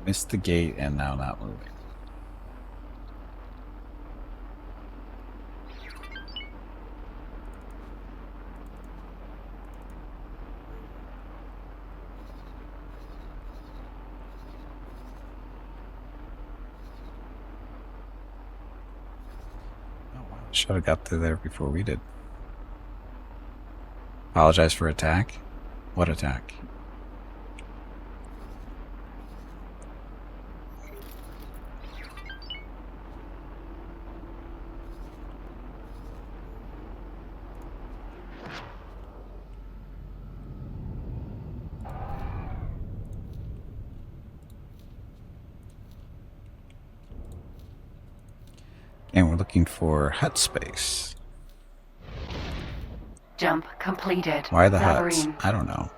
Missed the gate and now not moving. Should have got through there before we did. Apologize for attack? What attack? And we're looking for hut space. Jump completed. Why the huts? Zavarine. I don't know.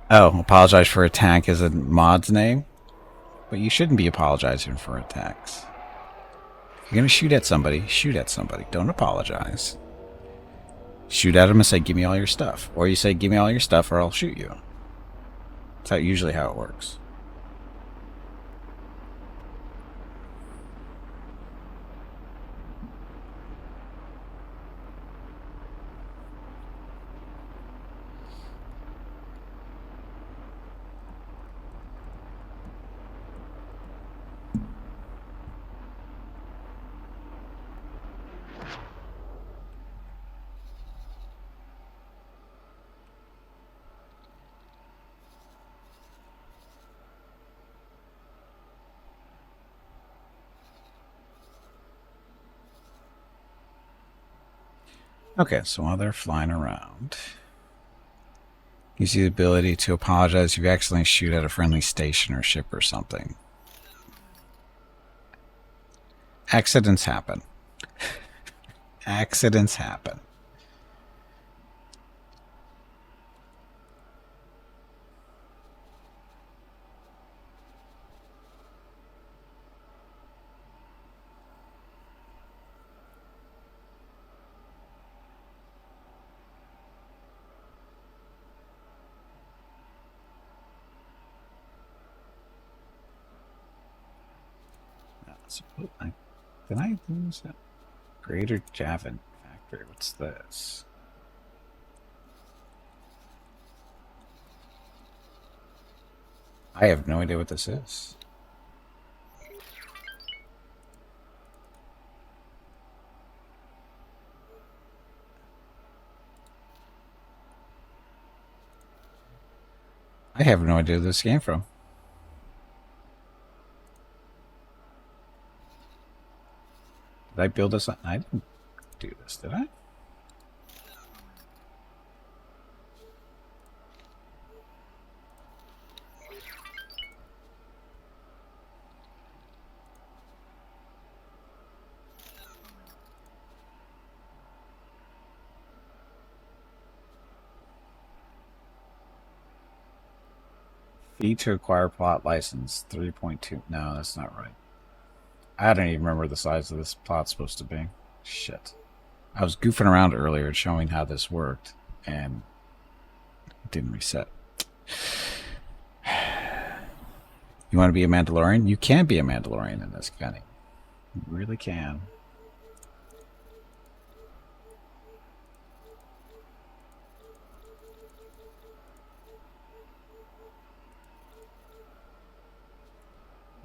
Oh, apologize for attack is a mod's name? But you shouldn't be apologizing for attacks. If you're going to shoot at somebody, shoot at somebody. Don't apologize. Shoot at them and say, give me all your stuff. Or you say, give me all your stuff or I'll shoot you. That's usually how it works. Okay, so while they're flying around, gives you the ability to apologize if you accidentally shoot at a friendly station or ship or something. Accidents happen. Accidents happen. Did I lose that? Greater Javin Factory. What's this? I have no idea what this is. I have no idea where this came from. Did I build this? I didn't do this, did I? Fee to acquire plot license 3.2. No, that's not right. I don't even remember the size of this plot's supposed to be. Shit. I was goofing around earlier showing how this worked, and it didn't reset. You want to be a Mandalorian? You can be a Mandalorian in this, Kenny. You really can.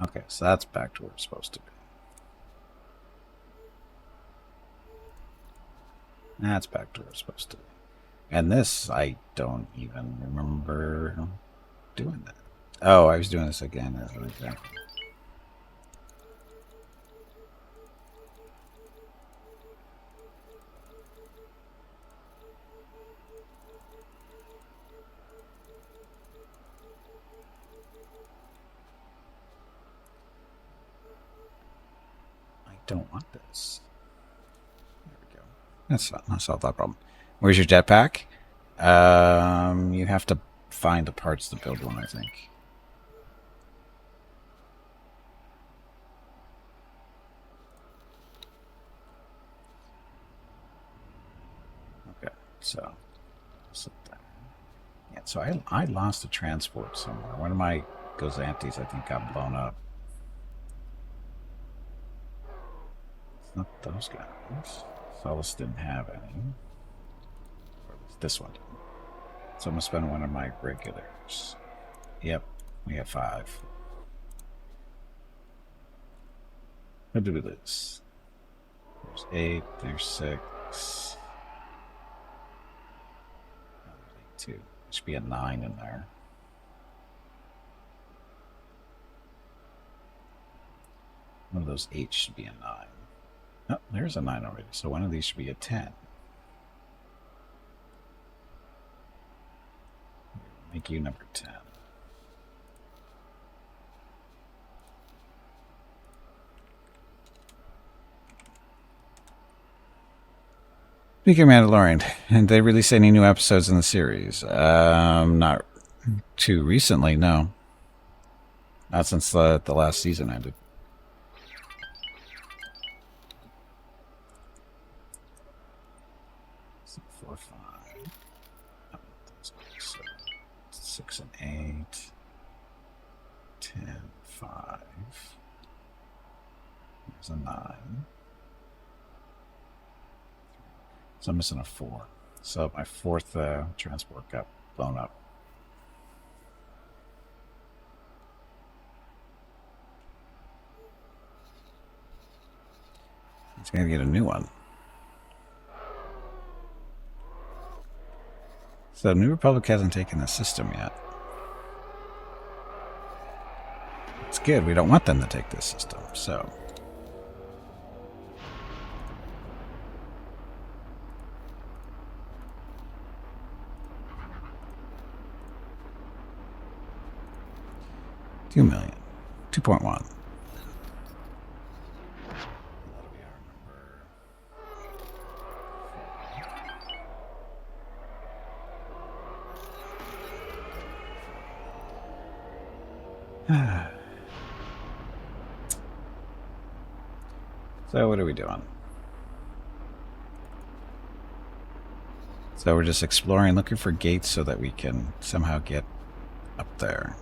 Okay, so that's back to where it's supposed to be. That's back to where it's supposed to be. And this, I don't even remember doing that. Oh, I was doing this again as an example. I don't want this. There we go. That's solved that problem. Where's your jetpack? You have to find the parts to build one, I think. Okay, so sit there. Yeah, so I lost a transport somewhere. One of my Gozantes, I think, got blown up. It's not those guys. Solus didn't have any. Or at least this one didn't. So I'm going to spend one of my regulars. Yep, we have 5. What did we lose? There's 8, there's 6. Oh, there's 8 too. There should be a 9 in there. One of those 8 should be a 9. Oh, there's a 9 already. So one of these should be a 10. Make you number 10. Speaking of Mandalorian, and they release any new episodes in the series? Not too recently, no. Not since the last season ended. So 4, 5. Oh, that's good. So 6 and 8. 10, 5. There's a 9. So I'm missing a 4. So my 4th transport got blown up. It's going to get a new one. So New Republic hasn't taken the system yet. It's good. We don't want them to take this system, so... $2 million. 2.1. So what are we doing? So we're just exploring, looking for gates so that we can somehow get up there.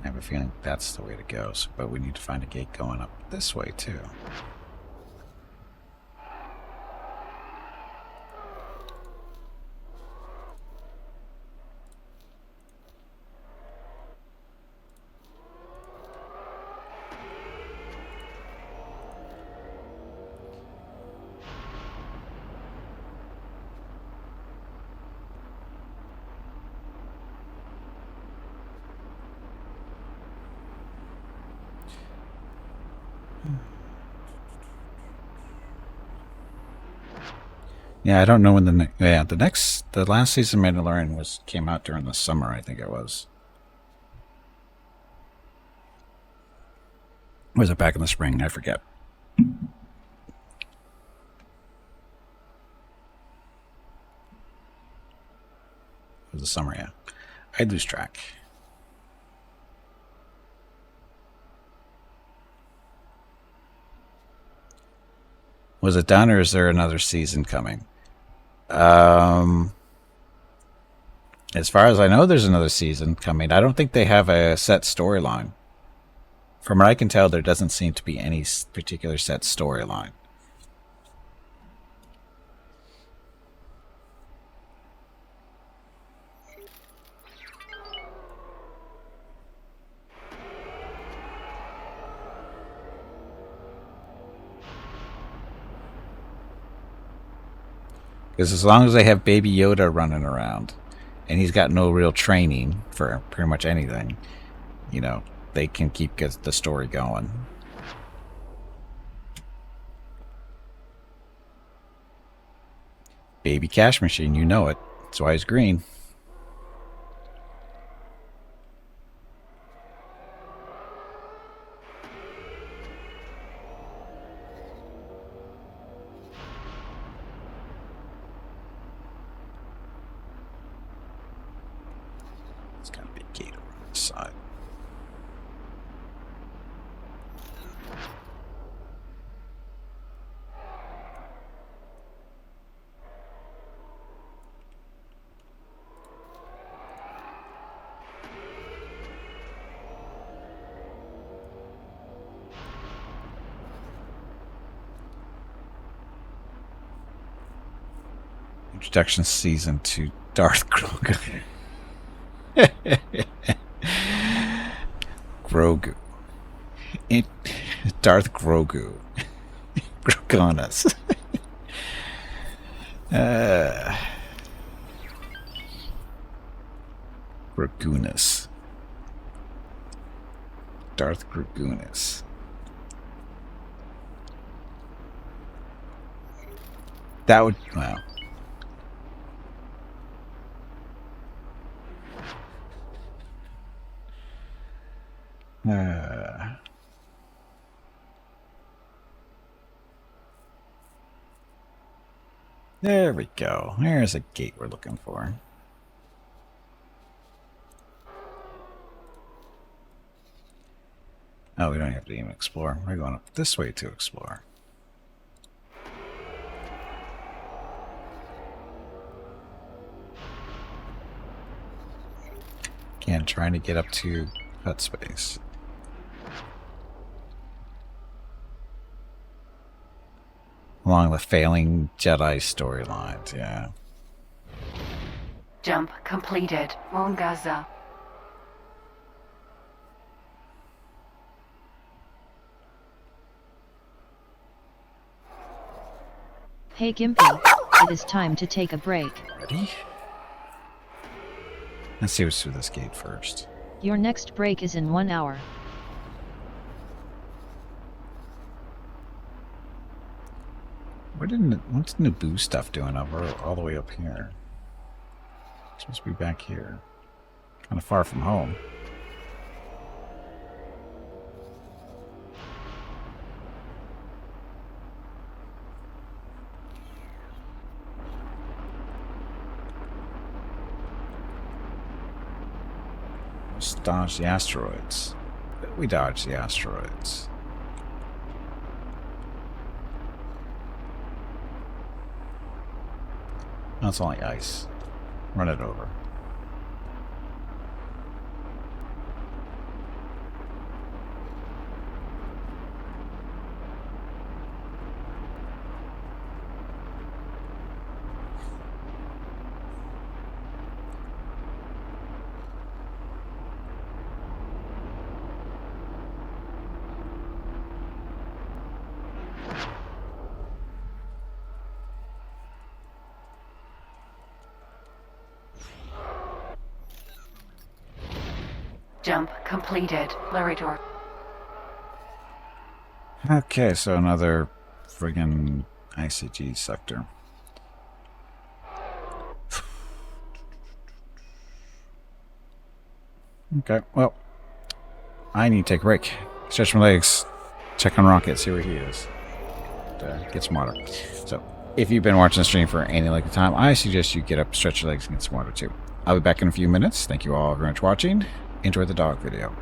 I have a feeling that's the way to go, so, but we need to find a gate going up this way too. Yeah, I don't know when the last season of Mandalorian came out during the summer, I think it was. Or was it back in the spring? I forget. It was the summer, yeah. I lose track. Was it done, or is there another season coming? As far as I know, there's another season coming. I don't think they have a set storyline. From what I can tell, there doesn't seem to be any particular set storyline. Because as long as they have Baby Yoda running around, and he's got no real training for pretty much anything, you know, they can keep the story going. Baby Cash Machine, you know it. That's why he's green. It's got to be a gate over on this side. Introduction season to Darth Grogu. Grogu. Darth Grogu. Grogunus. Grogunus. Darth Grogunus. That would, wow. There we go. There's a gate we're looking for. Oh, we don't have to even explore. We're going up this way to explore. Again, trying to get up to hut space. Along the failing Jedi storylines, yeah. Jump completed. Mongaza. Hey Gimpy, it is time to take a break. Ready? Let's see what's through this gate first. Your next break is in 1 hour. What's Naboo stuff doing over all the way up here? It's supposed to be back here. Kind of far from home. Let's dodge the asteroids. We dodge the asteroids. That's only ice. Run it over. Jump completed. Luridor. Okay, so another friggin' ICG sector. Okay, well, I need to take a break. Stretch my legs, check on Rocket, see where he is. Get some water. So, if you've been watching the stream for any length of time, I suggest you get up, stretch your legs, and get some water too. I'll be back in a few minutes. Thank you all very much for watching. Enjoy the dog video.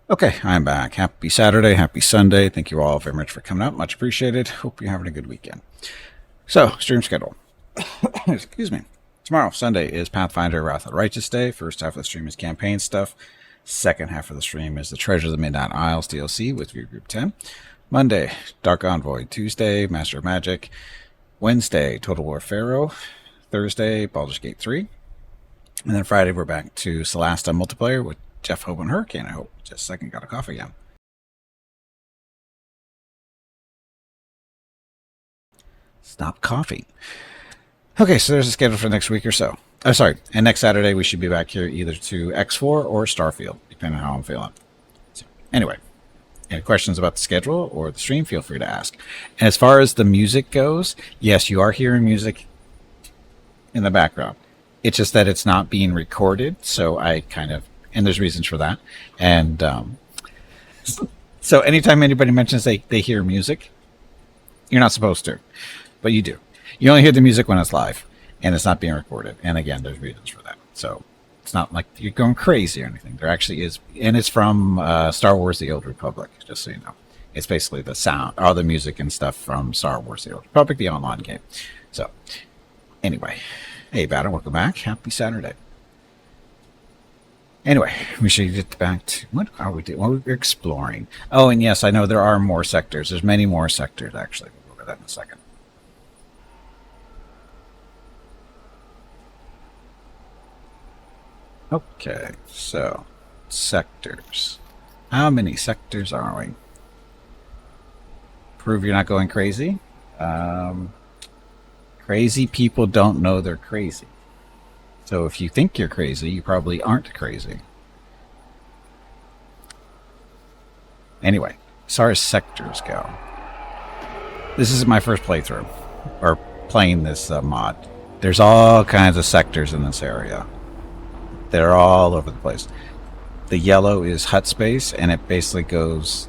Okay, I'm back. Happy Saturday, happy Sunday. Thank you all very much for coming out. Much appreciated. Hope you're having a good weekend. So, stream schedule. Excuse me. Tomorrow, Sunday, is Pathfinder Wrath of the Righteous Day. First half of the stream is campaign stuff. Second half of the stream is the Treasures of the Midnight Isles DLC with Regroup 10. Monday, Dark Envoy. Tuesday, Master of Magic. Wednesday, Total War Pharaoh. Thursday, Baldur's Gate 3. And then Friday, we're back to Celasta multiplayer with Jeff Hope and Hurricane, I hope. Just a second, got a cough again. Stop coughing. Okay, so there's a schedule for next week or so. Oh, sorry. And next Saturday, we should be back here either to X4 or Starfield, depending on how I'm feeling. So, anyway, any questions about the schedule or the stream, feel free to ask. And as far as the music goes, yes, you are hearing music in the background. It's just that it's not being recorded, so I kind of and there's reasons for that. And so anytime anybody mentions they hear music, you're not supposed to, but you do. You only hear the music when it's live and it's not being recorded. And again, there's reasons for that. So it's not like you're going crazy or anything. There actually is, and it's from Star Wars: The Old Republic. Just so you know, it's basically the sound, all the music and stuff from Star Wars: The Old Republic, the online game. So anyway, hey, Batter, welcome back. Happy Saturday. Anyway, we should get back to what are we doing? Well, we're exploring. Oh, and yes, I know there are more sectors. There's many more sectors, actually. We'll go over that in a second. Okay, so sectors. How many sectors are we? Prove you're not going crazy. Crazy people don't know they're crazy. So if you think you're crazy, you probably aren't crazy. Anyway, as far as sectors go, this is my first playthrough, or playing this mod. There's all kinds of sectors in this area. They're all over the place. The yellow is hut space, and it basically goes...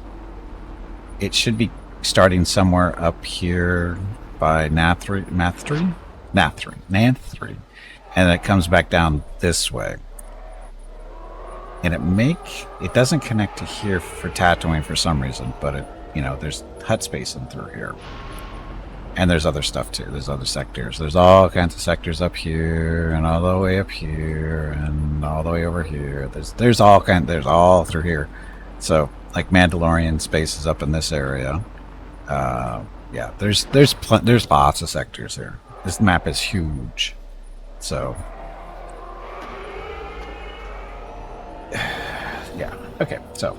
It should be starting somewhere up here by Nathri, and it comes back down this way. And it doesn't connect to here for Tatooine for some reason, but there's hut space in through here. And there's other stuff too. There's other sectors. There's all kinds of sectors up here, and all the way up here, and all the way over here. There's all through here. So like Mandalorian space is up in this area. Yeah, there's lots of sectors here. This map is huge. So yeah, okay, so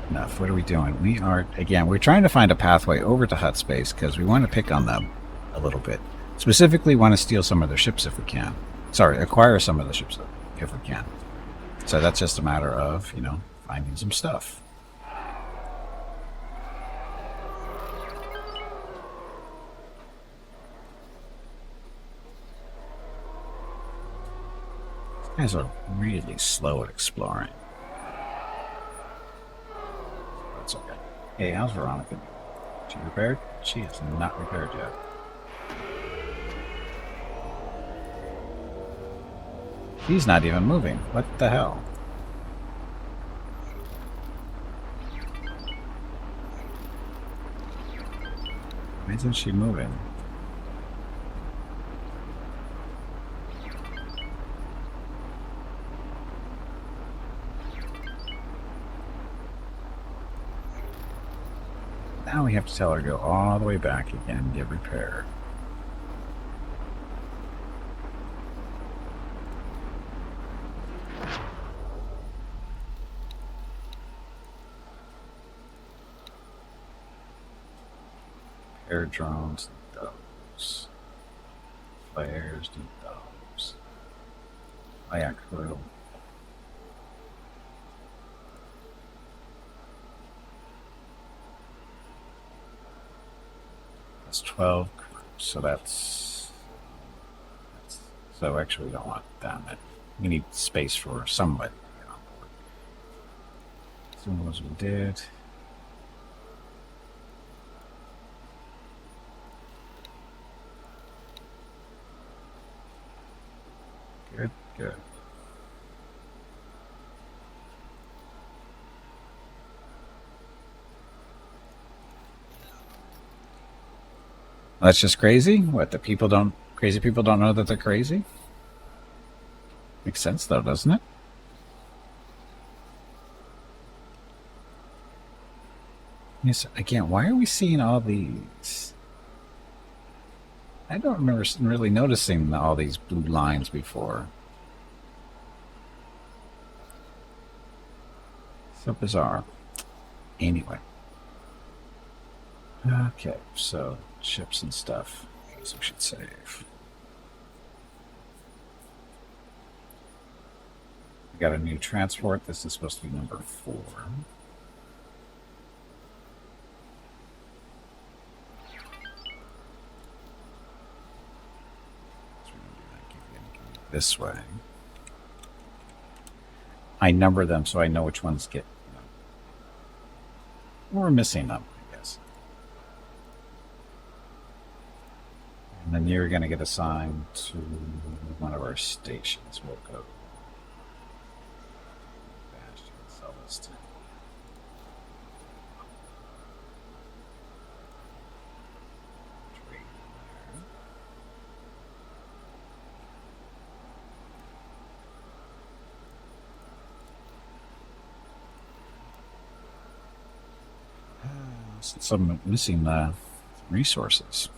enough. What are we doing? We're trying to find a pathway over to hut space because we want to pick on them a little bit. Specifically want to steal some of their ships if we can. Sorry, acquire some of the ships if we can. So that's just a matter of, finding some stuff. These guys are really slow at exploring. That's okay. Hey, how's Veronica? She repaired? She is not repaired yet. She's not even moving. What the hell? Why isn't she moving? Now we have to tell her to go all the way back again and get repaired. Air drones, do those. Flares, do those. Oh yeah, crew. That's 12 crews, so that's so actually we don't want that. We need space for somebody. Some of those we did. Good, good. That's just crazy? What, crazy people don't know that they're crazy? Makes sense though, doesn't it? Yes, again, why are we seeing all these? I don't remember really noticing all these blue lines before. So bizarre. Anyway. Okay, so ships and stuff. I guess we should save. We got a new transport. This is supposed to be number 4. This way. I number them so I know which ones get. We're missing them, I guess. And then you're going to get assigned to one of our stations. We'll go. Bastion, sell this to. Trade there. Since I'm missing the resources.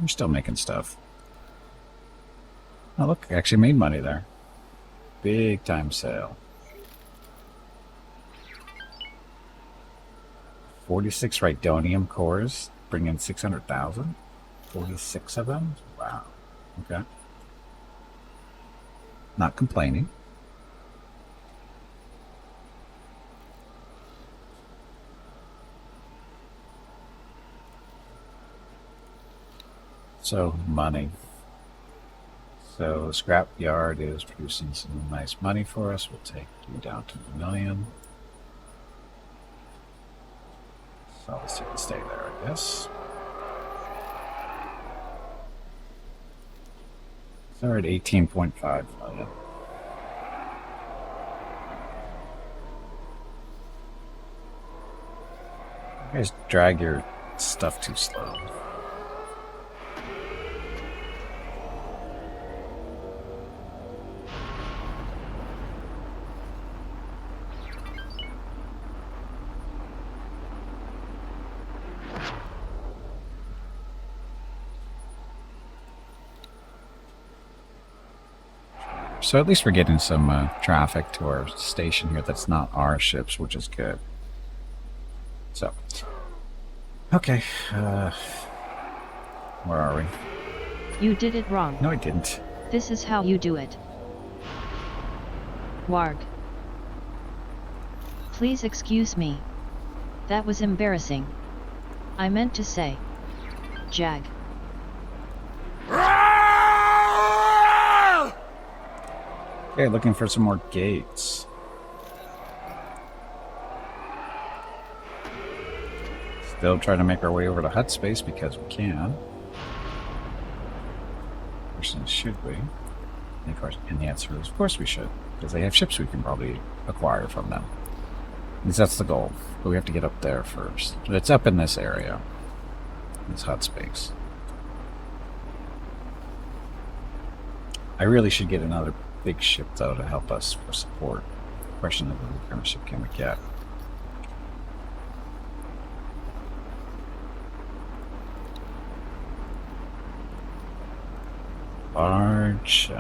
We're still making stuff. Oh, look, I actually made money there. Big time sale. 46 Rhydonium cores, bring in 600,000. 46 of them? Wow. Okay. Not complaining. So, money. So, Scrapyard is producing some nice money for us. We'll take you down to $1 million. So, let's take it stay there, I guess. So, we're at 18.5 million. You guys drag your stuff too slow. So at least we're getting some traffic to our station here that's not our ships, which is good. So, okay. Where are we? You did it wrong. No, I didn't. This is how you do it. Warg. Please excuse me. That was embarrassing. I meant to say. Jag. Okay, looking for some more gates. Still trying to make our way over to hut space because we can. Question is, should we? And the answer is, of course we should. Because they have ships we can probably acquire from them. At least that's the goal. But we have to get up there first. It's up in this area. This hut space. I really should get another big ship, though, to help us for support. Question of what kind of ship can we get? Large,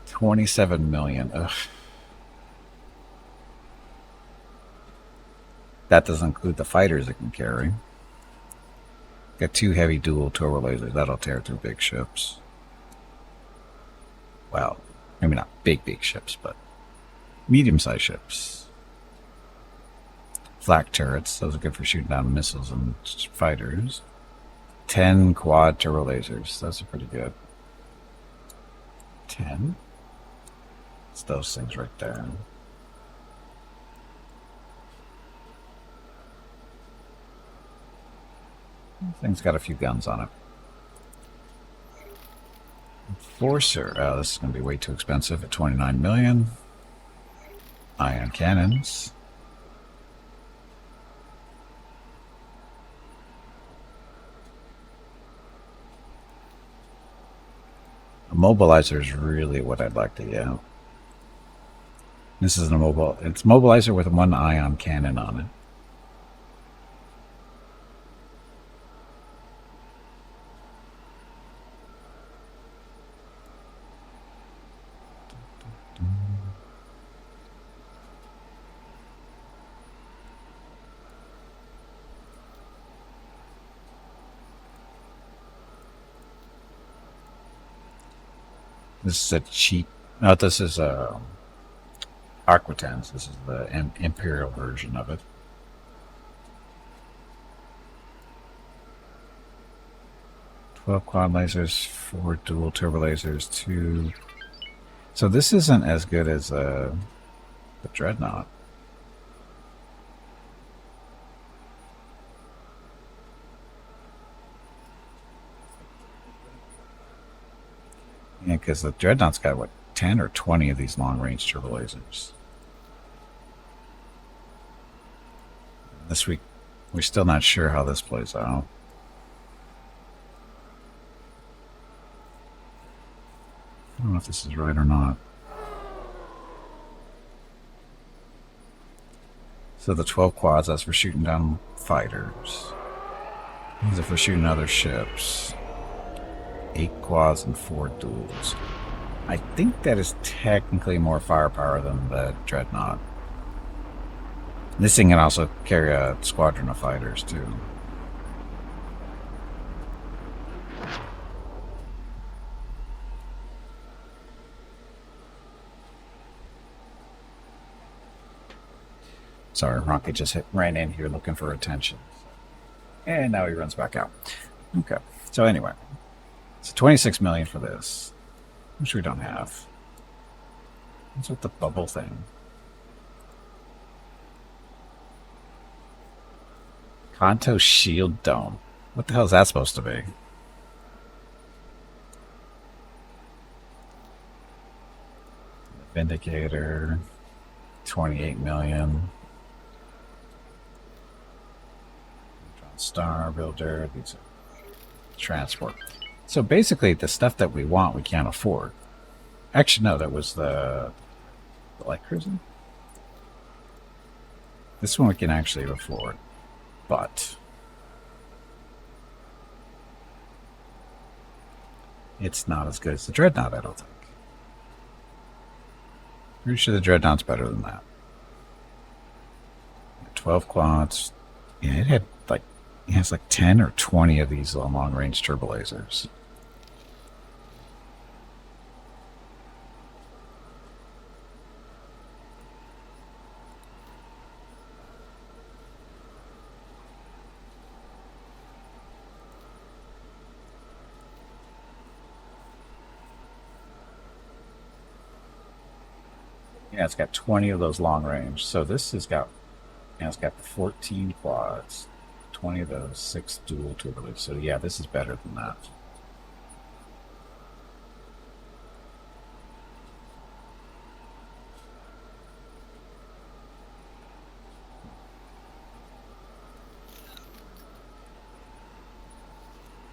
27 million. Ugh. That doesn't include the fighters it can carry. Got 2 heavy dual turbo lasers. That'll tear through big ships. Well, maybe not big ships, but medium-sized ships. Flak turrets. Those are good for shooting down missiles and fighters. 10 quad turbo lasers. Those are pretty good. 10. It's those things right there. Thing's got a few guns on it. Enforcer. Oh, this is going to be way too expensive at 29 million. Ion cannons. A mobilizer is really what I'd like to get. This is an it's mobilizer with 1 ion cannon on it. This is a cheap. No, this is Aquitans. This is the Imperial version of it. 12 quad lasers, 4 dual turbo lasers, 2. So this isn't as good as the Dreadnought. Yeah, because the Dreadnought's got, what, 10 or 20 of these long-range turbo lasers. This week, we're still not sure how this plays out. I don't know if this is right or not. So the 12 quads, that's for shooting down fighters. These are for shooting other ships. 8 quads and 4 duels. I think that is technically more firepower than the Dreadnought. This thing can also carry a squadron of fighters, too. Sorry, Rocket just ran in here looking for attention. And now he runs back out. Okay, so anyway. So 26 million for this, which we don't have. What's with the bubble thing? Kanto Shield Dome. What the hell is that supposed to be? Vindicator. 28 million. Star Builder. These are transport. So basically, the stuff that we want, we can't afford. Actually, no, that was the light cruiser. This one we can actually afford, but it's not as good as the Dreadnought, I don't think. Pretty sure the Dreadnought's better than that. 12 quads. Yeah, it has like 10 or 20 of these long-range turbo lasers. Yeah, it's got 20 of those long range. So this has got, it's got the 14 quads, 20 of those, 6 dual turbulars. So yeah, this is better than that.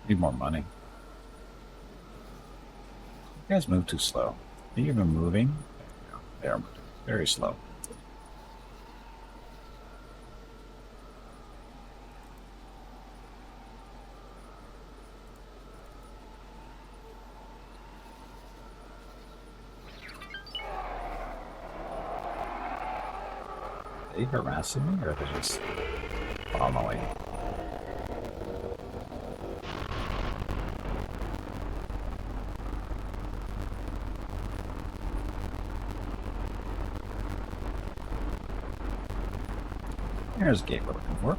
Need more money. You guys move too slow. Are you even moving? They are moving. Very slow. Are they harassing me or are they just following? There's a gate we're looking for.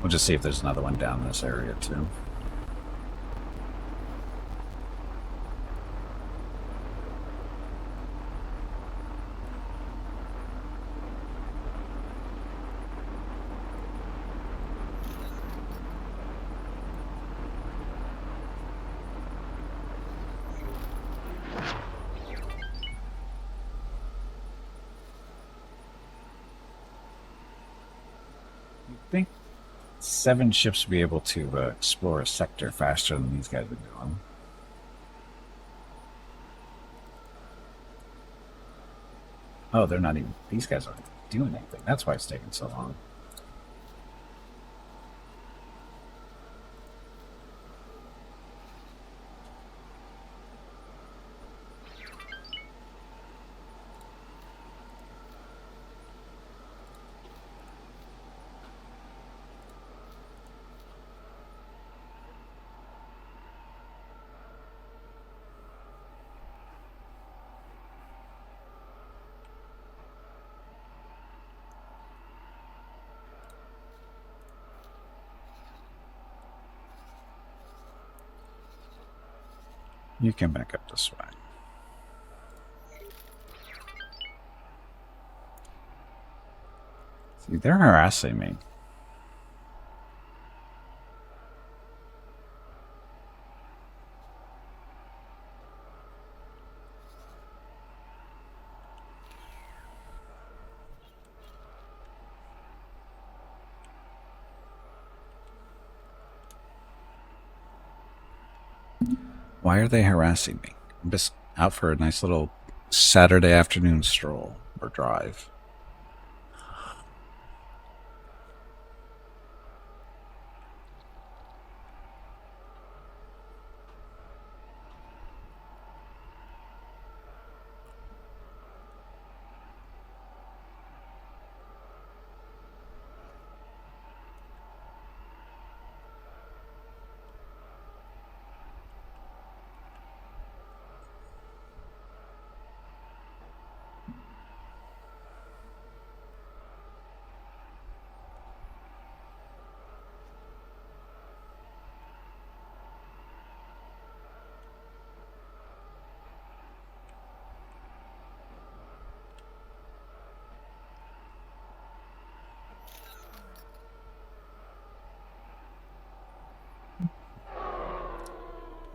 We'll just see if there's another one down this area too. I think 7 ships will be able to explore a sector faster than these guys are doing. Oh, they're not even... These guys aren't doing anything. That's why it's taking so long. You come back up this way. See, they're harassing me. Why are they harassing me? I'm just out for a nice little Saturday afternoon stroll or drive.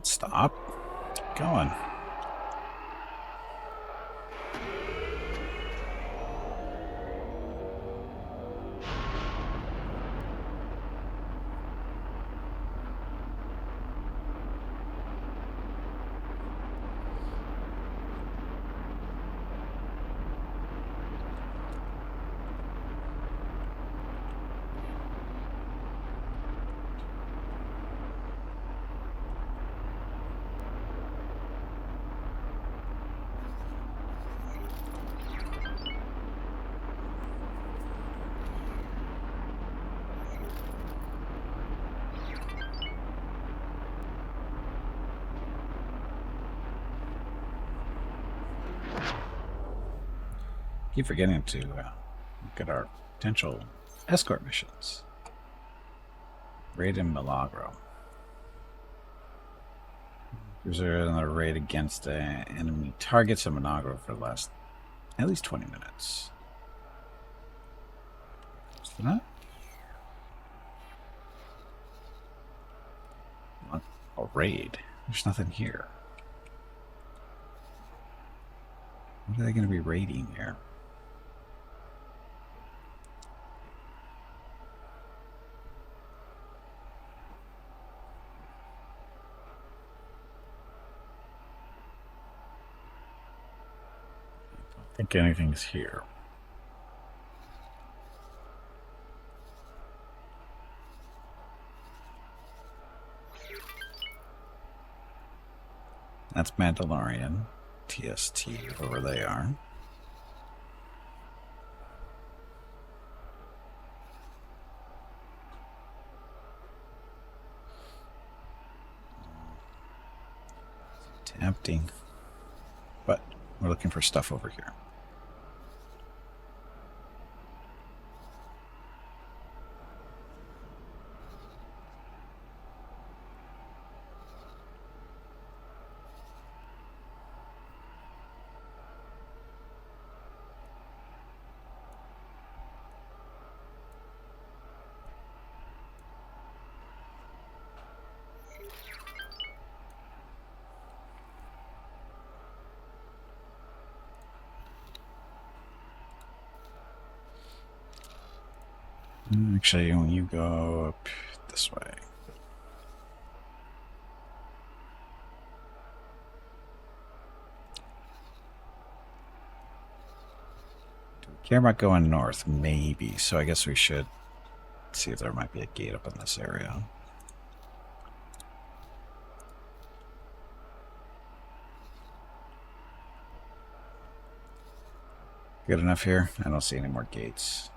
Stop. Keep going. Keep forgetting to look at our potential escort missions. Raid in Milagro. Cruiser on a raid against enemy targets in Milagro for the last at least 20 minutes. What's that? A raid. There's nothing here. What are they going to be raiding here? I don't think anything's here. That's Mandalorian. TST, whoever they are. Tempting. But we're looking for stuff over here. Actually, when you go up this way. Do we care about going north? Maybe. So I guess we should see if there might be a gate up in this area. Good enough here? I don't see any more gates.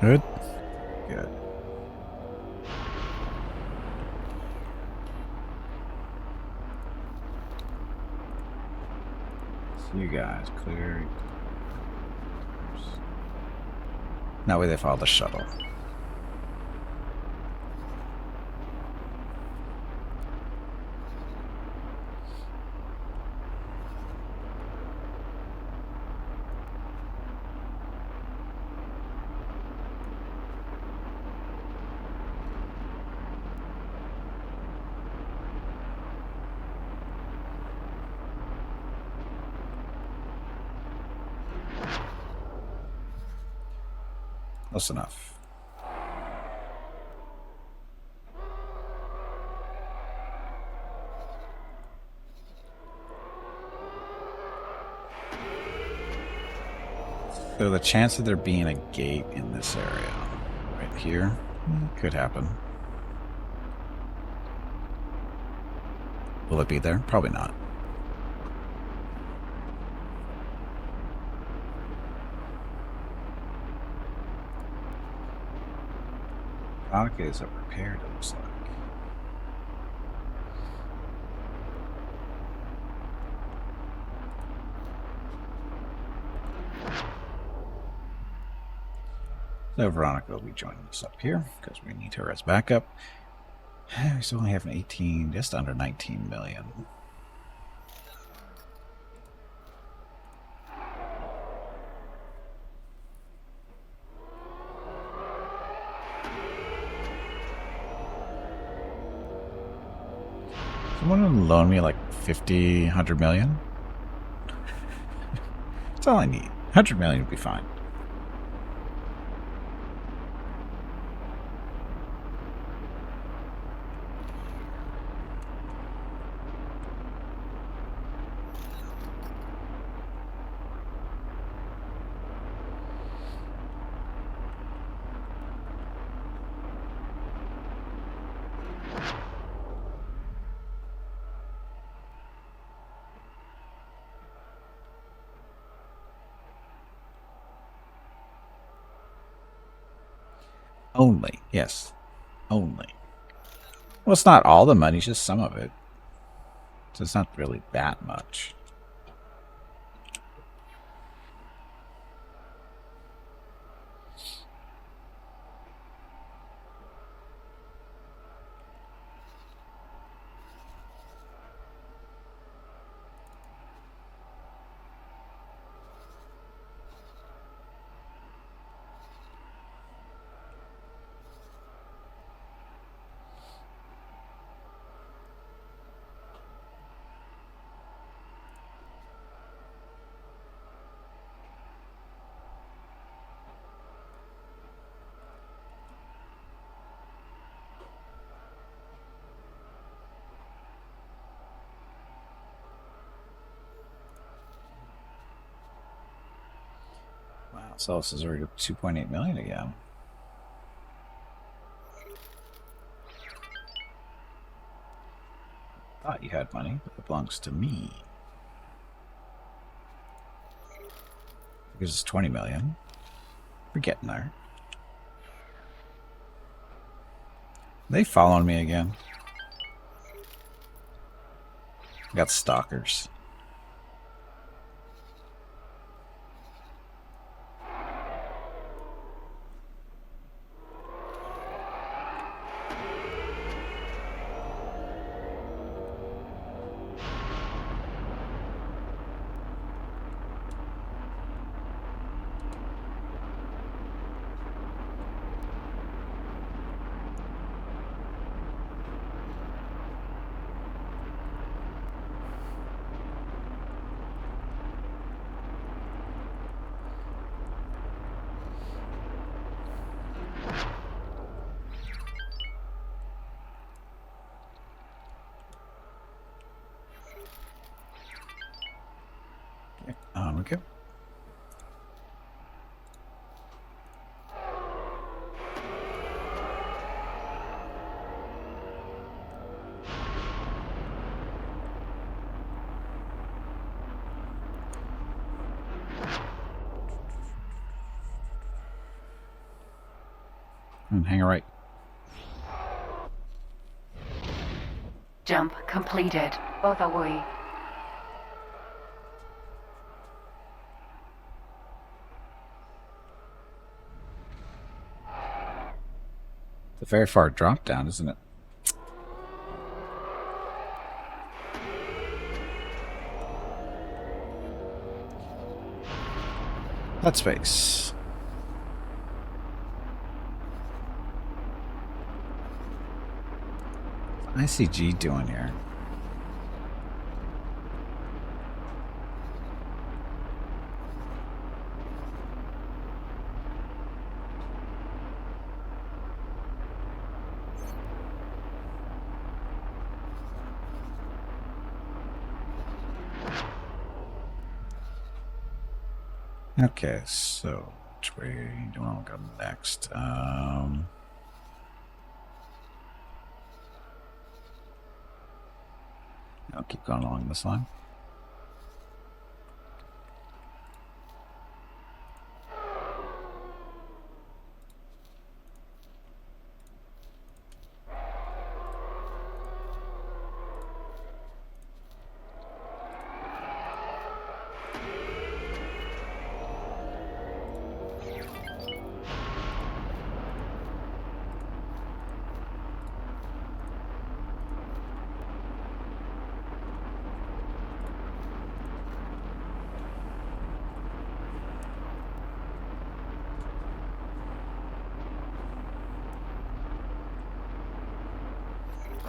Good. Good. So you guys clear. That way they follow the shuttle. Close enough. So the chance of there being a gate in this area, right here, could happen. Will it be there? Probably not. Dock is prepared, it looks like. So Veronica will be joining us up here because we need her as backup. We still only have an 18, just under 19 million. Someone loan me like 50, 100 million? That's all I need. 100 million would be fine. Only, yes. Only. Well, it's not all the money, it's just some of it. So it's not really that much. Wow, so this is already 2.8 million again. Thought you had money, but it belongs to me. Because it's 20 million. We're getting there. They following me again. I got stalkers. Okay. And hang right. Jump completed. Both away. It's a very far drop down, isn't it? That space. What's ICG doing here? Okay, so which way do I want to go next? I'll keep going along this line.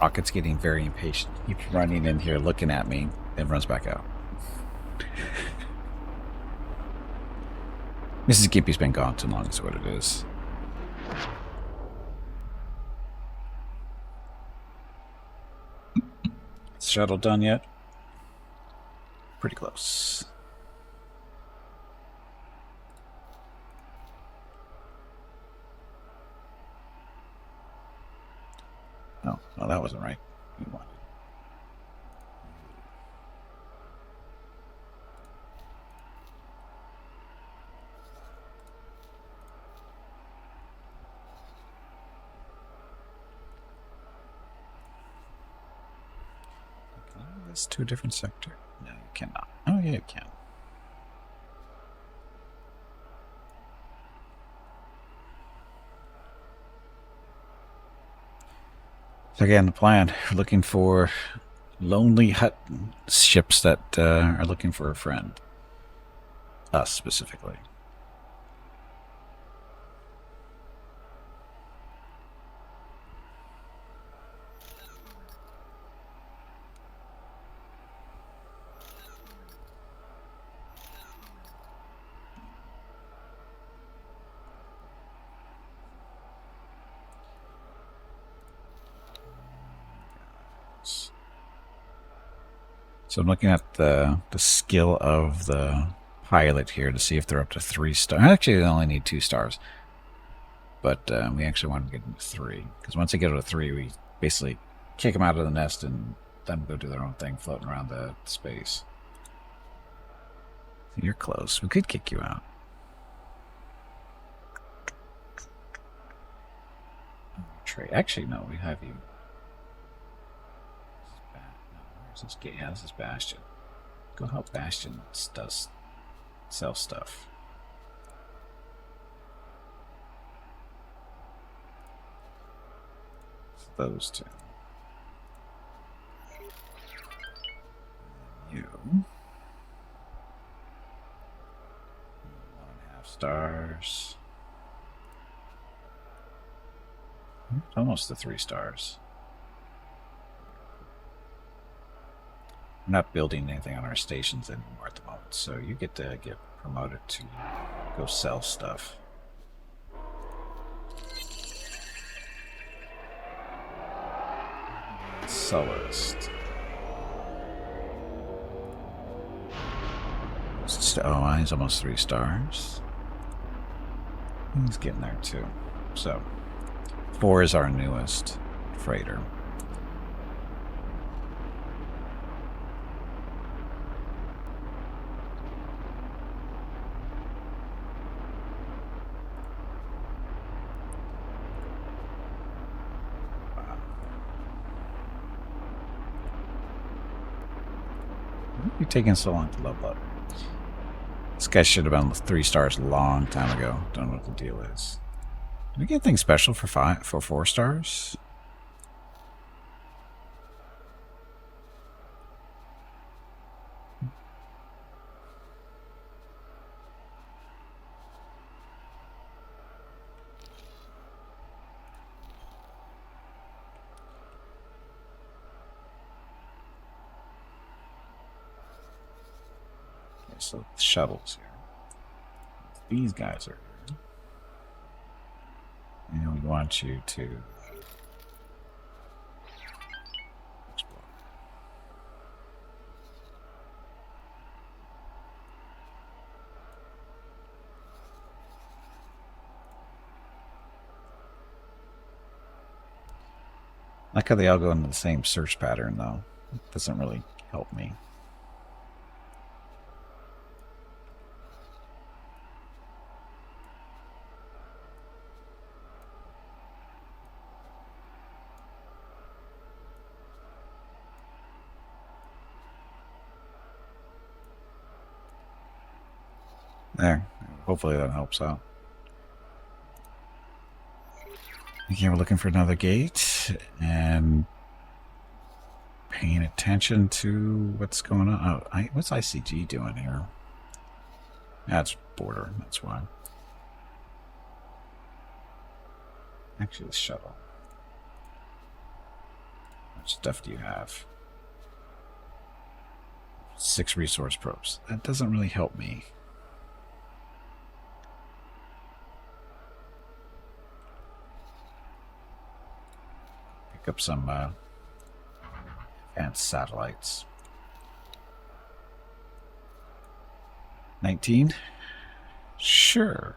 Rocket's getting very impatient. Keeps running in here looking at me, then runs back out. Mrs. Gippy's been gone too long, is what it is. Is the shuttle done yet? Pretty close. Oh, well, that wasn't right. We wanted. Can I move this to a different sector? No, you cannot. Oh, yeah, you can. So again, the plan, we're looking for lonely hut ships that are looking for a friend. Us, specifically. So I'm looking at the skill of the pilot here to see if they're up to 3 stars. Actually, they only need 2 stars. But we actually want to get them to 3. Because once they get to 3, we basically kick them out of the nest and let them go do their own thing floating around the space. You're close. We could kick you out. Trade. Actually, no, we have you. This gate has this Bastion. Go help Bastion does sell stuff. Those two. You. 1.5 stars. Almost the 3 stars. We're not building anything on our stations anymore at the moment, so you get to get promoted to go sell stuff. Soloist. Oh, he's almost 3 stars. He's getting there too. So, 4 is our newest freighter. You're taking so long to level up. This guy should have been 3 stars a long time ago. Don't know what the deal is. Did we get anything special for 4 stars? Okay, so the shuttles here. These guys are here. And we want you to explore. I like how they all go into the same search pattern, though. It doesn't really help me. There. Hopefully that helps out. Okay, we're looking for another gate and paying attention to what's going on. Oh, what's ICG doing here? That's border, that's why. Actually, the shuttle. How much stuff do you have? 6 resource probes. That doesn't really help me. Pick up some advanced satellites. 19? Sure.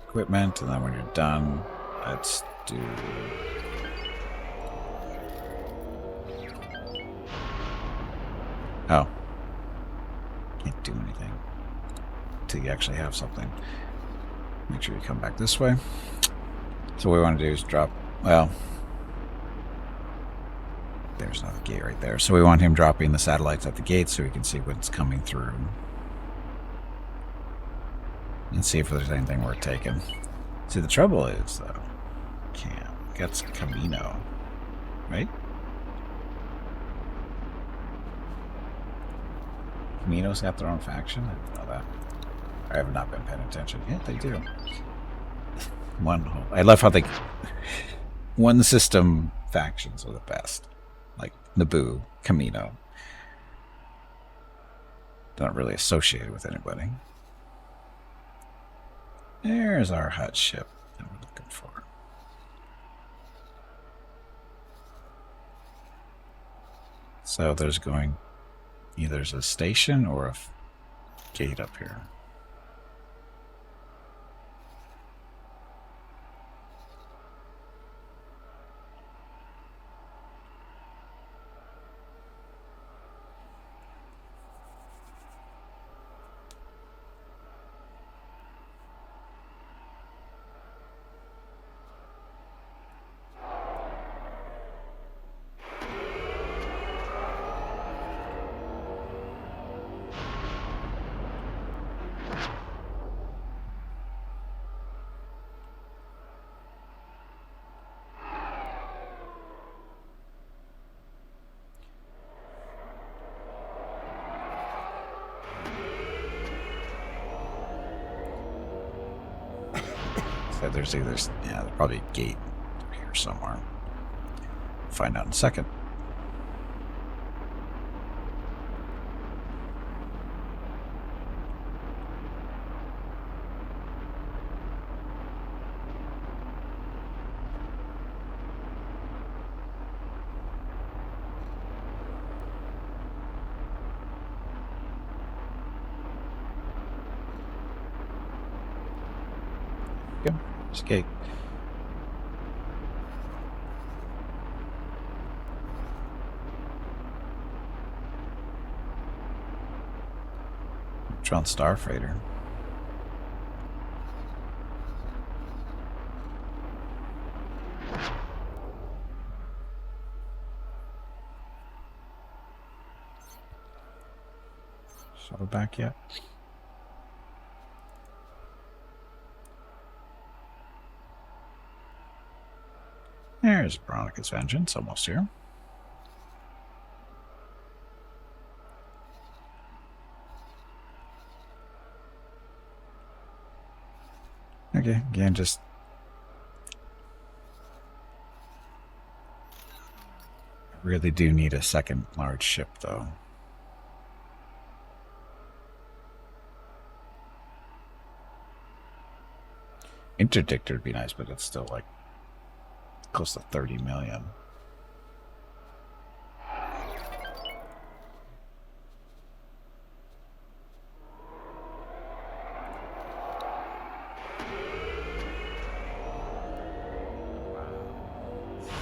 Equipment, and then when you're done, let's do... Oh. Can't do anything until you actually have something. Make sure you come back this way. So what we want to do is drop... Well, there's another gate right there. So we want him dropping the satellites at the gate so we can see what's coming through. And see if there's anything worth taking. See, the trouble is, though, that's Camino, right? Camino's got their own faction? I didn't know that. I have not been paying attention. Yeah, they do. I love how they... One system factions are the best. Like Naboo, Camino. Not really associated with anybody. There's our hut ship that we're looking for. So there's either a station or a gate up here. So there's probably a gate here somewhere. Find out in a second. Escape. Tron Starfreighter. Shuttle back yet? There's Veronica's Vengeance, almost here. Okay, again, just really do need a second large ship, though. Interdictor would be nice, but it's still like close to 30 million.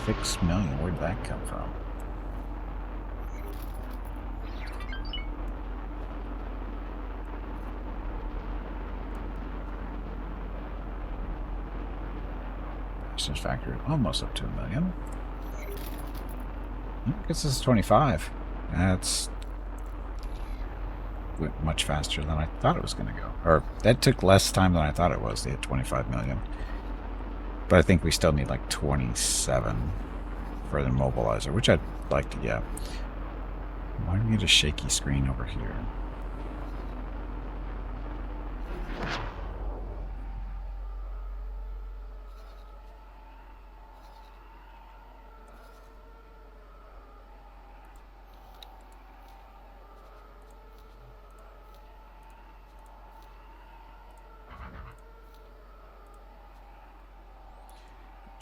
$6 million, where'd that come from? Business factory almost up to $1 million. I guess this is 25. That's went much faster than I thought it was going to go. Or that took less time than I thought it was. They had 25 million. But I think we still need like 27 for the mobilizer, which I'd like to get. Why do we get a shaky screen over here?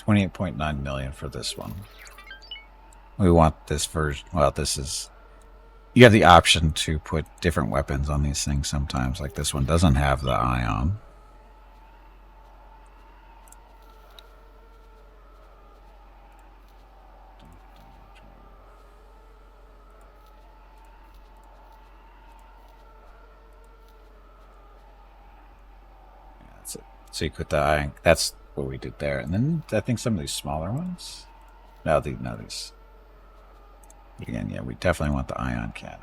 $28.9 million for this one. We want this version. Well, this is. You have the option to put different weapons on these things sometimes. Like this one doesn't have the ion. Yeah, that's it. So you put the ion. That's what we did there. And then I think some of these smaller ones. No, these. Again, yeah, we definitely want the ion cannon.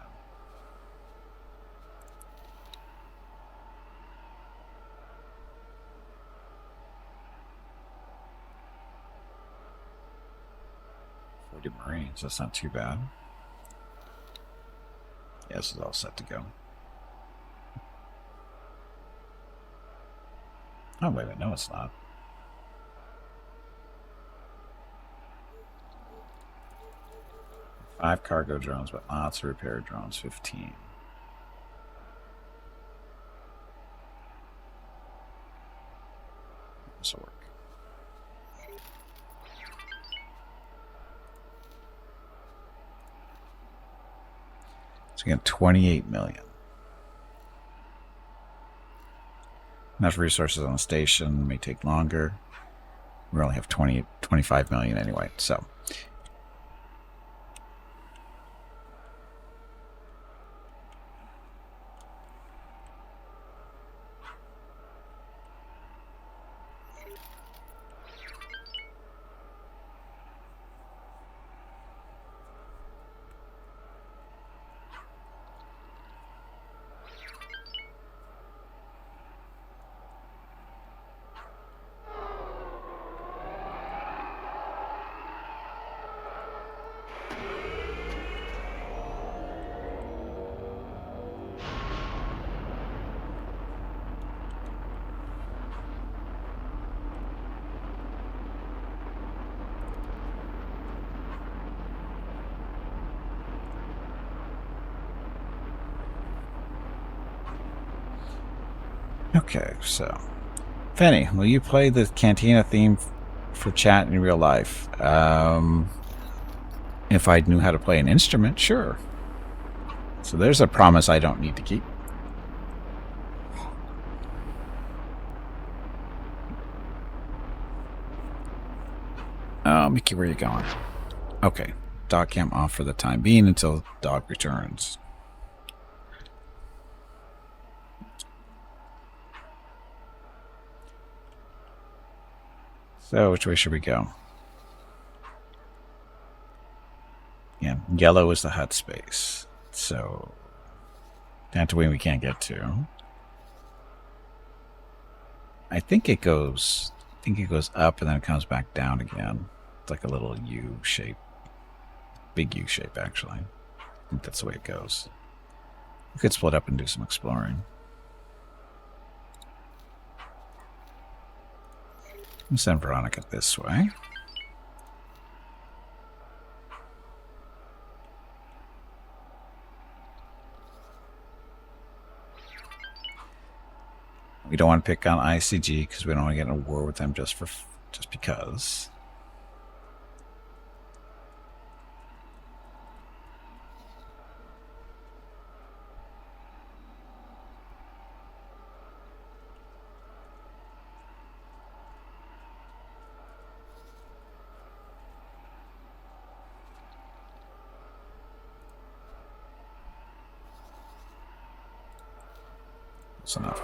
Marines, that's not too bad. Yeah, this is all set to go. Oh, wait a minute, no, it's not. Five cargo drones, but lots of repair drones, 15. This will work. So again, 28 million. Enough resources on the station, may take longer. We only have 25 million anyway, so. Okay, so Fanny, will you play the Cantina theme for chat in real life? If I knew how to play an instrument, sure. So there's a promise I don't need to keep. Mickey, where are you going? Okay, dog cam off for the time being until dog returns. So, which way should we go? Yeah, yellow is the hut space. So, Tatooine we can't get to. I think it goes up and then it comes back down again. It's like a little U shape. Big U shape, actually. I think that's the way it goes. We could split up and do some exploring. I'll send Veronica this way. We don't want to pick on ICG because we don't want to get in a war with them just because. That's enough.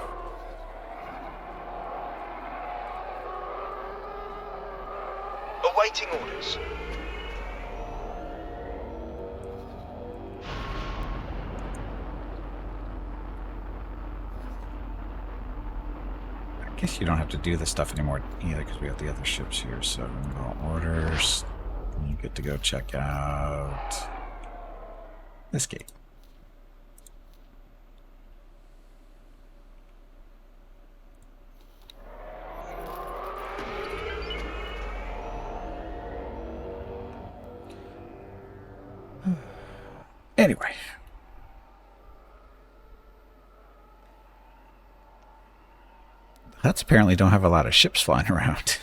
Awaiting orders. I guess you don't have to do this stuff anymore either because we have the other ships here. So no orders. You get to go check out this gate. Anyway. Huts apparently don't have a lot of ships flying around.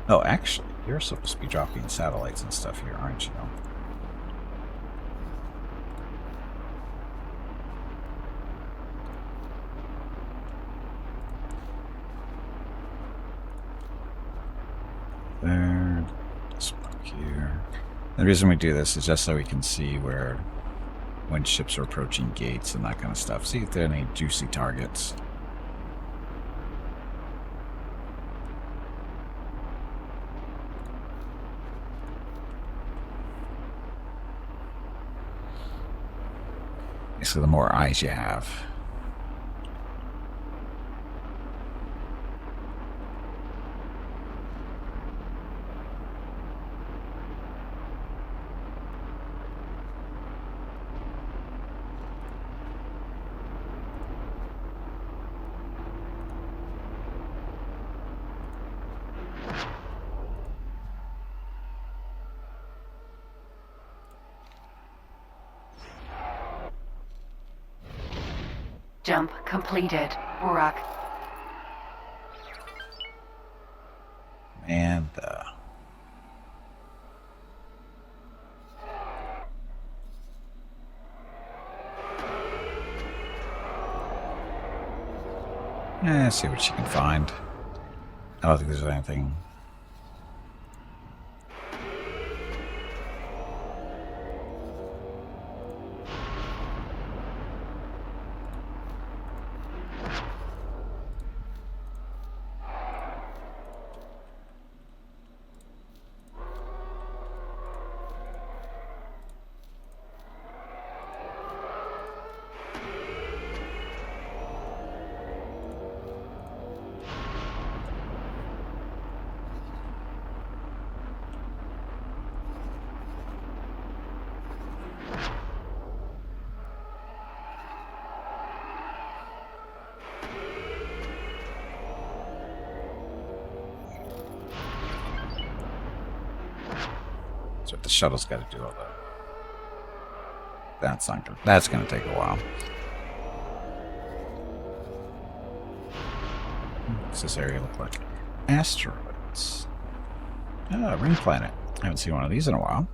Oh, actually, you're supposed to be dropping satellites and stuff here, aren't you? There, this one here. The reason we do this is just so we can see when ships are approaching gates and that kind of stuff. See if there are any juicy targets. So the more eyes you have. Jump completed. Burak. And see what you can find. I don't think there's anything. That's what the shuttle's got to do all that. That's not good. That's going to take a while. What's this area look like? Asteroids. Ah, ring planet. I haven't seen one of these in a while.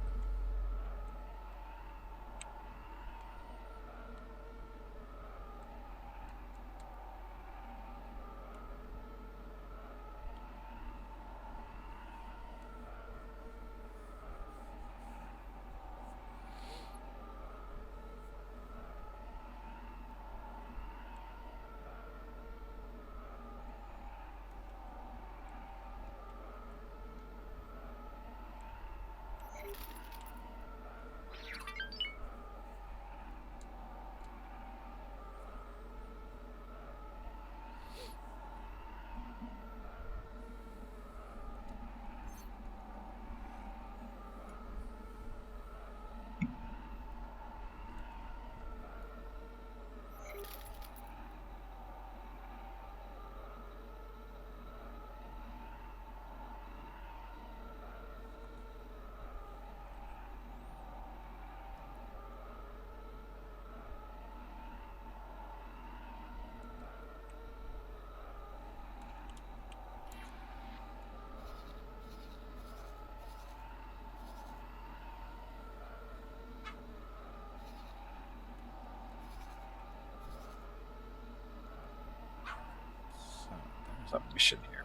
a mission here.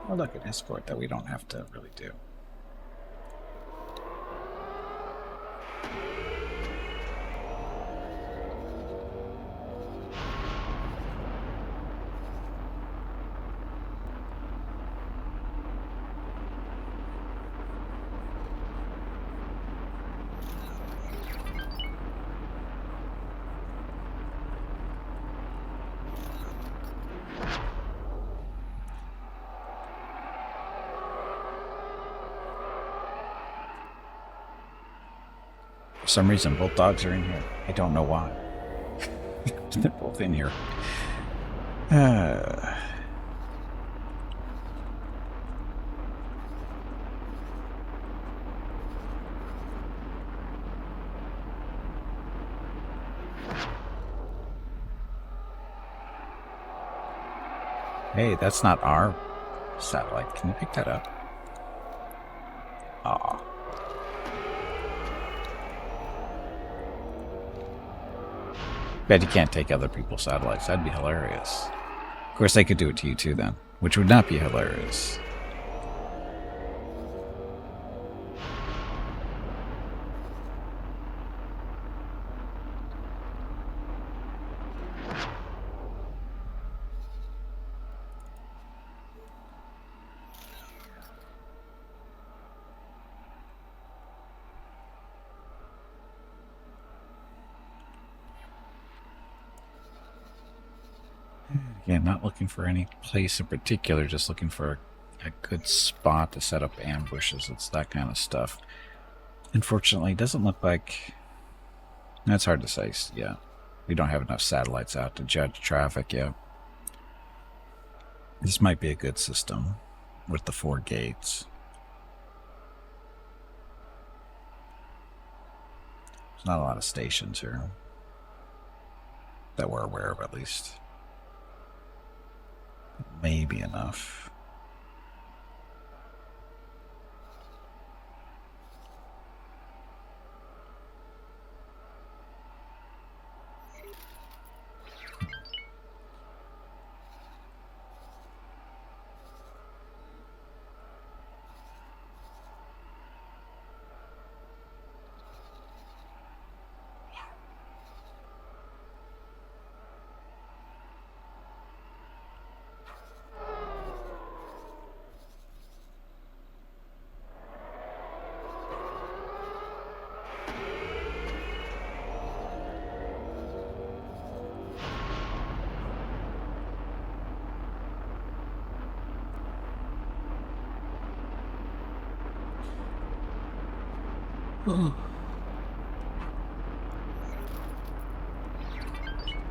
Oh, look, an escort that we don't have to really do. For some reason, both dogs are in here. I don't know why. They're both in here. Hey, that's not our satellite. Can you pick that up? Aw. Bet you can't take other people's satellites. That'd be hilarious. Of course, they could do it to you too then, which would not be hilarious. Again, not looking for any place in particular, just looking for a good spot to set up ambushes. It's that kind of stuff. Unfortunately, it doesn't look like... That's hard to say, yeah. We don't have enough satellites out to judge traffic yet. This might be a good system with the 4 gates. There's not a lot of stations here. That we're aware of, at least. Maybe enough.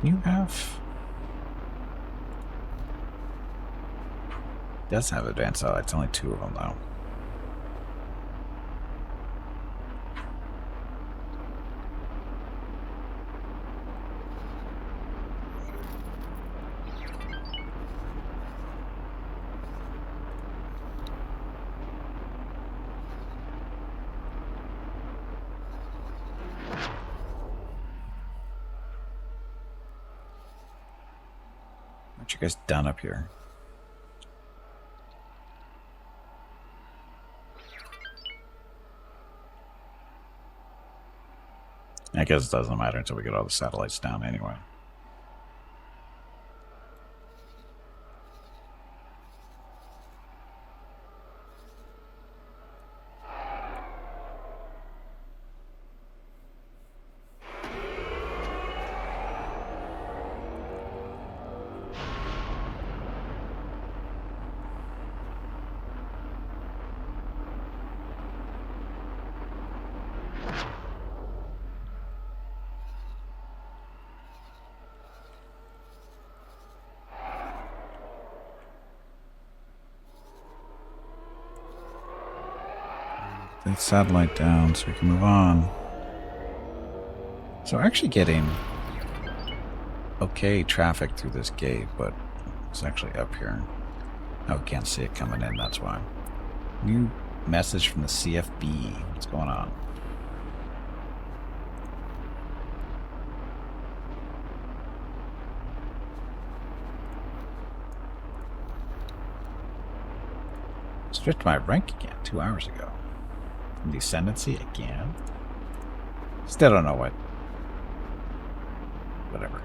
You have... Does have advanced satellites, only 2 of them though. What you guys done up here? I guess it doesn't matter until we get all the satellites down anyway. That satellite down so we can move on. So we're actually getting okay traffic through this gate, but it's actually up here. Oh, we can't see it coming in, that's why. New message from the CFB. What's going on? Stripped my rank again 2 hours ago. From the ascendancy again. Still don't know what. Whatever.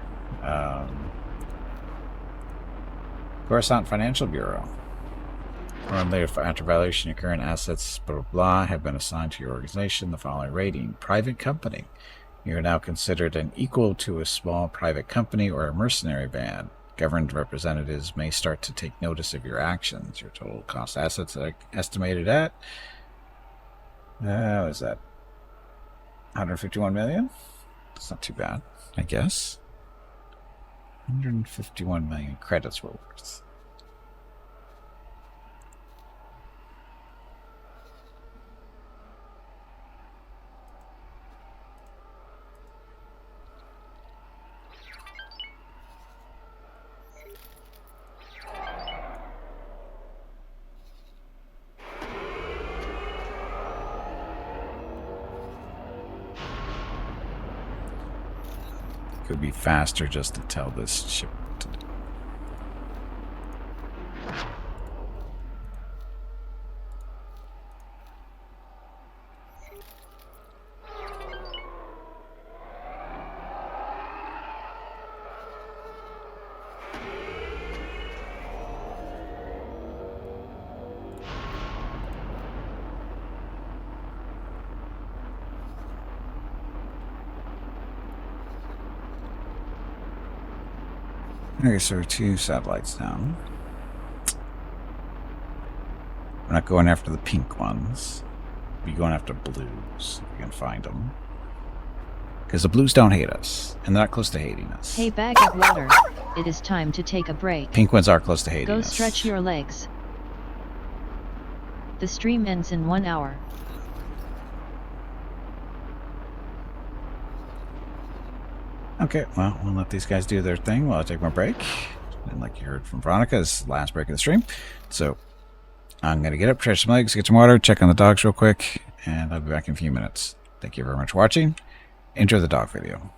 Coruscant Financial Bureau. One later, after valuation, your current assets, blah, blah, blah, have been assigned to your organization. The following rating. Private company. You are now considered an equal to a small private company or a mercenary band. Government representatives may start to take notice of your actions. Your total cost assets are estimated at... what is that? 151 million? That's not too bad, I guess. 151 million credits were worth. Could be faster just to tell this ship to do. Okay, so we're 2 satellites down. We're not going after the pink ones. We're going after blues, if we can find them. Because the blues don't hate us, and they're not close to hating us. Hey, bag of water. It is time to take a break. Pink ones are close to hating Go us. stretch your legs. The stream ends in 1 hour. Okay, well, we'll let these guys do their thing while I take my break. And like you heard from Veronica, it's the last break of the stream. So I'm going to get up, stretch some legs, get some water, check on the dogs real quick, and I'll be back in a few minutes. Thank you very much for watching. Enjoy the dog video.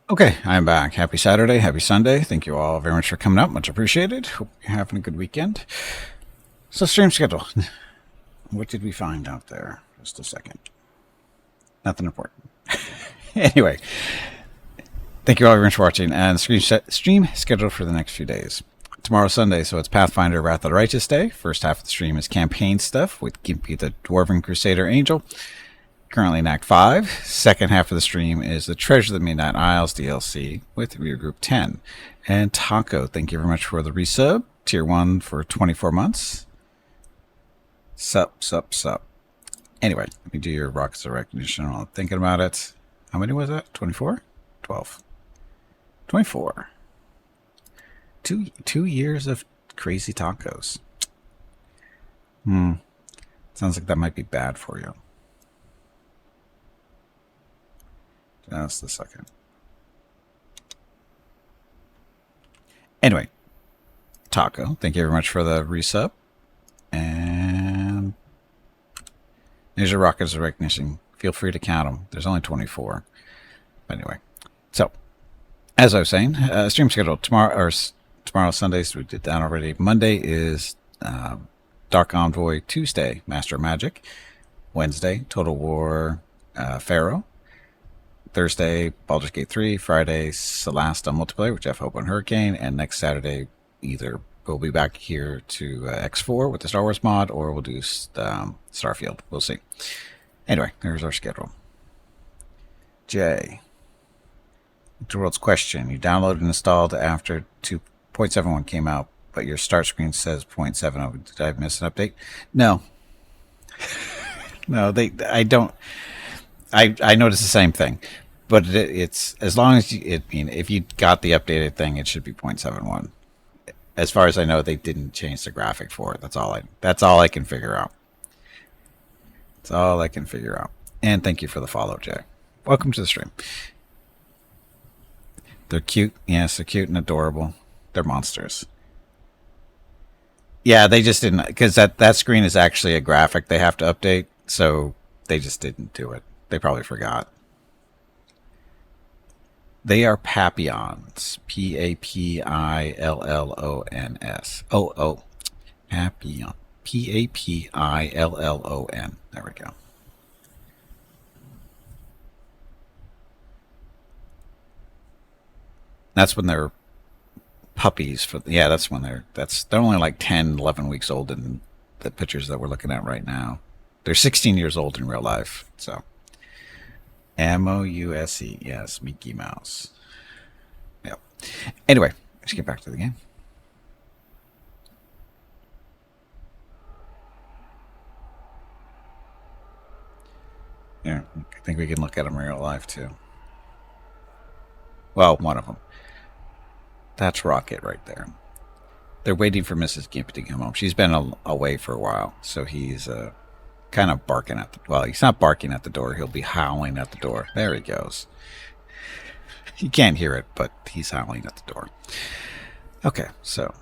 Okay, I'm back. Happy Saturday, happy Sunday. Thank you all very much for coming out. Much appreciated. Hope you're having a good weekend. So, stream schedule. What did we find out there? Just a second. Nothing important. Anyway, thank you all very much for watching. And stream schedule for the next few days. Tomorrow, Sunday, so it's Pathfinder Wrath of the Righteous Day. First half of the stream is campaign stuff with Gimpy the Dwarven Crusader Angel. Currently in Act 5. Second half of the stream is the Treasure of the Midnight Isles DLC with Regroup 10. And Taco, thank you very much for the resub. Tier 1 for 24 months. Sup. Anyway, let me do your Rockets of Recognition while I'm thinking about it. How many was that? 24? 12. 24. Two years of crazy tacos. Sounds like that might be bad for you. Just a second. Anyway, Taco, thank you very much for the resub. And there's your Rockets of Recognition. Feel free to count them. There's only 24. But anyway, so as I was saying, stream schedule tomorrow, Sundays, we did that already. Monday is Dark Envoy. Tuesday, Master of Magic. Wednesday, Total War Pharaoh. Thursday, Baldur's Gate 3. Friday, Celeste on multiplayer with Jeff Hope on Hurricane. And next Saturday, either we'll be back here to X4 with the Star Wars mod, or we'll do Starfield. We'll see. Anyway, there's our schedule. Jay. Interworlds question. You downloaded and installed after 2.71 came out, but your start screen says 0.70. Did I miss an update? No. No, I don't. I noticed the same thing, but it's as long as if you got the updated thing, it should be 0.71. As far as I know, they didn't change the graphic for it. That's all I can figure out. That's all I can figure out. And thank you for the follow, Jay. Welcome to the stream. They're cute. Yes, they're cute and adorable. They're monsters. Yeah, they just didn't, because that screen is actually a graphic they have to update, so they just didn't do it. They probably forgot. They are Papillons. Papillons. Oh. Papillon. Papillon. There we go. That's when they're puppies. That's when they're only like 10, 11 weeks old in the pictures that we're looking at right now. They're 16 years old in real life, so. Mouse, yes, Mickey Mouse. Yep. Anyway, let's get back to the game. Yeah, I think we can look at them in real life too. Well, one of them. That's Rocket right there. They're waiting for Mrs. Gimp to come home. She's been away for a while, so he's kind of barking at he's not barking at the door. He'll be howling at the door. There he goes. You can't hear it, but he's howling at the door. Okay, so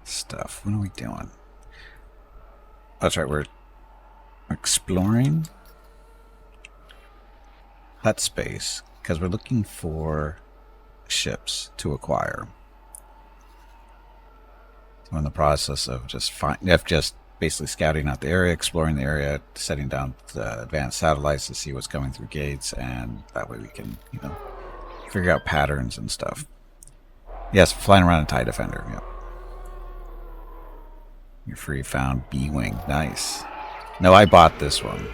stuff. What are we doing? That's right, we're exploring hut space because we're looking for ships to acquire. We're in the process of just basically scouting out the area, exploring the area, setting down the advanced satellites to see what's coming through gates, and that way we can, figure out patterns and stuff. Yes, flying around a TIE Defender. Yep. Your free found B-Wing. Nice. No, I bought this one.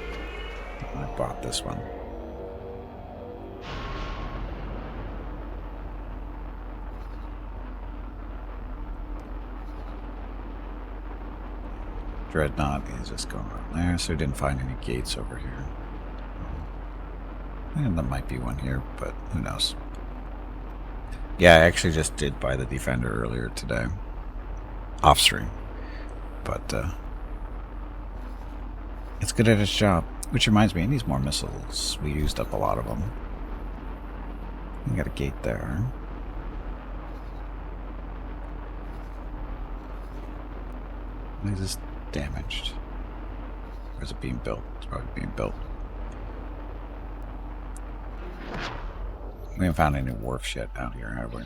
Dreadnought is just going around there, so we didn't find any gates over here. And there might be one here, but who knows. Yeah, I actually just did buy the Defender earlier today. Off stream. But it's good at its job. Which reminds me, it needs more missiles. We used up a lot of them. We got a gate there. Is this damaged? Or is it being built? It's probably being built. We haven't found any wharf shit out here, have we?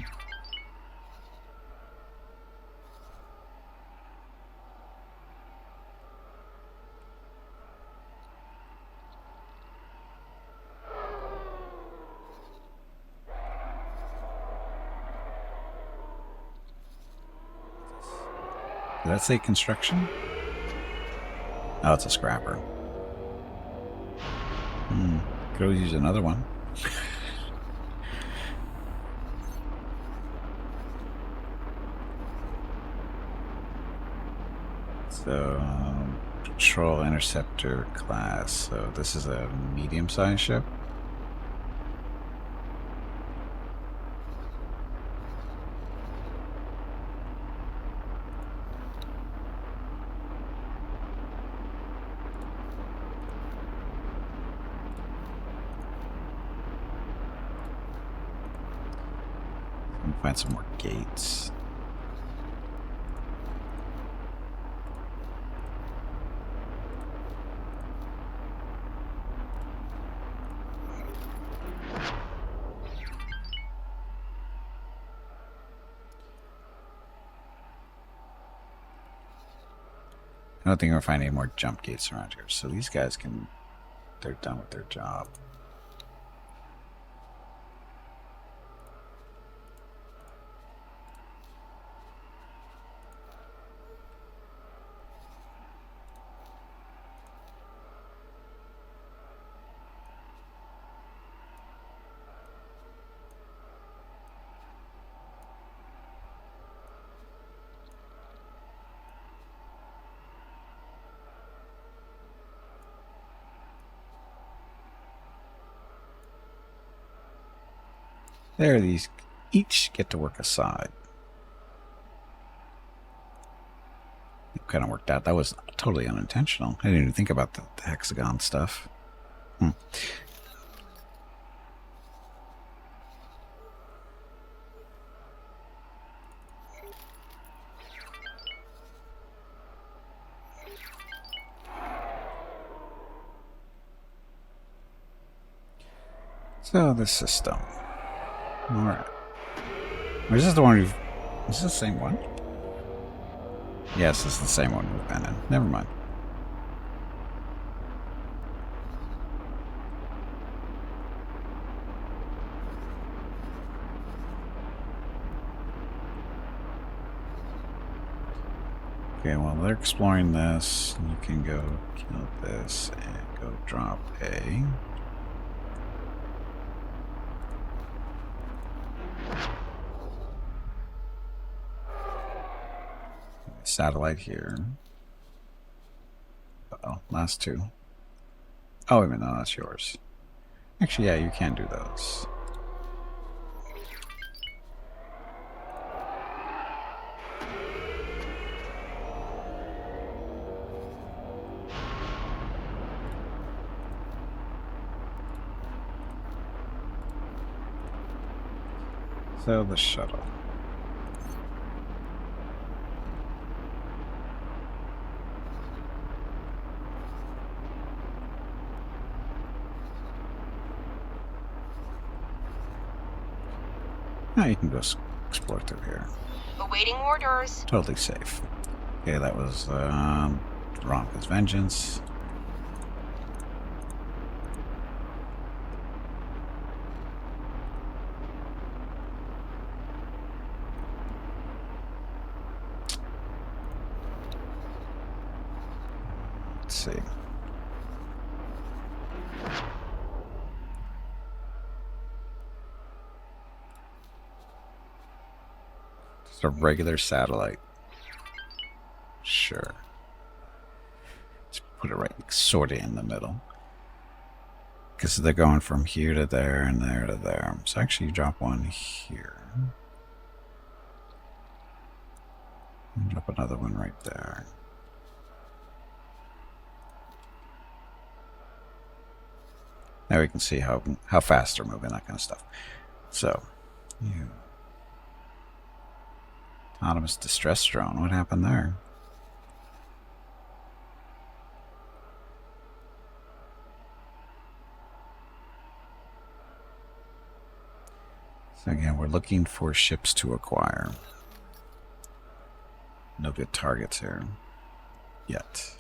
Did that say construction? Oh, it's a scrapper. Could always use another one. So, patrol interceptor class. So this is a medium-sized ship. Let me find some more gates. I don't think we're finding any more jump gates around here. So these guys can... They're done with their job. There, these each get to work a side. It kind of worked out. That was totally unintentional. I didn't even think about the hexagon stuff. So, the system. Alright. Or is this the one we've... Is this the same one? Yes, this is the same one we've been in. Never mind. Okay, well, they're exploring this. You can go kill this and go drop a... satellite here. Uh-oh, last two. Oh, wait a minute, no, that's yours. Actually, yeah, you can do those. So, the shuttle. Now you can go explore through here. Awaiting orders. Totally safe. Okay, that was Ronka's Vengeance. Let's see. A regular satellite. Sure. Let's put it right sort of in the middle. Because they're going from here to there and there to there. So actually you drop one here. And drop another one right there. Now we can see how fast they're moving, that kind of stuff. So, you... Autonomous distress drone. What happened there? So again, we're looking for ships to acquire. No good targets here yet.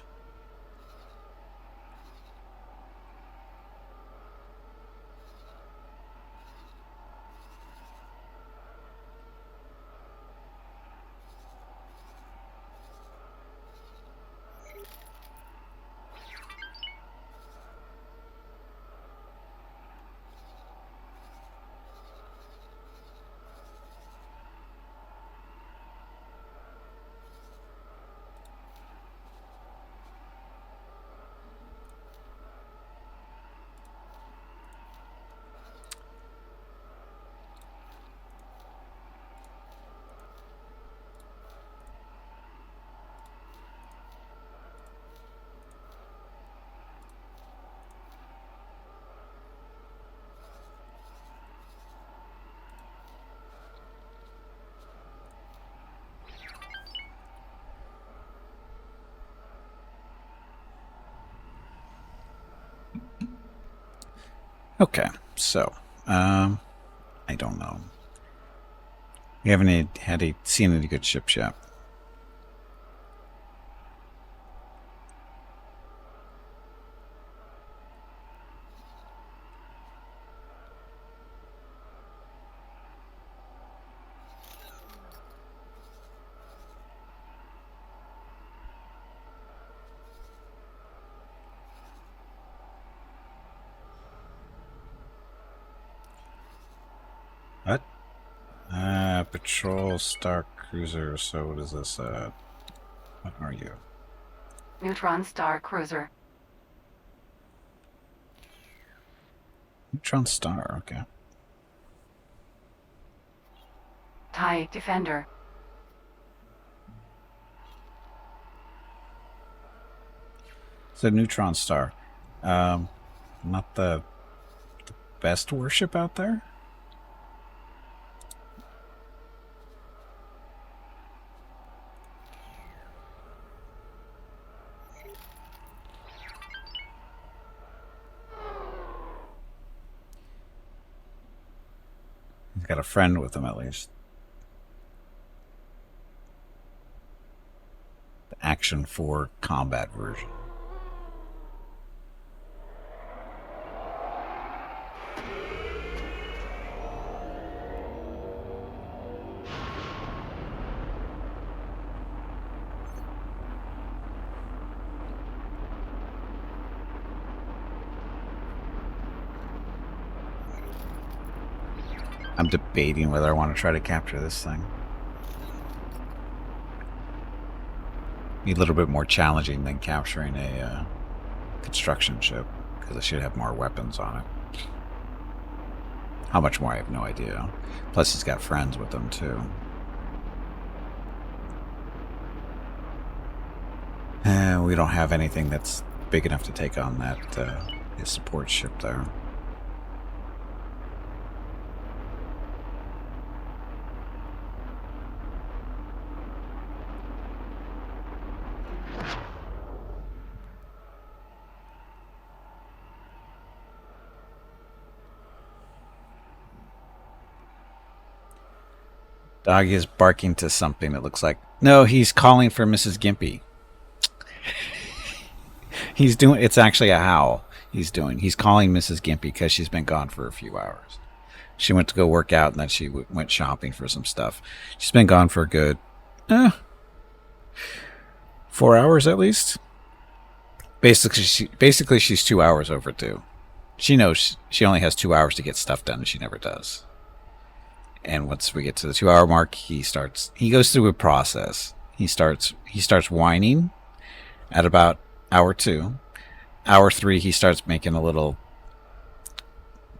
Okay, so I don't know. We haven't seen any good ships yet. What? Patrol Star Cruiser. So what is this? What are you? Neutron Star Cruiser. Neutron Star. Okay. TIE Defender. So Neutron Star. Not the best warship out there. He's got a friend with him, at least. The Action 4 combat version. I'm debating whether I want to try to capture this thing. Be a little bit more challenging than capturing a construction ship, because it should have more weapons on it. How much more, I have no idea. Plus, he's got friends with him, too. We don't have anything that's big enough to take on that his support ship there. Doggy is barking to something, it looks like. No, he's calling for Mrs. Gimpy. It's actually a howl he's doing. He's calling Mrs. Gimpy because she's been gone for a few hours. She went to go work out and then she went shopping for some stuff. She's been gone for a good 4 hours at least. Basically she's 2 hours overdue. She knows she only has 2 hours to get stuff done and she never does. And once we get to the 2 hour mark, he goes through a process. He starts whining at about hour 2. Hour 3, he starts making a little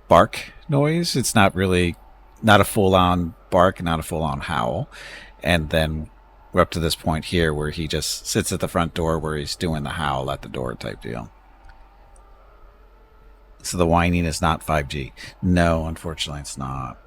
bark noise. It's not a full on bark, not a full on howl. And then we're up to this point here where he just sits at the front door where he's doing the howl at the door type deal. So the whining is not 5G. No, unfortunately it's not.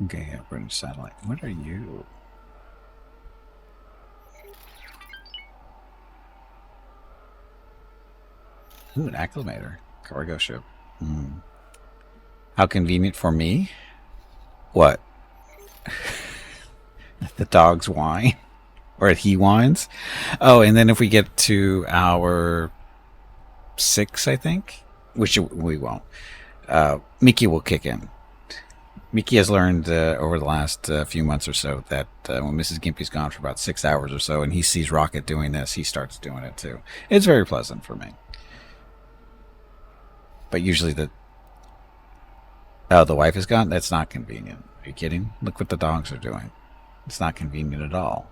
Okay, yeah, British satellite. What are you? Ooh, an acclimator. Cargo ship. Hmm. How convenient for me? What? The dogs whine? Or he whines? Oh, and then if we get to hour 6, I think, which we won't, Mickey will kick in. Mickey has learned over the last few months or so that when Mrs. Gimpy's gone for about 6 hours or so and he sees Rocket doing this, he starts doing it too. It's very pleasant for me. But usually the wife is gone? That's not convenient. Are you kidding? Look what the dogs are doing. It's not convenient at all.